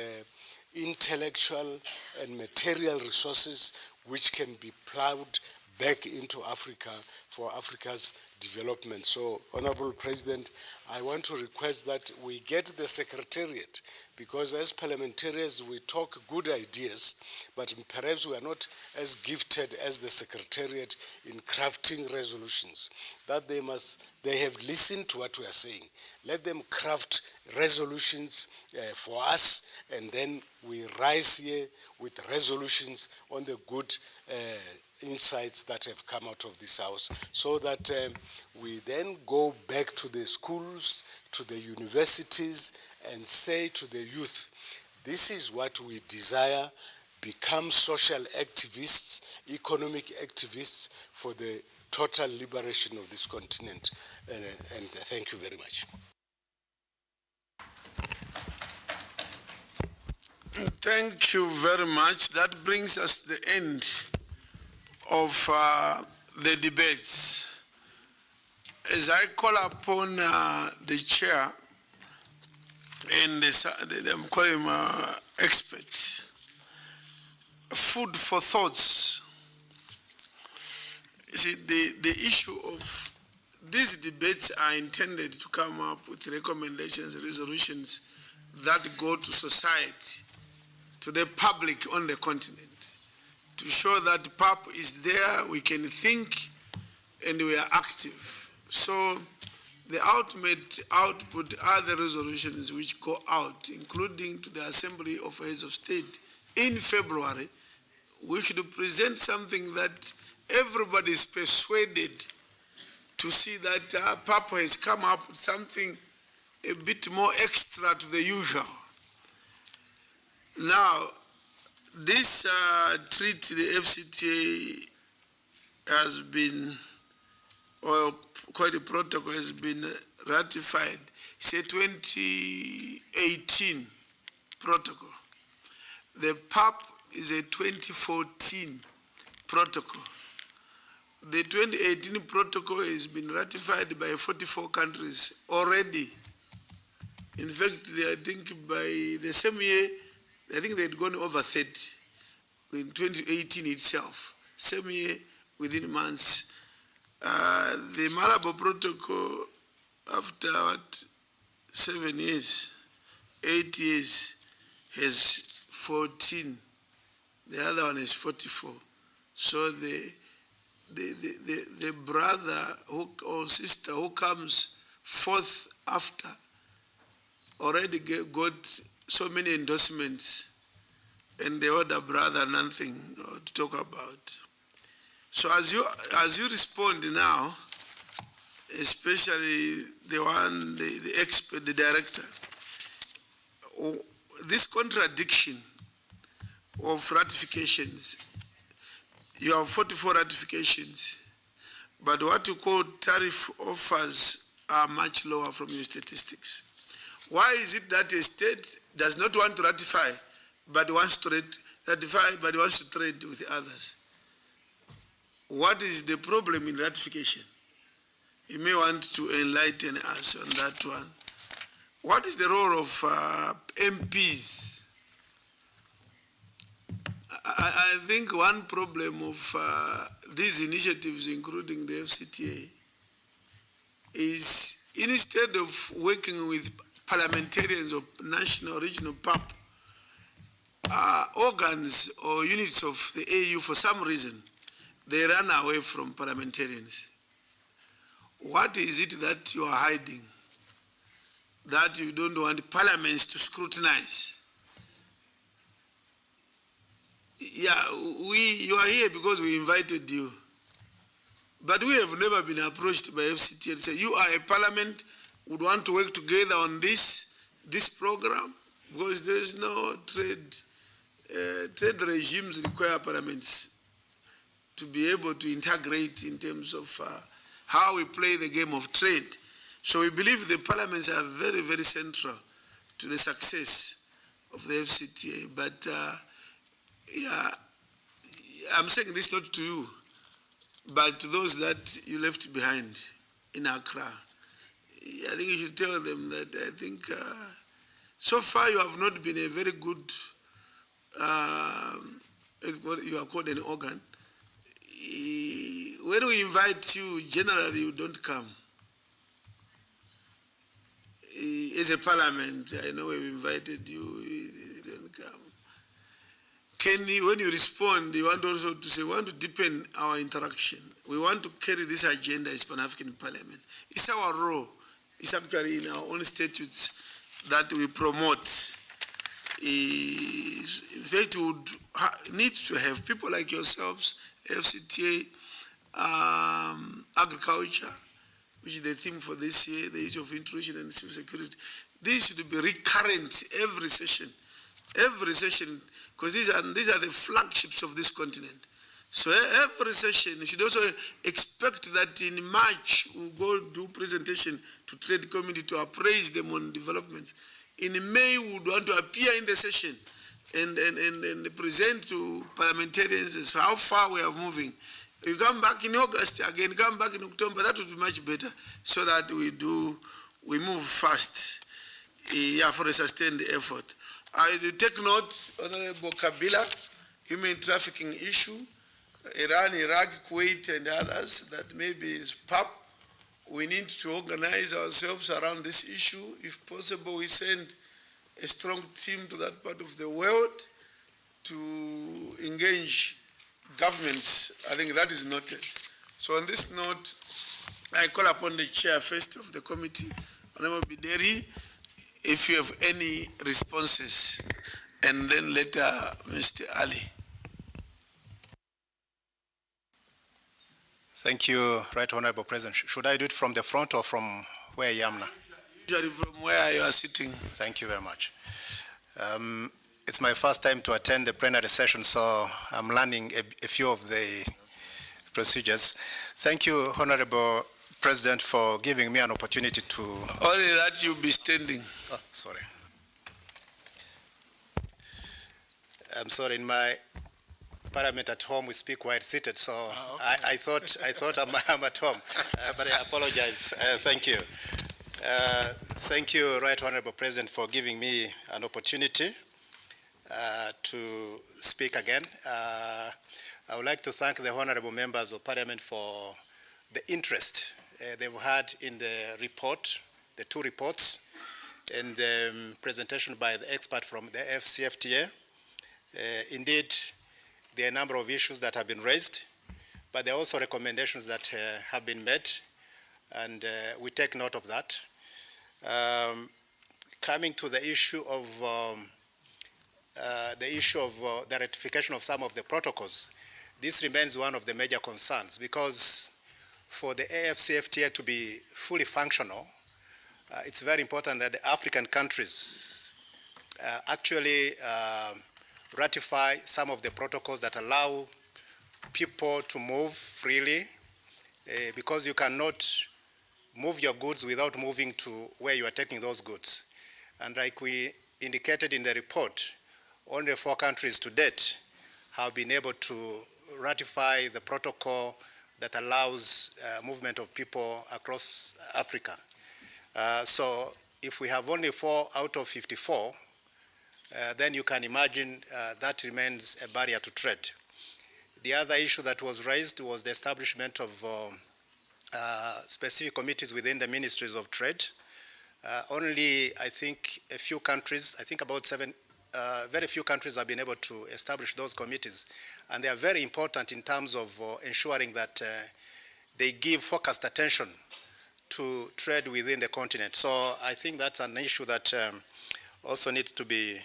intellectual and material resources which can be plowed back into Africa for Africa's development. So, Honorable President, I want to request that we get the Secretariat, because as parliamentarians we talk good ideas, but perhaps we are not as gifted as the Secretariat in crafting resolutions. That they have listened to what we are saying. Let them craft resolutions for us, and then we rise here with resolutions on the good insights that have come out of this House, so that we then go back to the schools, to the universities, and say to the youth, this is what we desire: become social activists, economic activists for the total liberation of this continent. And thank you very much. Thank you very much. That brings us to the end of the debates. As I call upon the chair and I'm calling him expert, food for thoughts. You see, the issue of these debates are intended to come up with recommendations, resolutions that go to society, to the public on the continent, to show that PAP is there, we can think, and we are active. So the ultimate output are the resolutions which go out, including to the Assembly of Heads of State in February. We should present something that everybody is persuaded to see that PAP has come up with something a bit more extra to the usual. Now, this treaty, the FCTA, has been, or quite a protocol has been ratified. It's a 2018 protocol. The PAP is a 2014 protocol. The 2018 protocol has been ratified by 44 countries already. In fact, I think by the same year, I think they had gone over 30 in 2018 itself. Same year, within months. The Malabo Protocol, after 7 years, 8 years, has 14. The other one is 44. So the brother or sister who comes fourth after already got so many endorsements, and the other brother nothing to talk about. So as you respond now, especially the expert, the director, this contradiction of ratifications. You have 44 ratifications, but what you call tariff offers are much lower from your statistics. Why is it that a state does not want to ratify, but wants to ratify, but wants to trade with others? What is the problem in ratification? You may want to enlighten us on that one. What is the role of MPs? I think one problem of these initiatives, including the FCTA, is instead of working with parliamentarians of national, regional PAP, organs or units of the AU, for some reason, they run away from parliamentarians. What is it that you are hiding, that you don't want parliaments to scrutinize? Yeah, you are here because we invited you. But we have never been approached by FCT and say, you are a parliament, would want to work together on this program, because there's no trade regimes require parliaments to be able to integrate in terms of how we play the game of trade. So we believe the parliaments are very, very central to the success of the FCTA. But yeah, I'm saying this not to you, but to those that you left behind in Accra. I think you should tell them that I think so far you have not been a very good, what you are called an organ. When we invite you, generally you don't come. As a parliament, I know we've invited you, you don't come. When you respond, you want also to say, we want to deepen our interaction. We want to carry this agenda as Pan-African Parliament. It's our role. It's actually in our own statutes that we promote. In fact, we would need to have people like yourselves, FCTA, agriculture, which is the theme for this year, the issue of intrusion and civil security. This should be recurrent every session, because these are the flagships of this continent. So every session, you should also expect that in March we'll go do presentation to trade community to appraise them on development. In May, we would want to appear in the session and present to parliamentarians as how far we are moving. You come back in August, again, come back in October, that would be much better, so that we move fast, for a sustained effort. I take note, Honorable Kabila, human trafficking issue, Iran, Iraq, Kuwait, and others, that maybe is PAP. We need to organize ourselves around this issue. If possible, we send a strong team to that part of the world to engage governments. I think that is noted. So on this note, I call upon the chair first of the committee, Honorable Bideri, if you have any responses, and then later Mr. Ali. Thank you, Right Honorable President. Should I do it from the front or from where I am now? Usually from where you are sitting. Thank you very much. It's my first time to attend the plenary session, so I'm learning a few of the procedures. Thank you, Honorable President, for giving me an opportunity to... Only that you'll be standing. Oh, sorry. I'm sorry, in my parliament at home we speak while seated, so okay. I thought I'm at home, but I apologize. Thank you. Thank you, Right Honorable President, for giving me an opportunity to speak again. I would like to thank the honorable members of Parliament for the interest they've had in the report, the two reports, and the presentation by the expert from the FCFTA. Indeed, there are a number of issues that have been raised, but there are also recommendations that have been made, and we take note of that. Coming to the issue of the ratification of some of the protocols, this remains one of the major concerns, because for the AFCFTA to be fully functional, it's very important that the African countries actually ratify some of the protocols that allow people to move freely, because you cannot move your goods without moving to where you are taking those goods. And like we indicated in the report, only 4 countries to date have been able to ratify the protocol that allows movement of people across Africa. So if we have only 4 out of 54, then you can imagine that remains a barrier to trade. The other issue that was raised was the establishment of specific committees within the ministries of trade. Only, I think, a few countries, I think about 7, very few countries have been able to establish those committees, and they are very important in terms of ensuring that they give focused attention to trade within the continent. So I think that's an issue that also needs to be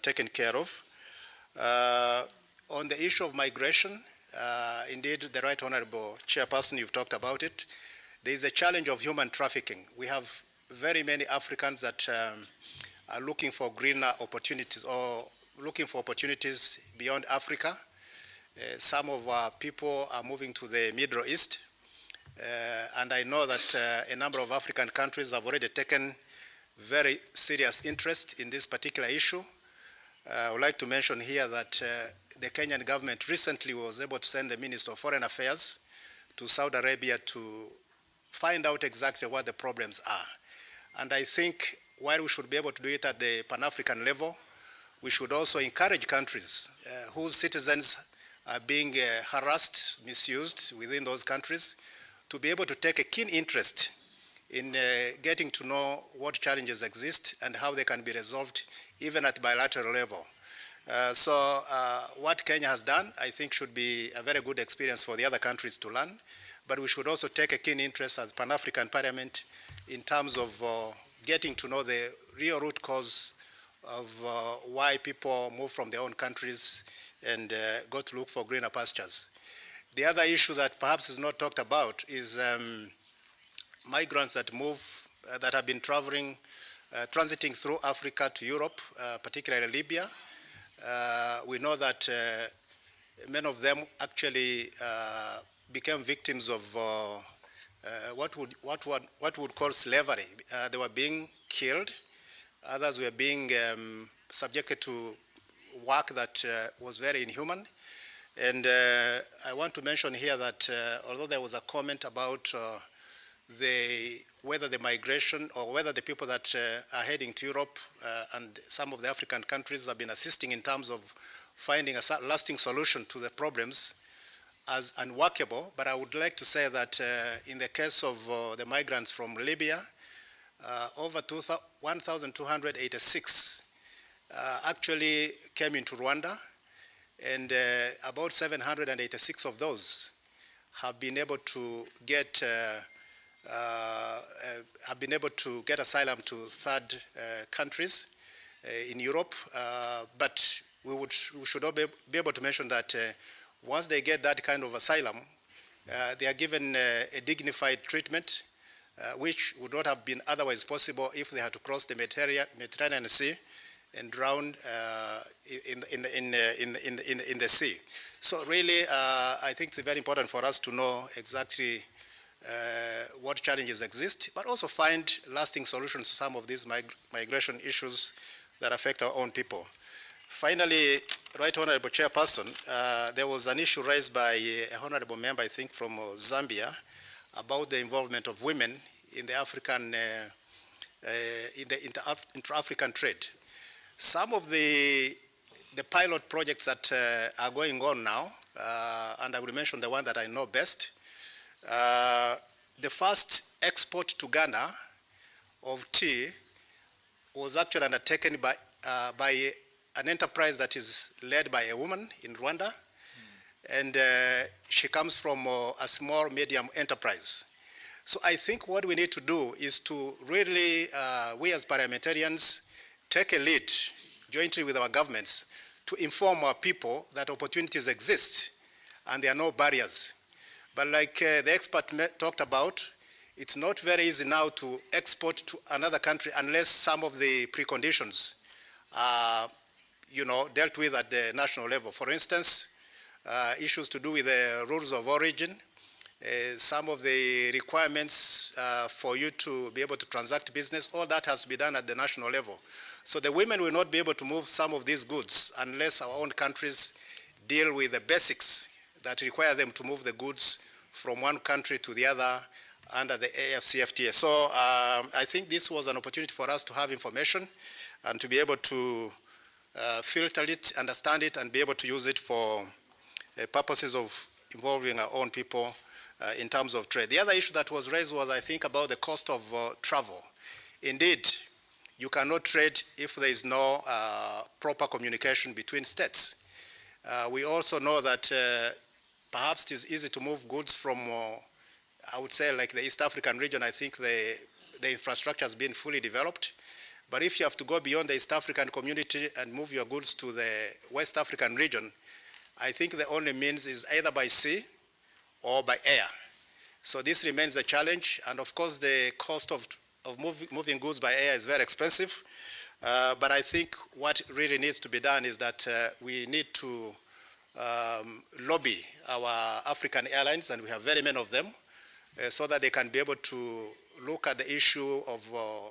taken care of. On the issue of migration, indeed, the Right Honorable Chairperson, you've talked about it. There is a challenge of human trafficking. We have very many Africans that are looking for greener opportunities or looking for opportunities beyond Africa. Some of our people are moving to the Middle East, and I know that a number of African countries have already taken very serious interest in this particular issue. I would like to mention here that the Kenyan government recently was able to send the Minister of Foreign Affairs to Saudi Arabia to find out exactly what the problems are. And I think while we should be able to do it at the Pan-African level, we should also encourage countries whose citizens are being harassed, misused within those countries, to be able to take a keen interest in getting to know what challenges exist and how they can be resolved even at bilateral level. So what Kenya has done, I think, should be a very good experience for the other countries to learn, but we should also take a keen interest as Pan-African Parliament in terms of getting to know the real root cause of why people move from their own countries and go to look for greener pastures. The other issue that perhaps is not talked about is migrants that move, that have been traveling, transiting through Africa to Europe, particularly Libya. We know that many of them actually became victims of what would call slavery. They were being killed. Others were being subjected to work that was very inhuman. And I want to mention here that although there was a comment about whether the migration or whether the people that are heading to Europe and some of the African countries have been assisting in terms of finding a lasting solution to the problems as unworkable, but I would like to say that in the case of the migrants from Libya, over 1,286 actually came into Rwanda, and about 786 of those have been able to get asylum to third countries in Europe. But we should all be able to mention that once they get that kind of asylum, they are given a dignified treatment, which would not have been otherwise possible if they had to cross the Mediterranean Sea and drown in the sea. So really, I think it's very important for us to know exactly what challenges exist, but also find lasting solutions to some of these migration issues that affect our own people. Finally, Right Honorable Chairperson, there was an issue raised by a honorable member, I think, from Zambia, about the involvement of women in the inter-African trade. Some of the pilot projects that are going on now, and I will mention the one that I know best. The first export to Ghana of tea was actually undertaken by an enterprise that is led by a woman in Rwanda, and she comes from a small medium enterprise. So I think what we need to do is to really, we as parliamentarians, take a lead jointly with our governments to inform our people that opportunities exist and there are no barriers. But like the expert talked about, it's not very easy now to export to another country unless some of the preconditions are dealt with at the national level. For instance, issues to do with the rules of origin, some of the requirements for you to be able to transact business, all that has to be done at the national level. So the women will not be able to move some of these goods unless our own countries deal with the basics that require them to move the goods from one country to the other under the AFCFTA. So I think this was an opportunity for us to have information and to be able to filter it, understand it, and be able to use it for purposes of involving our own people in terms of trade. The other issue that was raised was, I think, about the cost of travel. Indeed, you cannot trade if there is no proper communication between states. We also know that perhaps it is easy to move goods from, I would say, like the East African region. I think the infrastructure has been fully developed. But if you have to go beyond the East African community and move your goods to the West African region, I think the only means is either by sea or by air. So this remains a challenge, and of course the cost of moving goods by air is very expensive. But I think what really needs to be done is that we need to lobby our African airlines, and we have very many of them, so that they can be able to look at the issue of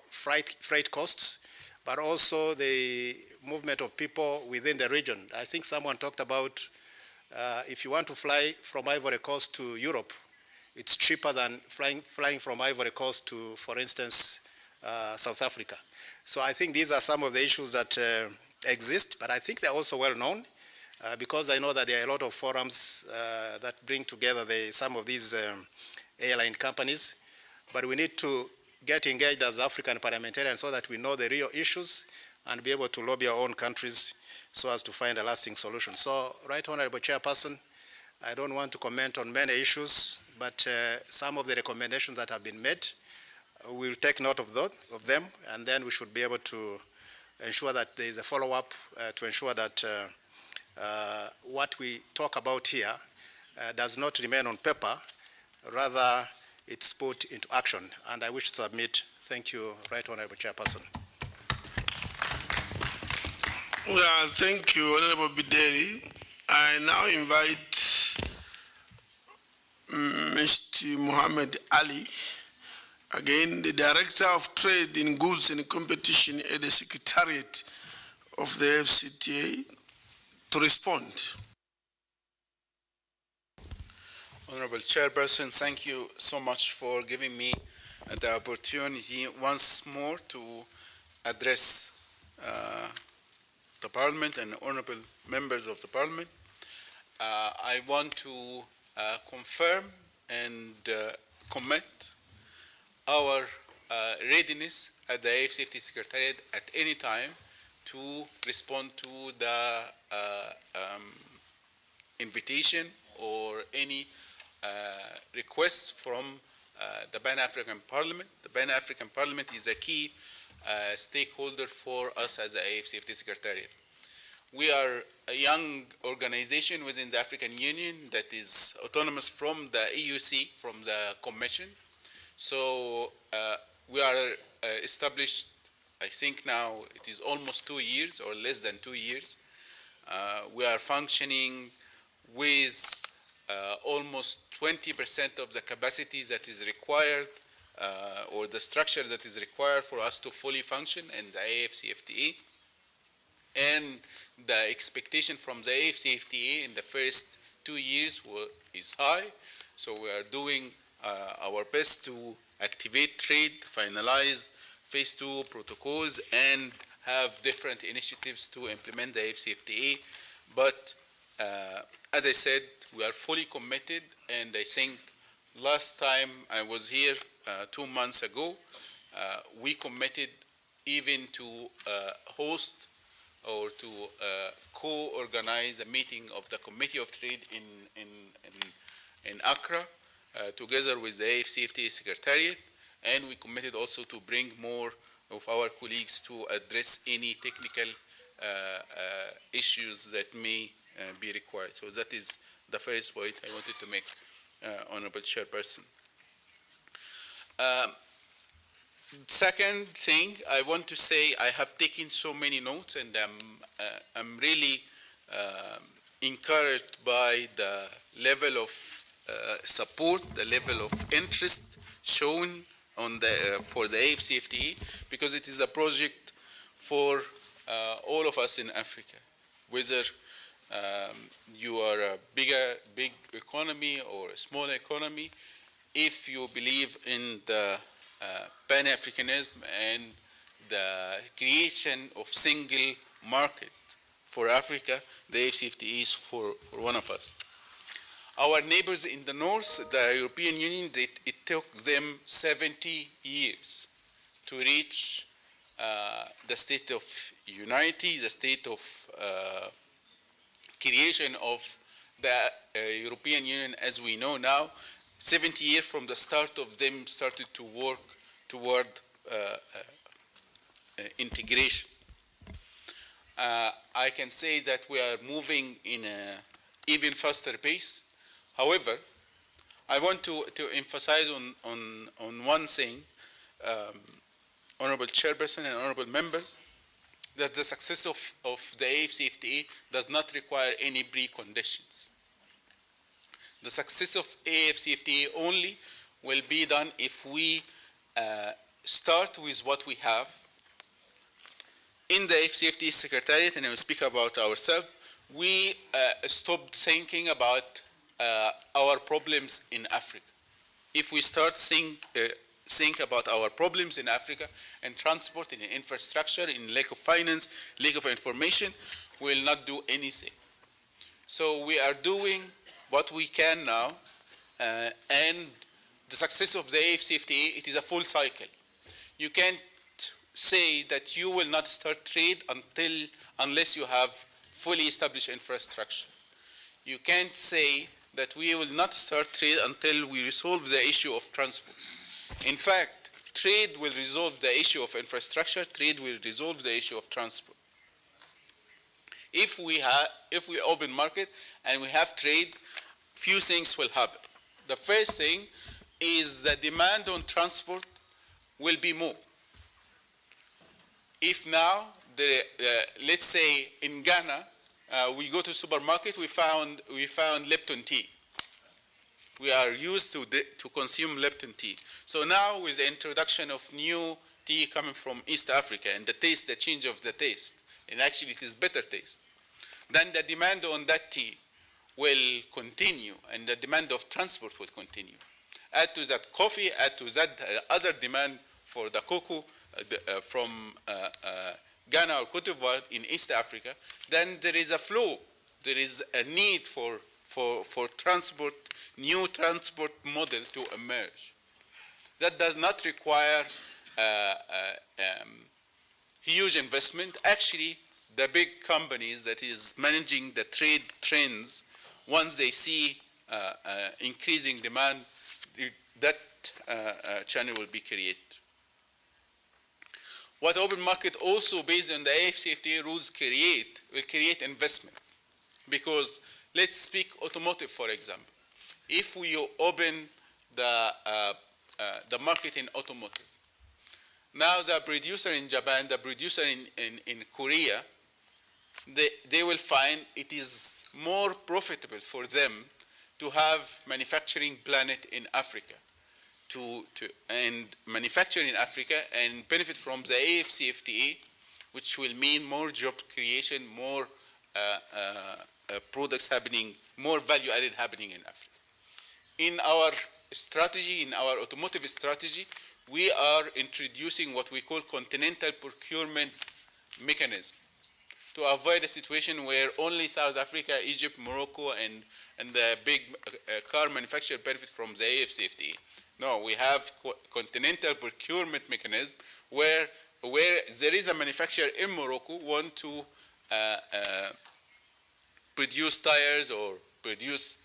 freight costs, but also the movement of people within the region. I think someone talked about if you want to fly from Ivory Coast to Europe, it's cheaper than flying from Ivory Coast to, for instance, South Africa. So I think these are some of the issues that exist, but I think they're also well known because I know that there are a lot of forums that bring together some of these airline companies, but we need to get engaged as African parliamentarians so that we know the real issues and be able to lobby our own countries so as to find a lasting solution. So, Right Honorable Chairperson, I don't want to comment on many issues, but some of the recommendations that have been made, we'll take note of them, and then we should be able to ensure that there is a follow-up to ensure that what we talk about here does not remain on paper, rather it's put into action. And I wish to submit. Thank you, Right Honorable Chairperson. Well, thank you, Honorable Bideri. I now invite Mr. Muhammad Ali, again the Director of Trade in Goods and Competition at the Secretariat of the FCTA, to respond. Honorable Chairperson, thank you so much for giving me the opportunity once more to address the Parliament and honorable members of the Parliament. I want to confirm and commit our readiness at the AFCFTA Secretariat at any time to respond to the invitation or any requests from the Pan-African Parliament. The Pan-African Parliament is a key stakeholder for us as the AFCFTA Secretariat. We are a young organization within the African Union that is autonomous from the EUC, from the Commission. So we are established, I think now it is almost 2 years or less than 2 years. We are functioning with almost 20% of the capacity that is required or the structure that is required for us to fully function in the AFCFTA. And the expectation from the AFCFTA in the first 2 years is high. So we are doing our best to activate trade, finalize phase 2 protocols, and have different initiatives to implement the AFCFTA. But as I said, we are fully committed, and I think last time I was here 2 months ago, we committed even to host or to co-organize a meeting of the Committee of Trade in Accra, together with the AFCFTA Secretariat, and we committed also to bring more of our colleagues to address any technical issues that may be required. So that is the first point I wanted to make, Honorable Chairperson. Second thing, I want to say I have taken so many notes, and I'm really encouraged by the level of support, the level of interest shown on for the AFCFTA, because it is a project for all of us in Africa, whether you are a big economy or a small economy. If you believe in the Pan-Africanism and the creation of single market for Africa, the AFCFTA is for one of us. Our neighbors in the north, the European Union, it took them 70 years to reach the state of unity, the state of creation of the European Union as we know now. 70 years from the start of them started to work toward integration. I can say that we are moving in an even faster pace. However, I want to emphasize on one thing, Honorable Chairperson and Honorable Members, that the success of the AFCFTA does not require any preconditions. The success of AFCFTA only will be done if we start with what we have. In the AFCFTA Secretariat, and I will speak about ourselves, we stopped thinking about our problems in Africa. If we start think about our problems in Africa and transport, in infrastructure, in lack of finance, lack of information, we will not do anything. So we are doing what we can now, and the success of the AFCFTA, it is a full cycle. You can't say that you will not start trade unless you have fully established infrastructure. You can't say that we will not start trade until we resolve the issue of transport. In fact, trade will resolve the issue of infrastructure, trade will resolve the issue of transport. If we open market and we have trade, few things will happen. The first thing is the demand on transport will be more. If now, let's say in Ghana, we go to supermarket, we found Lipton tea. We are used to consume Lipton tea. So now with the introduction of new tea coming from East Africa and the change of the taste, and actually it is better taste, then the demand on that tea will continue and the demand of transport will continue. Add to that coffee, add to that other demand for the cocoa from Ghana or Cote d'Ivoire in East Africa, then there is a flow. There is a need for transport, new transport model to emerge. That does not require huge investment. Actually, the big companies that is managing the trade trends, once they see increasing demand, that channel will be created. What open market also based on the AFCFTA rules will create investment. Because let's speak automotive, for example. If we open the market in automotive, now the producer in Japan, the producer in Korea, they will find it is more profitable for them to have manufacturing plant in Africa, and manufacture in Africa and benefit from the AFCFTA, which will mean more job creation, more products happening, more value added happening in Africa. In our strategy, in our automotive strategy, we are introducing what we call continental procurement mechanism to avoid a situation where only South Africa, Egypt, Morocco, and the big car manufacturer benefit from the AFCFTA. No, we have continental procurement mechanism where there is a manufacturer in Morocco want to produce tires or produce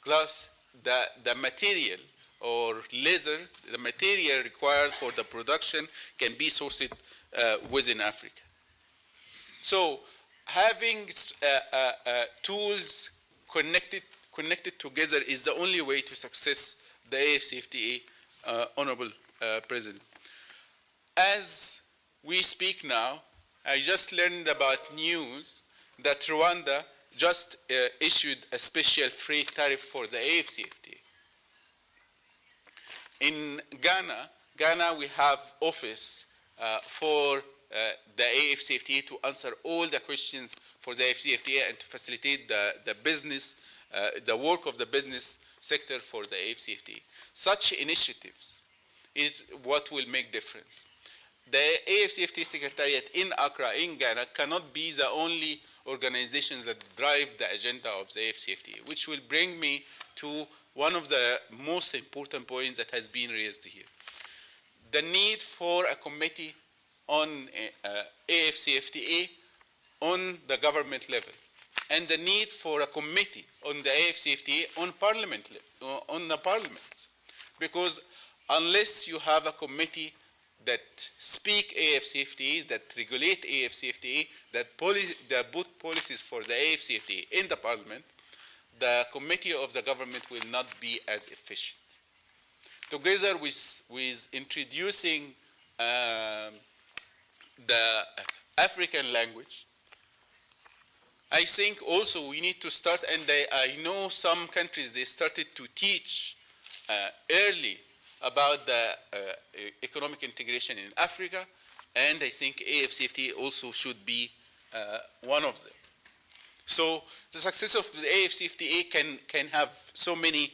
glass, the material or leather, the material required for the production can be sourced within Africa. So having tools connected together is the only way to success the AFCFTA, Honorable President. As we speak now, I just learned about news that Rwanda just issued a special free tariff for the AFCFTA. In Ghana we have office for the AFCFTA to answer all the questions for the AFCFTA and to facilitate the business, the work of the business sector for the AFCFTA. Such initiatives is what will make difference. The AFCFTA Secretariat in Accra, in Ghana, cannot be the only organizations that drive the agenda of the AFCFTA, which will bring me to one of the most important points that has been raised here. The need for a committee on AFCFTA on the government level, and the need for a committee on the AFCFTA on the parliaments. Because unless you have a committee that speak AFCFTA, that regulate AFCFTA, that put policies for the AFCFTA in the parliament, the committee of the government will not be as efficient. Together with introducing the African language, I think also we need to start, and I know some countries, they started to teach early about the economic integration in Africa, and I think AFCFTA also should be one of them. So the success of the AFCFTA can have so many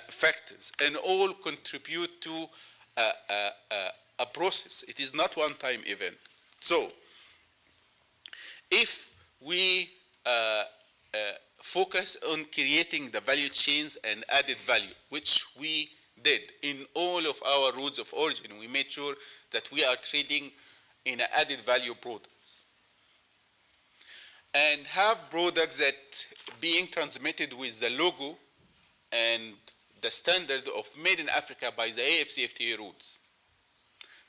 factors, and all contribute to a process. It is not one-time event. So if we focus on creating the value chains and added value, which we did in all of our routes of origin, we made sure that we are trading in added value products. And have products that being transmitted with the logo and the standard of Made in Africa by the AFCFTA rules.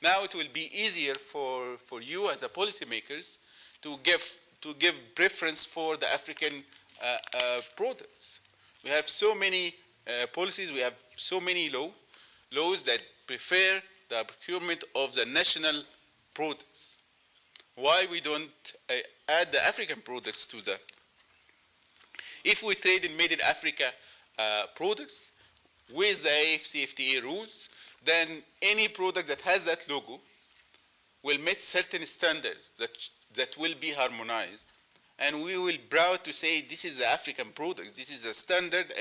Now it will be easier for you as a policymakers to give preference for the African products. We have so many policies, we have so many laws that prefer the procurement of the national products. Why we don't add the African products to that? If we trade in Made in Africa products with the AFCFTA rules, then any product that has that logo will meet certain standards that will be harmonized, and we will be proud to say this is the African product, this is a standard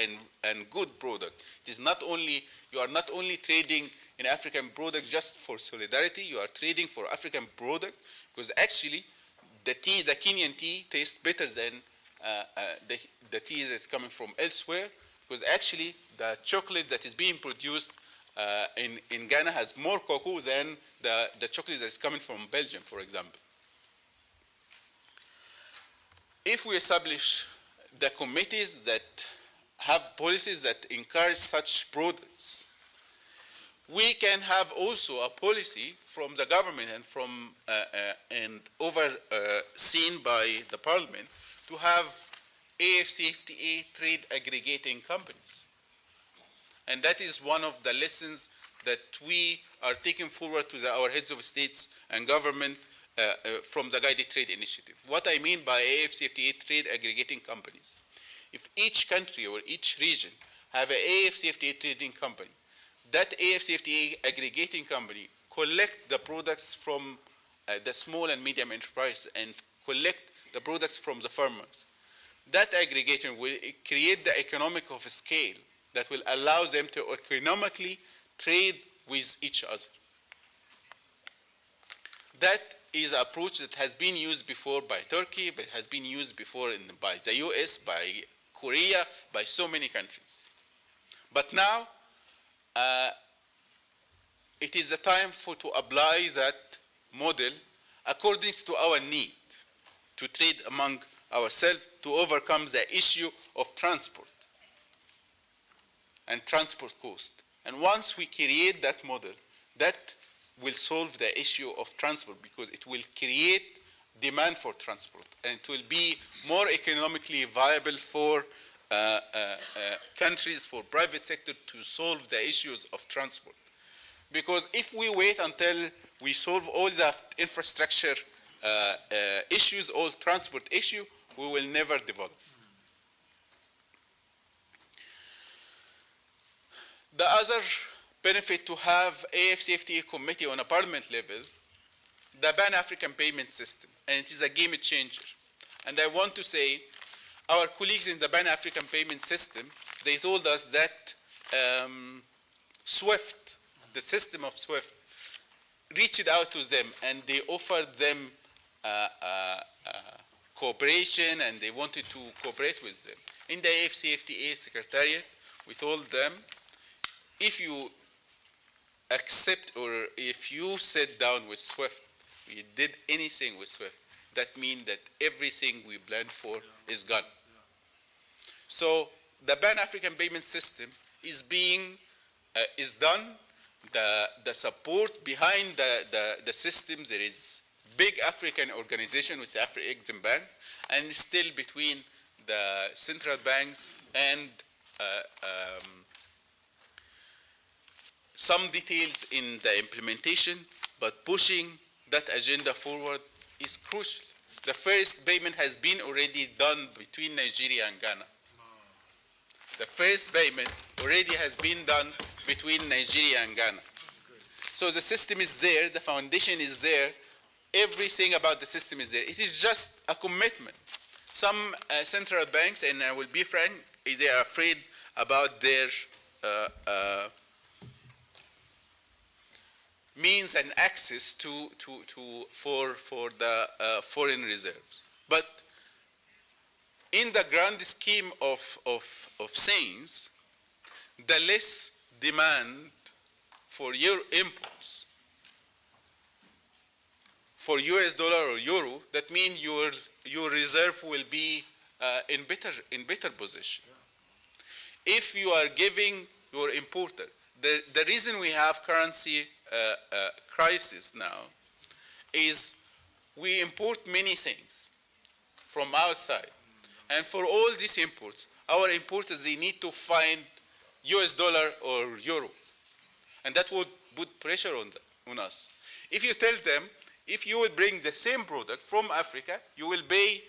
and good product. It is not only, you are not only trading in African product just for solidarity, you are trading for African product, because actually the tea, the Kenyan tea, tastes better than the tea that's coming from elsewhere, because actually the chocolate that is being produced in Ghana has more cocoa than the chocolate that's coming from Belgium, for example. If we establish the committees that have policies that encourage such products, we can have also a policy from the government and from and overseen by the parliament to have AFCFTA trade aggregating companies. And that is one of the lessons that we are taking forward to our heads of states and government from the Guided Trade Initiative. What I mean by AFCFTA trade aggregating companies, if each country or each region have an AFCFTA trading company, that AFCFTA aggregating company collect the products from the small and medium enterprise and collect the products from the farmers. That aggregator will create the economic of scale that will allow them to economically trade with each other. That is an approach that has been used before by Turkey, but has been used before by the US, by Korea, by so many countries. But now, it is the time to apply that model according to our need to trade among ourselves to overcome the issue of transport and transport cost. And once we create that model, that will solve the issue of transport, because it will create demand for transport, and it will be more economically viable for countries, for private sector to solve the issues of transport. Because if we wait until we solve all the infrastructure issues, all transport issue, we will never develop. The other benefit to have AFCFTA committee on a parliament level, the Pan-African payment system, and it is a game changer. And I want to say, our colleagues in the Pan-African payment system, they told us that SWIFT, the system of SWIFT, reached out to them and they offered them cooperation and they wanted to cooperate with them. In the AFCFTA Secretariat, we told them, if you accept or if you sit down with SWIFT, we did anything with SWIFT, that means that everything we planned for is gone. So the Pan-African payment system is done. The support behind the system, there is big African organization with the Afro-Exim Bank, and still between the central banks and some details in the implementation, but pushing that agenda forward is crucial. The first payment has been already done between Nigeria and Ghana. The first payment already has been done between Nigeria and Ghana. So the system is there, the foundation is there, everything about the system is there. It is just a commitment. Some central banks, and I will be frank, they are afraid about their means and access for the foreign reserves. But in the grand scheme of things, the less demand for your imports for US dollar or euro, that means your reserve will be in better position. If you are giving your importer, the reason we have currency crisis now is we import many things from outside. And for all these imports, our importers, they need to find US dollar or euro. And that would put pressure on us. If you tell them, if you will bring the same product from Africa, you will pay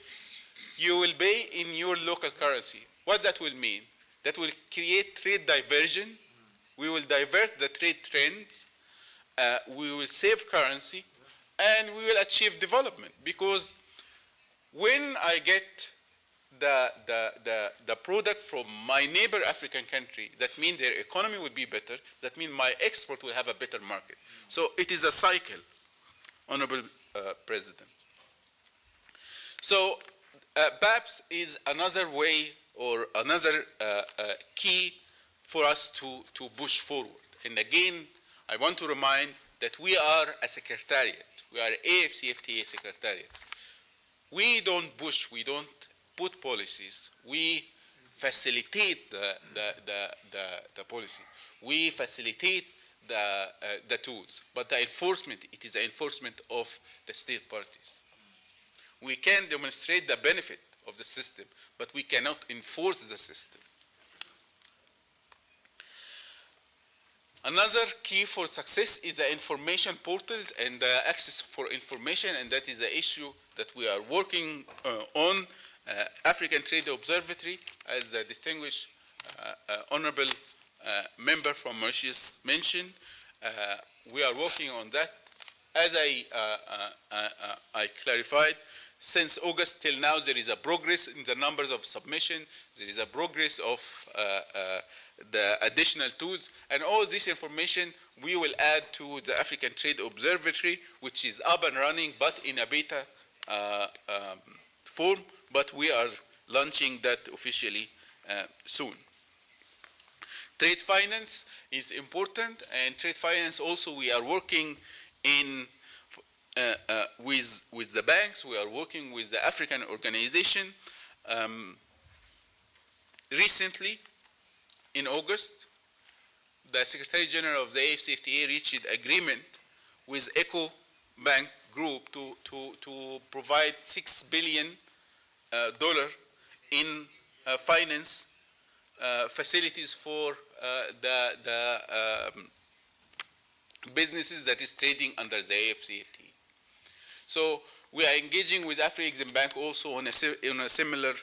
in your local currency. What that will mean? That will create trade diversion. We will divert the trade trends. We will save currency, and we will achieve development. Because when I get the product from my neighbor African country, that means their economy will be better. That means my export will have a better market. So it is a cycle, Honorable President. So PAPs is another way or another key for us to push forward. And again, I want to remind that we are a secretariat. We are AFCFTA secretariat. We don't push, we don't put policies. We facilitate the policy. We facilitate the tools. But the enforcement, it is the enforcement of the state parties. We can demonstrate the benefit of the system, but we cannot enforce the system. Another key for success is the information portals and the access for information, and that is the issue that we are working on. African Trade Observatory, as the distinguished honorable member from Mauritius mentioned, we are working on that. As I clarified, since August till now, there is a progress in the numbers of submission. There is a progress of the additional tools, and all this information we will add to the African Trade Observatory, which is up and running, but in a beta form, but we are launching that officially soon. Trade finance is important, and trade finance also we are working in with the banks, we are working with the African organization. Recently, in August, the Secretary General of the AFCFTA reached agreement with Eco Bank Group to provide $6 billion in finance facilities for the businesses that is trading under the AFCFTA. So we are engaging with Afro-Exim Bank also on a similar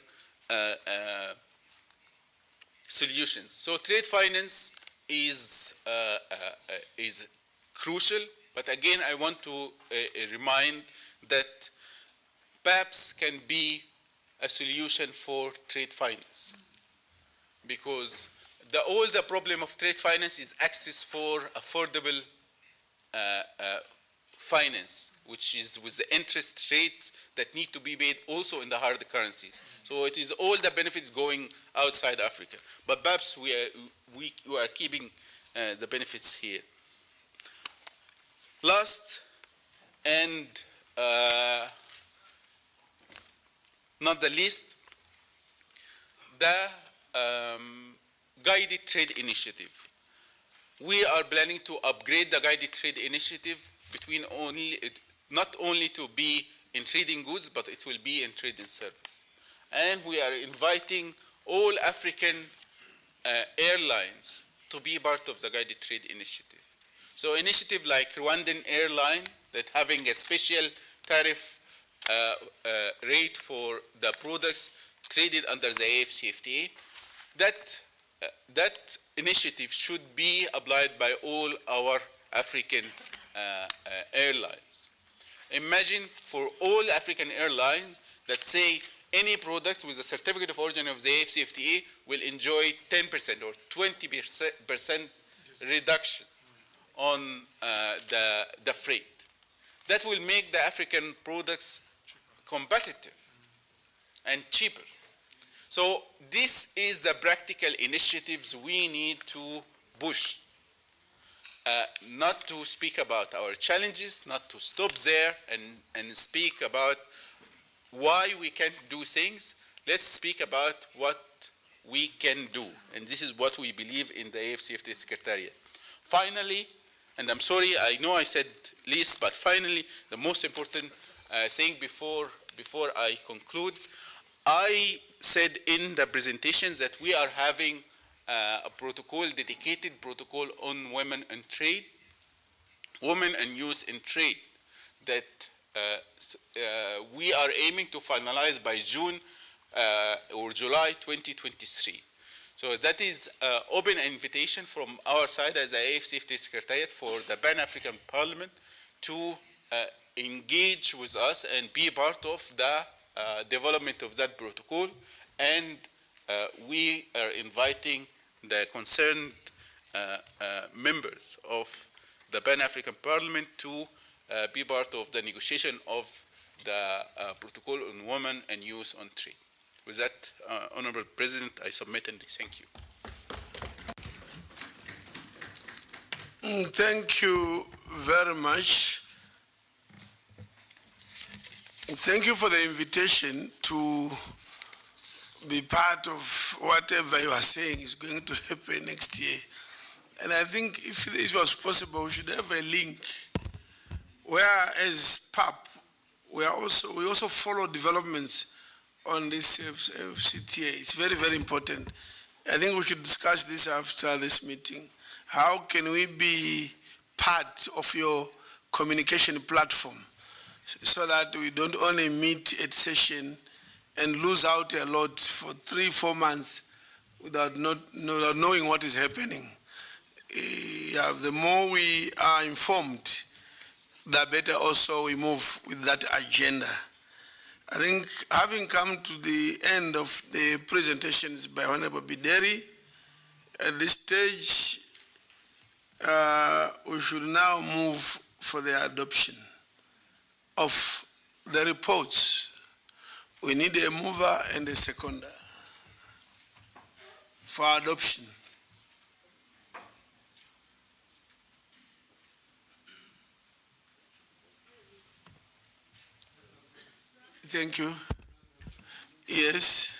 solutions. So trade finance is crucial, but again, I want to remind that PAPs can be a solution for trade finance, because all the problem of trade finance is access for affordable finance, which is with the interest rates that need to be paid also in the hard currencies. So it is all the benefits going outside Africa. But perhaps we are keeping the benefits here. Last and not the least, the guided trade initiative. We are planning to upgrade the guided trade initiative between not only to be in trading goods, but it will be in trading service. And we are inviting all African airlines to be part of the guided trade initiative. So initiative like Rwandan airline that having a special tariff rate for the products traded under the AFCFTA, that initiative should be applied by all our African airlines. Imagine for all African airlines that say any product with a certificate of origin of the AFCFTA will enjoy 10% or 20% reduction on the freight. That will make the African products competitive and cheaper. So this is the practical initiatives we need to push. Not to speak about our challenges, not to stop there and speak about why we can't do things. Let's speak about what we can do. And this is what we believe in the AFCFTA Secretariat. Finally, and I'm sorry, I know I said least, but finally, the most important thing before I conclude, I said in the presentations that we are having a protocol, dedicated protocol on women and trade, women and youth in trade, that we are aiming to finalize by June or July 2023. So that is open invitation from our side as the AFCFTA Secretariat for the Pan-African Parliament to engage with us and be part of the development of that protocol. And we are inviting the concerned members of the Pan-African Parliament to be part of the negotiation of the protocol on women and youth on trade. With that, Honorable President, I submit and I thank you. Thank you very much. Thank you for the invitation to be part of whatever you are saying is going to happen next year. And I think if it was possible, we should have a link where as PAP, we also follow developments on this FCTA. It's very, very important. I think we should discuss this after this meeting. How can we be part of your communication platform so that we don't only meet at session and lose out a lot for 3-4 months without knowing what is happening. The more we are informed, the better also we move with that agenda. I think having come to the end of the presentations by Honorable Bideri, at this stage, we should now move for the adoption of the reports. We need a mover and a seconder for adoption. Thank you. Yes.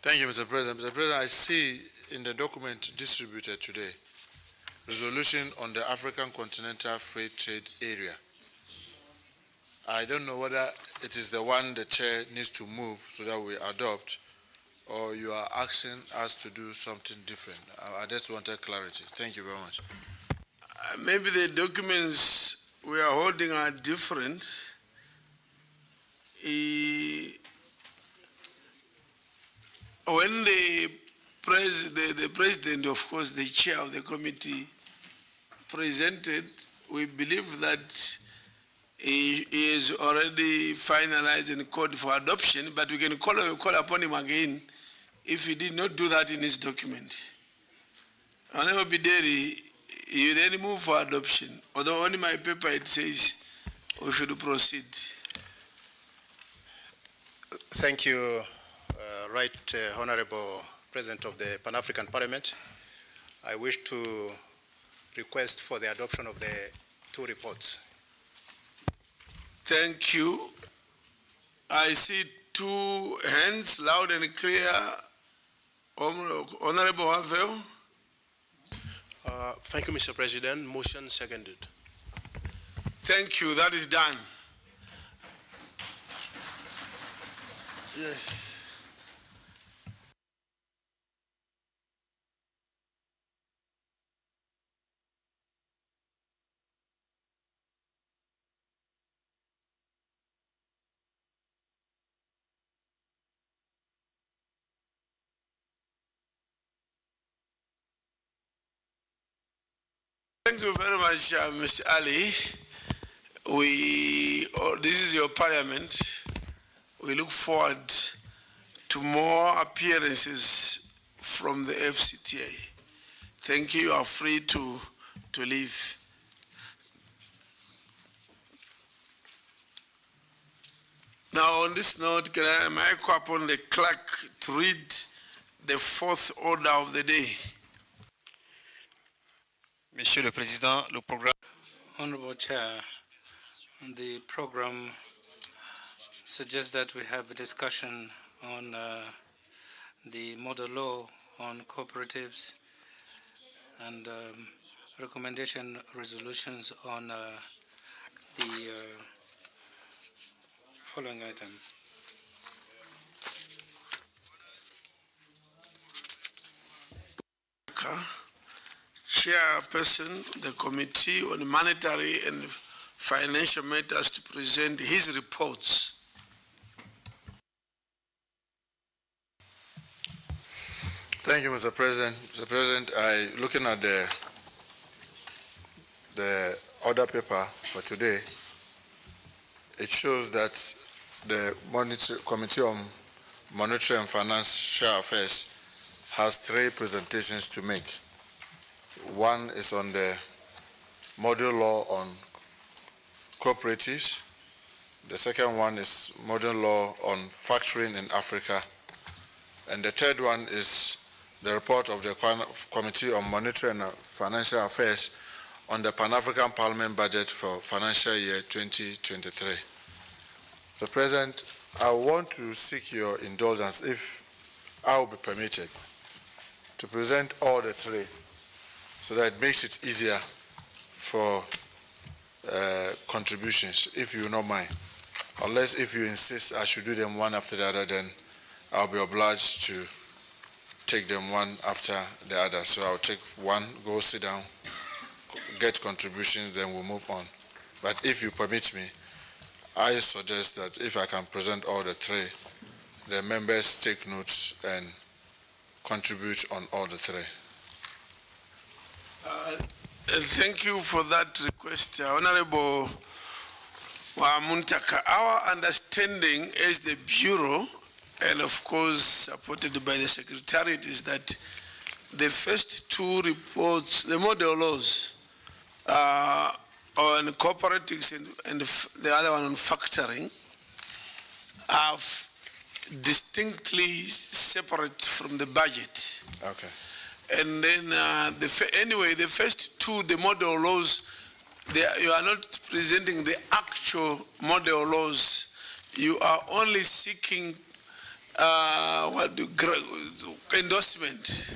Thank you, Mr. President. Mr. President, I see in the document distributed today, resolution on the African Continental Free Trade Area. I don't know whether it is the one the chair needs to move so that we adopt, or you are asking us to do something different. I just wanted clarity. Thank you very much. maybe the documents we are holding are different. When the president, of course, the chair of the committee presented, we believe that he is already finalized and called for adoption, but we can call upon him again if he did not do that in his document. Honorable Bideri, you then move for adoption, although on my paper it says we should proceed. Thank you, Honorable President of the Pan-African Parliament. I wish to request for the adoption of the two reports. Thank you. I see two hands, loud and clear. Honorable Havel. Thank you, Mr. President. Motion seconded. Thank you. That is done. Yes. Thank you very much, Mr. Ali. This is your parliament. We look forward to more appearances from the FCTA. Thank you. You are free to leave. Now, on this note, may I call upon the clerk to read the fourth order of the day? Monsieur le Président, le programme. Honorable Chair, the program suggests that we have a discussion on the model law on cooperatives and recommendation resolutions on the following item. Chairperson, the Committee on Monetary and Financial Matters, to present his reports. Thank you, Mr. President. Mr. President, looking at the order paper for today, it shows that the Committee on Monetary and Financial Affairs has three presentations to make. One is on the model law on cooperatives. The second one is model law on factoring in Africa. And the third one is the report of the Committee on Monetary and Financial Affairs on the Pan-African Parliament budget for financial year 2023. Mr. President, I want to seek your indulgence, if I will be permitted, to present all the three, so that it makes it easier for contributions, if you don't mind. Unless if you insist I should do them one after the other, then I'll be obliged to take them one after the other. So I'll take one, go sit down, get contributions, then we'll move on. But if you permit me, I suggest that if I can present all the three, the members take notes and contribute on all the three. Thank you for that request, Honorable Wamuntaka. Our understanding as the Bureau, and of course supported by the Secretariat, is that the first two reports, the model laws on cooperatives and the other one on factoring, are distinctly separate from the budget. Okay. And then, anyway, the first two, the model laws, you are not presenting the actual model laws. You are only seeking endorsement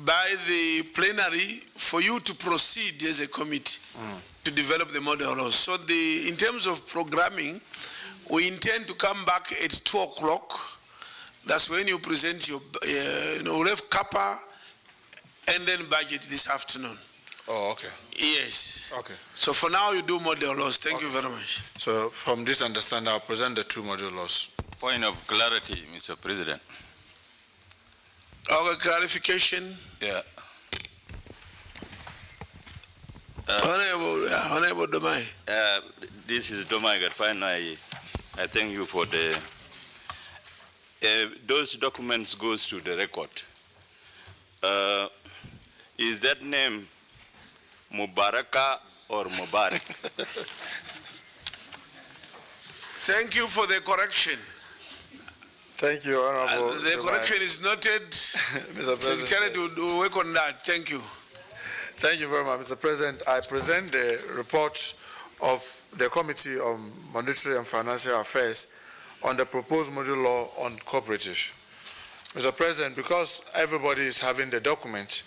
by the plenary for you to proceed as a committee to develop the model laws. So in terms of programming, we intend to come back at 2 o'clock. That's when you present your, we'll have CAPA and then budget this afternoon. Oh, okay. Yes. Okay. So for now, you do model laws. Thank you very much. So from this understanding, I'll present the 2 model laws. Point of clarity, Mr. President. Okay, clarification. Yeah. Honorable Domai. This is Domai Gatfine. I thank you for the. Those documents goes to the record. Is that name Mubaraka or Mubarak? Thank you for the correction. Thank you, Honorable. The correction is noted. Mr. President. Secretary will work on that. Thank you. Thank you very much, Mr. President. I present the report of the Committee on Monetary and Financial Affairs on the proposed model law on cooperative. Mr. President, because everybody is having the document,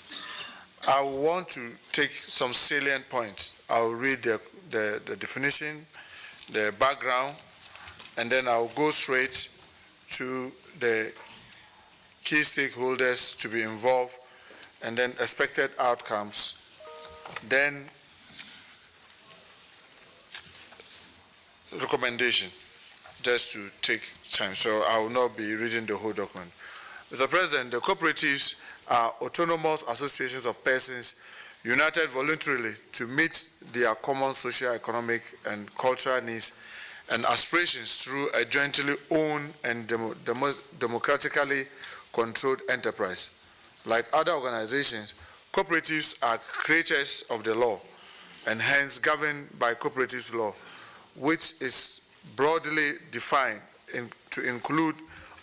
I want to take some salient points. I'll read the definition, the background, and then I'll go straight to the key stakeholders to be involved, and then expected outcomes. Then recommendation, just to take time. So I will not be reading the whole document. Mr. President, the cooperatives are autonomous associations of persons united voluntarily to meet their common socio-economic and cultural needs and aspirations through a jointly owned and democratically controlled enterprise. Like other organizations, cooperatives are creatures of the law and hence governed by cooperatives law, which is broadly defined to include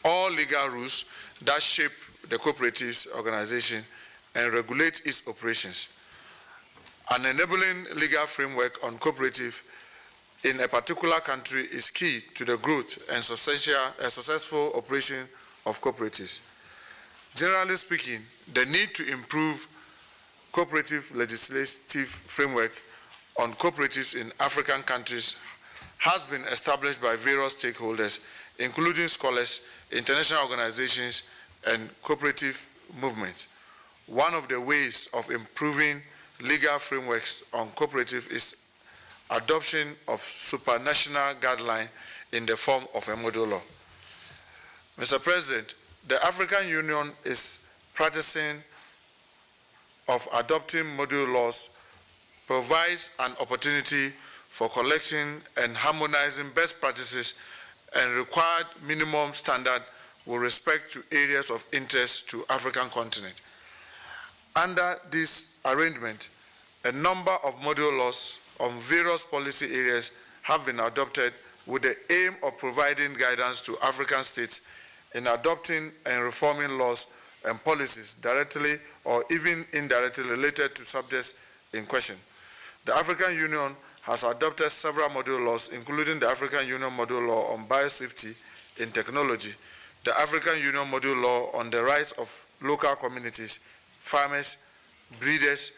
all legal rules that shape the cooperatives organization and regulate its operations. An enabling legal framework on cooperative in a particular country is key to the growth and successful operation of cooperatives. Generally speaking, the need to improve cooperative legislative framework on cooperatives in African countries has been established by various stakeholders, including scholars, international organizations, and cooperative movements. One of the ways of improving legal frameworks on cooperative is adoption of supranational guidelines in the form of a model law. Mr. President, the African Union is practicing of adopting model laws provides an opportunity for collecting and harmonizing best practices and required minimum standard with respect to areas of interest to African continent. Under this arrangement, a number of model laws on various policy areas have been adopted with the aim of providing guidance to African states in adopting and reforming laws and policies directly or even indirectly related to subjects in question. The African Union has adopted several model laws, including the African Union Model Law on Biosafety in Technology, the African Union Model Law on the rights of local communities, farmers, breeders,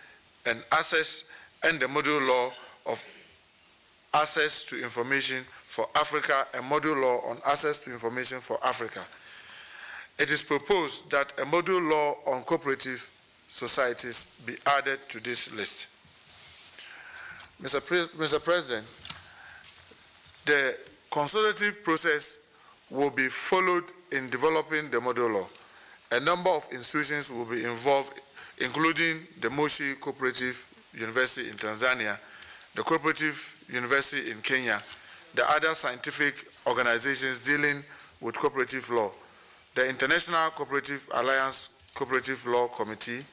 and access, and the Model Law of Access to Information for Africa, and Model Law on Access to Information for Africa. It is proposed that a model law on cooperative societies be added to this list. Mr. President, the consultative process will be followed in developing the model law. A number of institutions will be involved, including the Moshi Cooperative University in Tanzania, the Cooperative University in Kenya, the other scientific organizations dealing with cooperative law, the International Cooperative Alliance Cooperative Law Committee,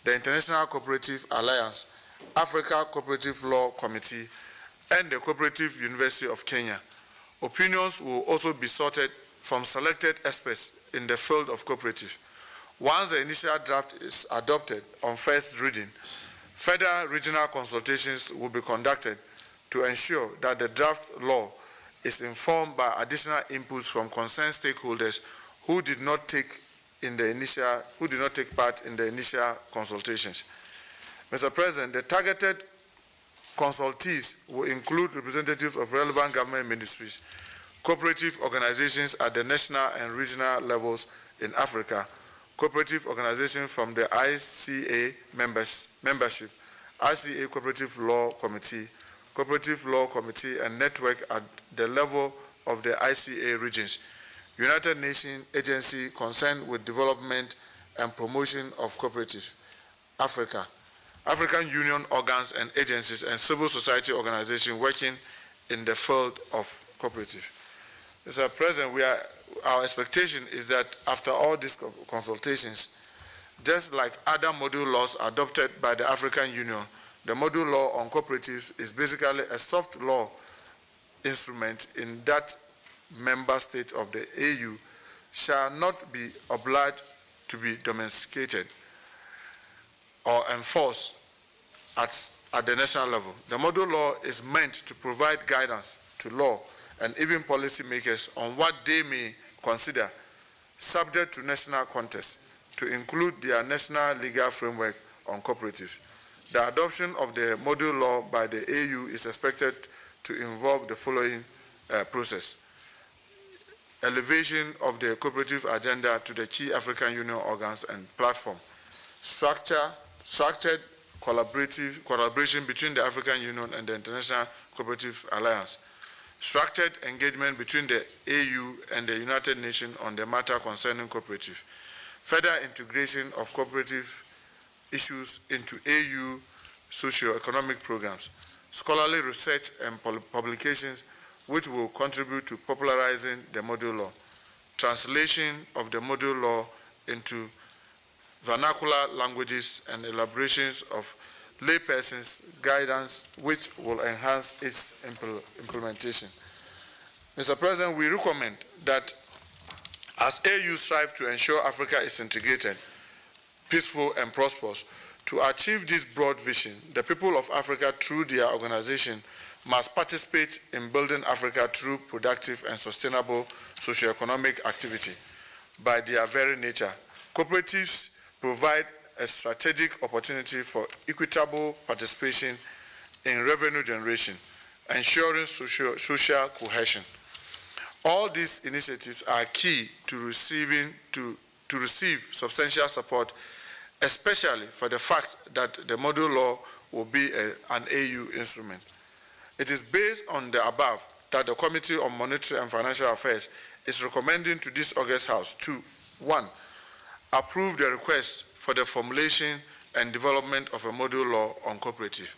the International Cooperative Alliance, Africa Cooperative Law Committee, and the Cooperative University of Kenya. Opinions will also be sorted from selected experts in the field of cooperative. Once the initial draft is adopted on first reading, further regional consultations will be conducted to ensure that the draft law is informed by additional inputs from concerned stakeholders who did not take part in the initial consultations. Mr. President, the targeted consultees will include representatives of relevant government ministries, cooperative organizations at the national and regional levels in Africa, cooperative organizations from the ICA membership, ICA Cooperative Law Committee, Cooperative Law Committee and Network at the level of the ICA regions, United Nations Agency concerned with development and promotion of cooperative, Africa, African Union organs and agencies and civil society organizations working in the field of cooperative. Mr. President, our expectation is that after all these consultations, just like other module laws adopted by the African Union, the module law on cooperatives is basically a soft law instrument in that member state of the AU shall not be obliged to be domesticated or enforced at the national level. The model law is meant to provide guidance to law and even policymakers on what they may consider subject to national context to include their national legal framework on cooperatives. The adoption of the model law by the AU is expected to involve the following process: elevation of the cooperative agenda to the key African Union organs and platform, structured collaboration between the African Union and the International Cooperative Alliance, structured engagement between the AU and the United Nations on the matter concerning cooperative, further integration of cooperative issues into AU socio-economic programs, scholarly research and publications which will contribute to popularizing the model law, translation of the model law into vernacular languages and elaborations of laypersons' guidance which will enhance its implementation. Mr. President, we recommend that as AU strive to ensure Africa is integrated, peaceful and prosperous, to achieve this broad vision, the people of Africa through their organization must participate in building Africa through productive and sustainable socio-economic activity. By their very nature, cooperatives provide a strategic opportunity for equitable participation in revenue generation, ensuring social cohesion. All these initiatives are key to receive substantial support, especially for the fact that the model law will be an AU instrument. It is based on the above that the Committee on Monetary and Financial Affairs is recommending to this August House to 1. Approve the request for the formulation and development of a model law on cooperative.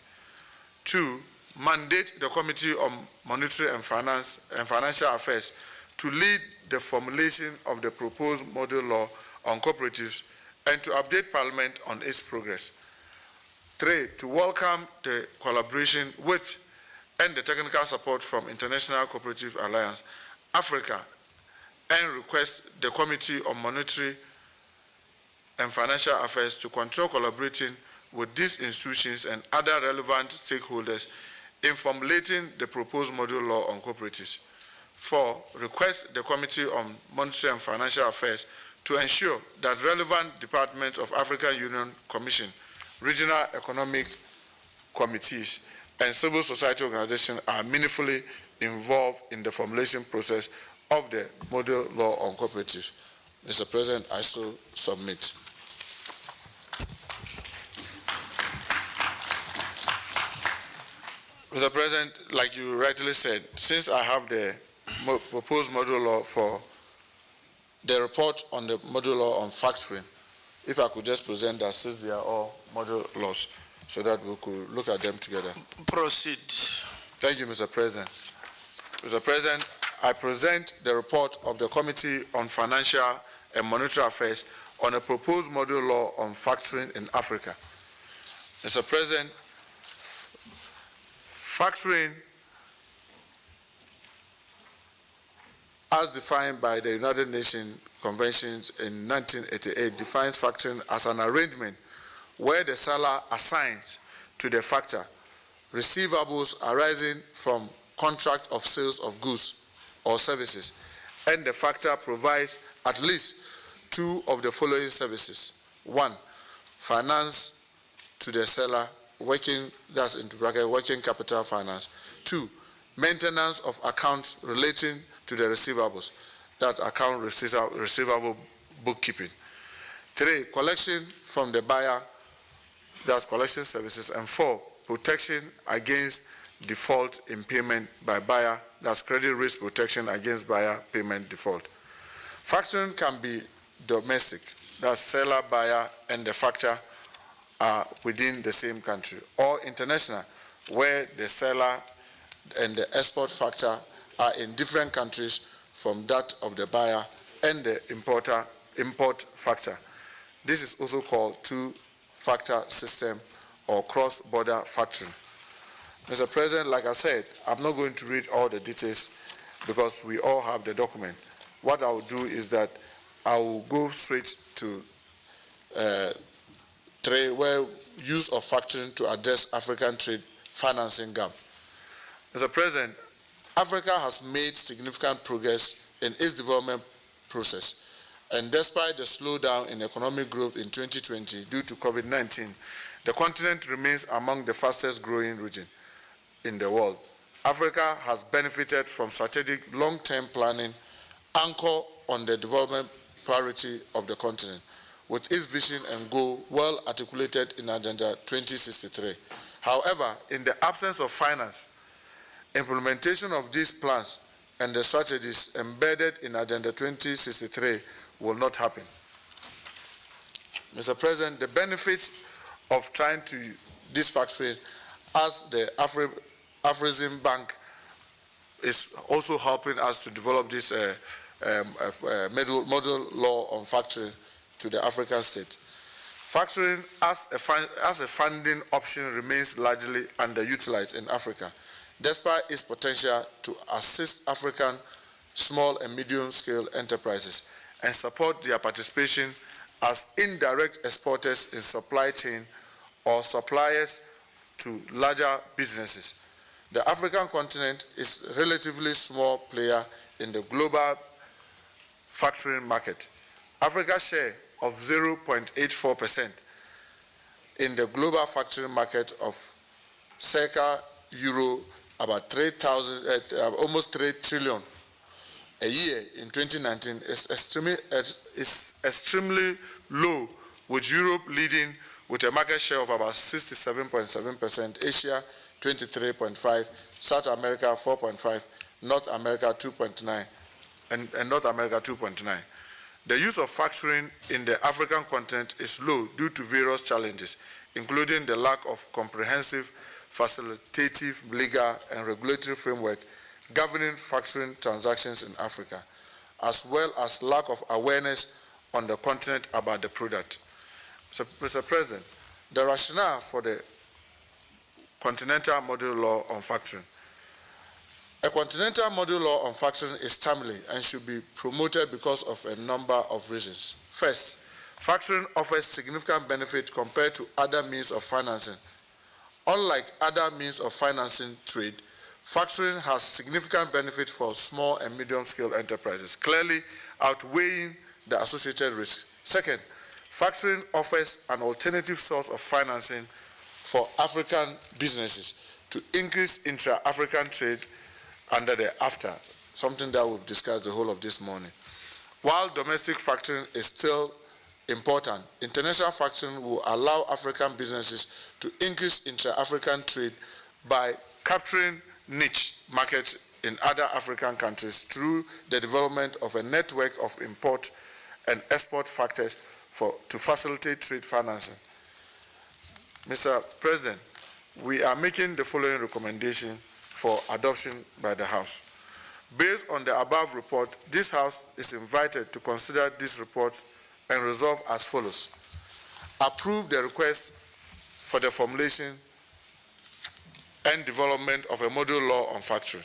2. Mandate the Committee on Monetary and Financial Affairs to lead the formulation of the proposed model law on cooperatives and to update Parliament on its progress. 3. To welcome the collaboration with and the technical support from International Cooperative Alliance, Africa, and request the Committee on Monetary and Financial Affairs to control collaborating with these institutions and other relevant stakeholders in formulating the proposed model law on cooperatives. 4. Request the Committee on Monetary and Financial Affairs to ensure that relevant departments of African Union Commission, regional economic committees, and civil society organizations are meaningfully involved in the formulation process of the model law on cooperatives. Mr. President, I so submit. Mr. President, like you rightly said, since I have the proposed model law for the report on the model law on factoring, if I could just present that since they are all model laws, so that we could look at them together. Proceed. Thank you, Mr. President. Mr. President, I present the report of the Committee on Financial and Monetary Affairs on a proposed model law on factoring in Africa. Mr. President, factoring, as defined by the United Nations Conventions in 1988, defines factoring as an arrangement where the seller assigns to the factor receivables arising from contract of sales of goods or services, and the factor provides at least 2 of the following services. 1, finance to the seller, working capital finance. 2, maintenance of accounts relating to the receivables, that account receivable bookkeeping. 3, collection from the buyer that's collection services, and 4, protection against default in payment by buyer, that's credit risk protection against buyer payment default. Factoring can be domestic, that's seller, buyer, and the factor are within the same country, or international, where the seller and the export factor are in different countries from that of the buyer and the import factor. This is also called two-factor system or cross-border factoring. Mr. President, like I said, I'm not going to read all the details because we all have the document. What I will do is that I will go straight to trade, where use of factoring to address African trade financing gap. Mr. President, Africa has made significant progress in its development process, and despite the slowdown in economic growth in 2020 due to COVID-19, the continent remains among the fastest growing regions in the world. Africa has benefited from strategic long-term planning anchored on the development priority of the continent, with its vision and goal well articulated in Agenda 2063. However, in the absence of finance, implementation of these plans and the strategies embedded in Agenda 2063 will not happen. Mr. President, the benefits of trying to this factory, as the Afrexim Bank is also helping us to develop this model law on factoring to the African state. Factoring as a funding option remains largely underutilized in Africa, despite its potential to assist African small and medium-scale enterprises and support their participation as indirect exporters in supply chain or suppliers to larger businesses. The African continent is a relatively small player in the global factoring market. Africa's share of 0.84% in the global factoring market of circa euro about almost 3 trillion a year in 2019 is extremely low, with Europe leading with a market share of about 67.7%, Asia 23.5%, South America 4.5%, North America 2.9%, and North America 2.9%. The use of factoring in the African continent is low due to various challenges, including the lack of comprehensive, facilitative, legal, and regulatory framework governing factoring transactions in Africa, as well as lack of awareness on the continent about the product. So, Mr. President, the rationale for the Continental Model Law on Factoring. A Continental Model Law on Factoring is timely and should be promoted because of a number of reasons. First, factoring offers significant benefit compared to other means of financing. Unlike other means of financing trade, factoring has significant benefit for small and medium-scale enterprises, clearly outweighing the associated risk. Second, factoring offers an alternative source of financing for African businesses to increase intra-African trade under the AFTA, something that we've discussed the whole of this morning. While domestic factoring is still important, international factoring will allow African businesses to increase intra-African trade by capturing niche markets in other African countries through the development of a network of import and export factors to facilitate trade financing. Mr. President, we are making the following recommendation for adoption by the House. Based on the above report, this House is invited to consider this report and resolve as follows. Approve the request for the formulation and development of a model law on factoring.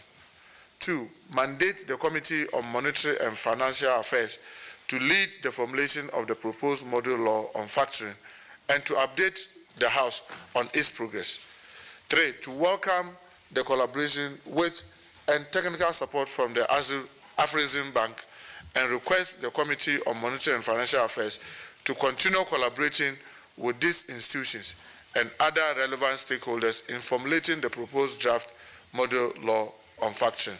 2, mandate the Committee on Monetary and Financial Affairs to lead the formulation of the proposed model law on factoring and to update the House on its progress. 3, to welcome the collaboration with and technical support from the Afrexim Bank and request the Committee on Monetary and Financial Affairs to continue collaborating with these institutions and other relevant stakeholders in formulating the proposed draft model law on factoring.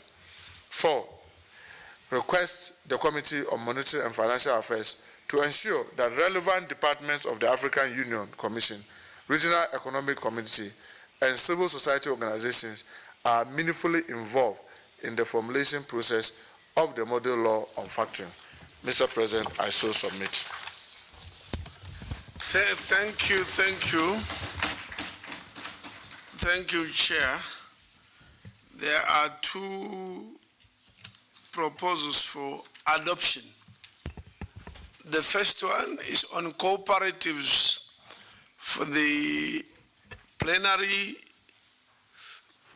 4, request the Committee on Monetary and Financial Affairs to ensure that relevant departments of the African Union Commission regional economic community, and civil society organizations are meaningfully involved in the formulation process of the model law on factoring. Mr. President, I so submit. Thank you. Thank you, Chair. There are two proposals for adoption. The first one is on cooperatives for the plenary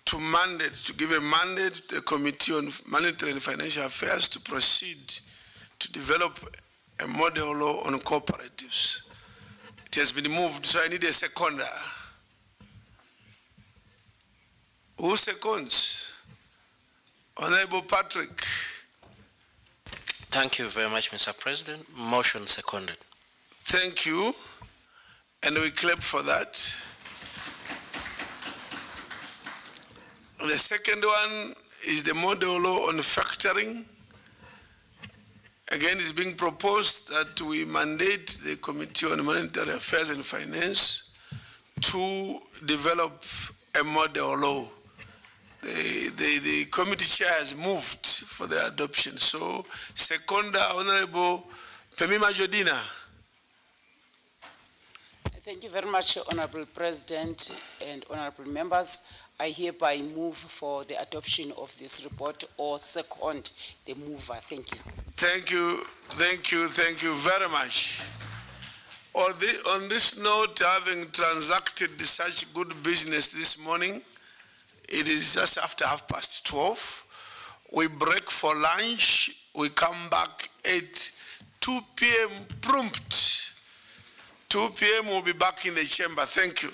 to give a mandate to the Committee on Monetary and Financial Affairs to proceed to develop a model law on cooperatives. It has been moved, so I need a seconder. Who seconds? Honorable Patrick. Thank you very much, Mr. President. Motion seconded. Thank you. And we clap for that. The second one is the model law on factoring. Again, it's being proposed that we mandate the Committee on Monetary Affairs and Finance to develop a model law. The committee chair has moved for the adoption. So, seconder, Honorable Pemima Jodina. Thank you very much, Honorable President and Honorable Members. I hereby move for the adoption of this report or second the mover. Thank you. Thank you very much. On this note, having transacted such good business this morning, it is just after 12:30. We break for lunch. We come back at 2 p.m. prompt. 2 p.m. we'll be back in the chamber. Thank you.